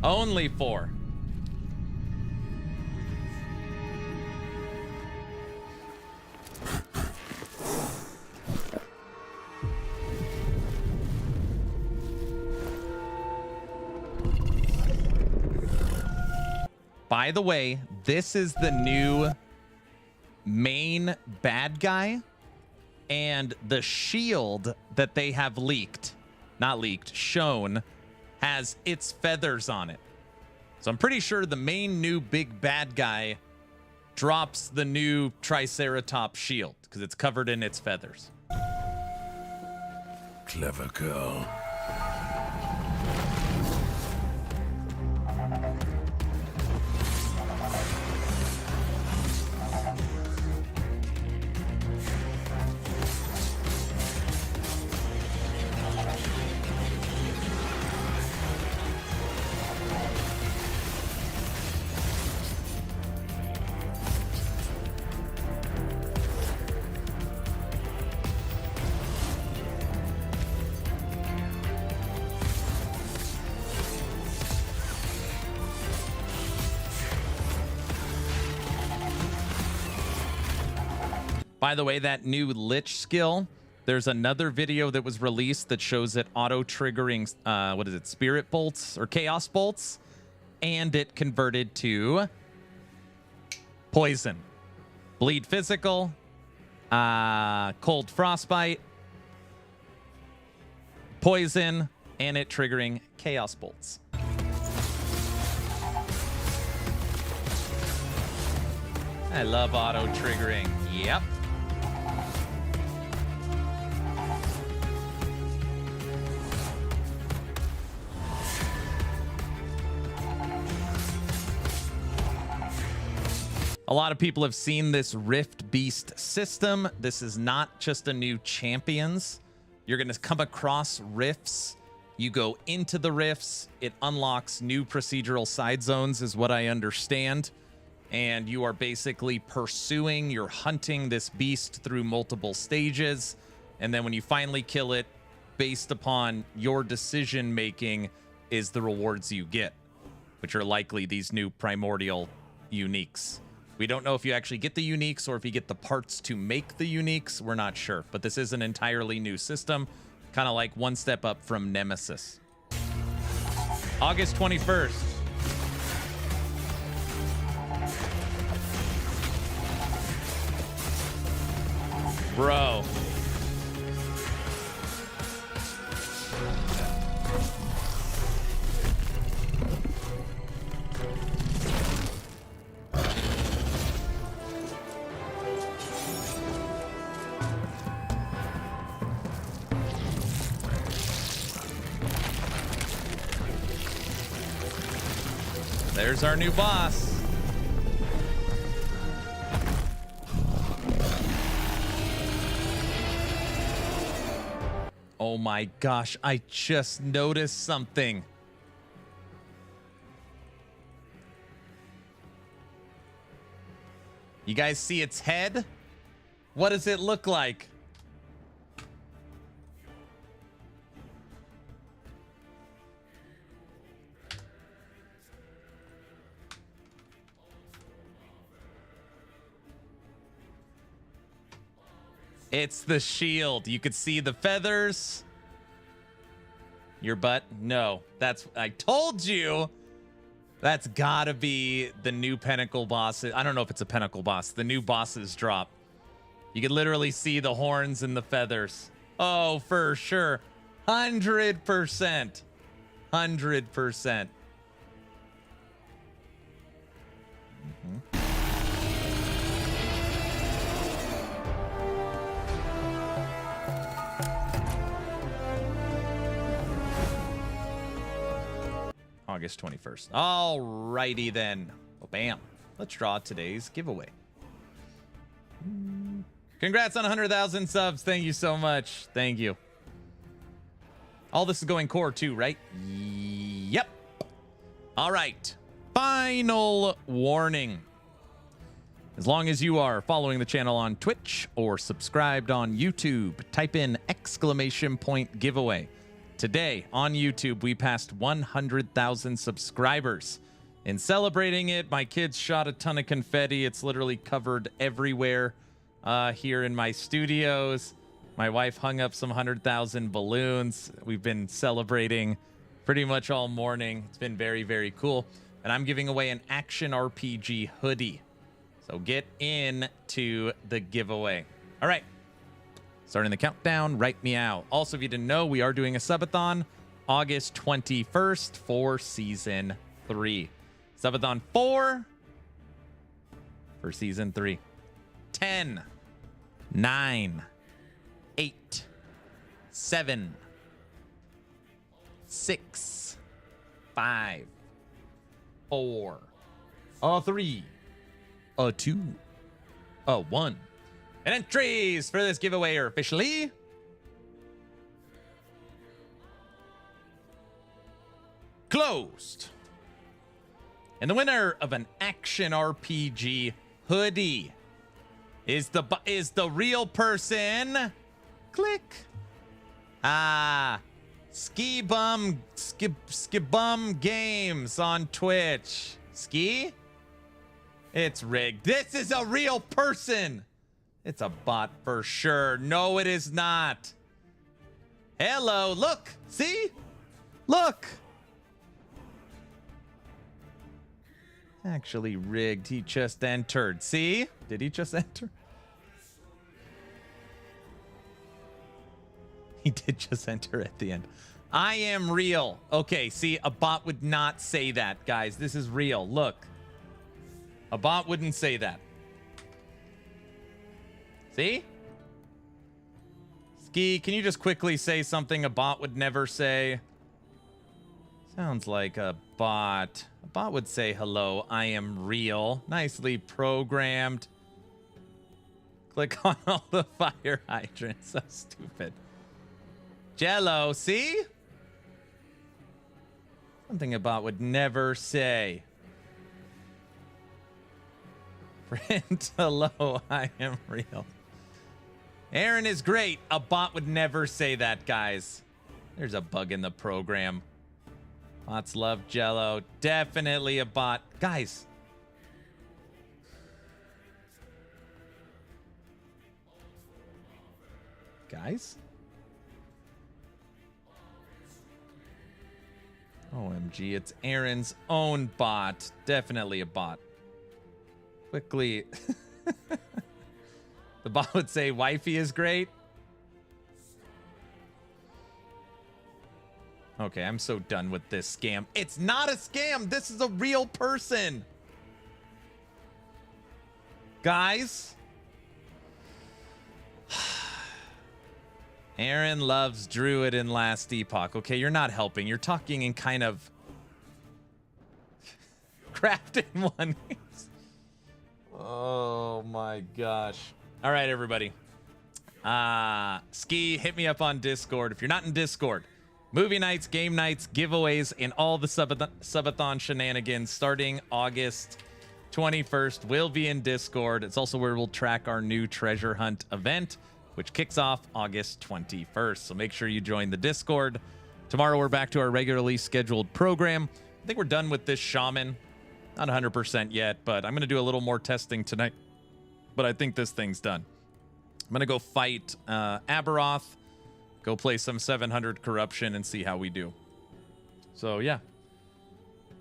Only 4. By the way, this is the new main bad guy, and the shield that they have shown, has its feathers on it. So I'm pretty sure the main new big bad guy drops the new Triceratops shield because it's covered in its feathers. clever girl. By the way, that new Lich skill, there's another video that was released that shows it auto-triggering, what is it, Spirit Bolts or Chaos Bolts, and it converted to Poison. Bleed Physical, Cold Frostbite, Poison, and it triggering Chaos Bolts. I love auto-triggering. Yep. A lot of people have seen this Rift Beast system. This is not just a new champions. You're going to come across rifts. You go into the rifts. It unlocks new procedural side zones is what I understand. And you are basically pursuing, you're hunting this beast through multiple stages. And then when you finally kill it, based upon your decision making is the rewards you get, which are likely these new primordial uniques. We don't know if you actually get the uniques or if you get the parts to make the uniques. We're not sure, but this is an entirely new system, kind of like one step up from Nemesis. August 21st. Bro. There's our new boss. Oh my gosh, I just noticed something. You guys see its head? What does it look like? It's the shield. You could see the feathers. Your butt? No. That's... I told you! That's gotta be the new Pinnacle boss. I don't know if it's a Pinnacle boss. The new bosses drop. You could literally see the horns and the feathers. Oh, for sure. 100%. 100%. August 21st. Alrighty then. Well, bam. Let's draw today's giveaway. Congrats on 100,000 subs. Thank you so much. Thank you. All this is going core too, right? Yep. All right. Final warning. As long as you are following the channel on Twitch or subscribed on YouTube, type in !giveaway. Today on YouTube, we passed 100,000 subscribers. In celebrating it, my kids shot a ton of confetti. It's literally covered everywhere here in my studios. My wife hung up some 100,000 balloons. We've been celebrating pretty much all morning. It's been very, very cool. And I'm giving away an Action RPG hoodie. So get into the giveaway. All right. Starting the countdown, write me out. Also, if you didn't know, we are doing a subathon August 21st for Season 3. Subathon 4 for Season 3. 10, 9, 8, 7, 6, 5, 4, 3, 2, 1. And entries for this giveaway are officially closed. And the winner of an action RPG hoodie is the real person. Click. Skibum Games on Twitch. Ski? It's rigged. This is a real person. It's a bot for sure. No, it is not. Hello, look. See? Look. Actually rigged. He just entered. See? Did he just enter? He did just enter at the end. I am real. Okay, see, a bot would not say that, guys. This is real. Look. A bot wouldn't say that. See? Ski, can you just quickly say something a bot would never say? Sounds like a bot. A bot would say, hello, I am real. Nicely programmed. Click on all the fire hydrants. So stupid. Jello, see? Something a bot would never say. Print, hello, I am real. Aaron is great. A bot would never say that, guys. There's a bug in the program. Bots love Jello. Definitely a bot. Guys. Guys? OMG, it's Aaron's own bot. Definitely a bot. Quickly. The bot would say wifey is great. Okay, I'm so done with this scam. It's not a scam. This is a real person. Guys. Aaron loves Druid in Last Epoch. Okay, you're not helping. You're talking in kind of crafting one. Oh my gosh. All right, everybody. Ski, hit me up on Discord. If you're not in Discord, movie nights, game nights, giveaways, and all the subathon shenanigans starting August 21st will be in Discord. It's also where we'll track our new treasure hunt event, which kicks off August 21st. So make sure you join the Discord. Tomorrow we're back to our regularly scheduled program. I think we're done with this Shaman. Not 100% yet, but I'm going to do a little more testing tonight. But I think this thing's done. I'm going to go fight Aberoth, go play some 700 Corruption, and see how we do. So, yeah.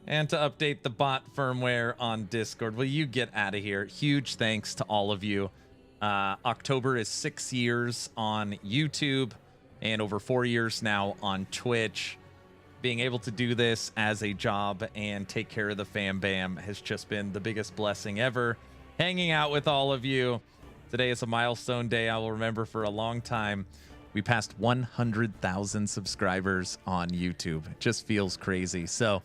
And to update the bot firmware on Discord, will you get out of here? Huge thanks to all of you. October is 6 years on YouTube and over 4 years now on Twitch. Being able to do this as a job and take care of the fam bam has just been the biggest blessing ever. Hanging out with all of you. Today is a milestone day I will remember for a long time. We passed 100,000 subscribers on YouTube. It just feels crazy. So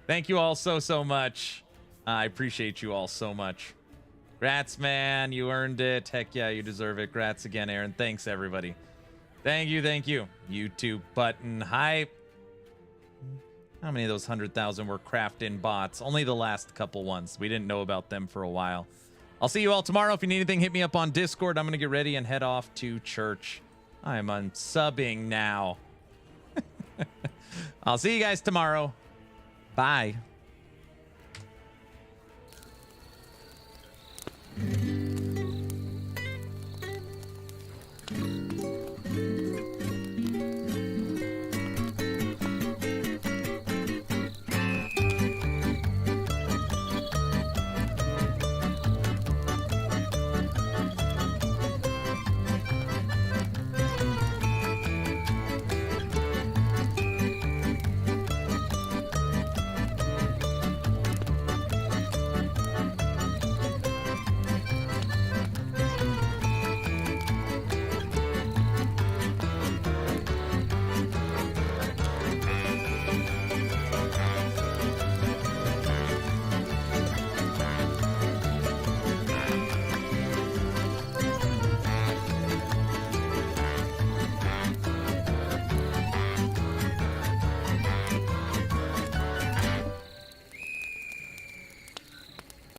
thank you all so much. I appreciate you all so much. Grats, man. You earned it. Heck yeah, you deserve it. Grats again, Aaron. Thanks, everybody. Thank you. YouTube button hype. How many of those 100,000 were crafting bots? Only the last couple ones. We didn't know about them for a while. I'll see you all tomorrow. If you need anything, hit me up on Discord. I'm going to get ready and head off to church. I'm unsubbing now. I'll see you guys tomorrow. Bye.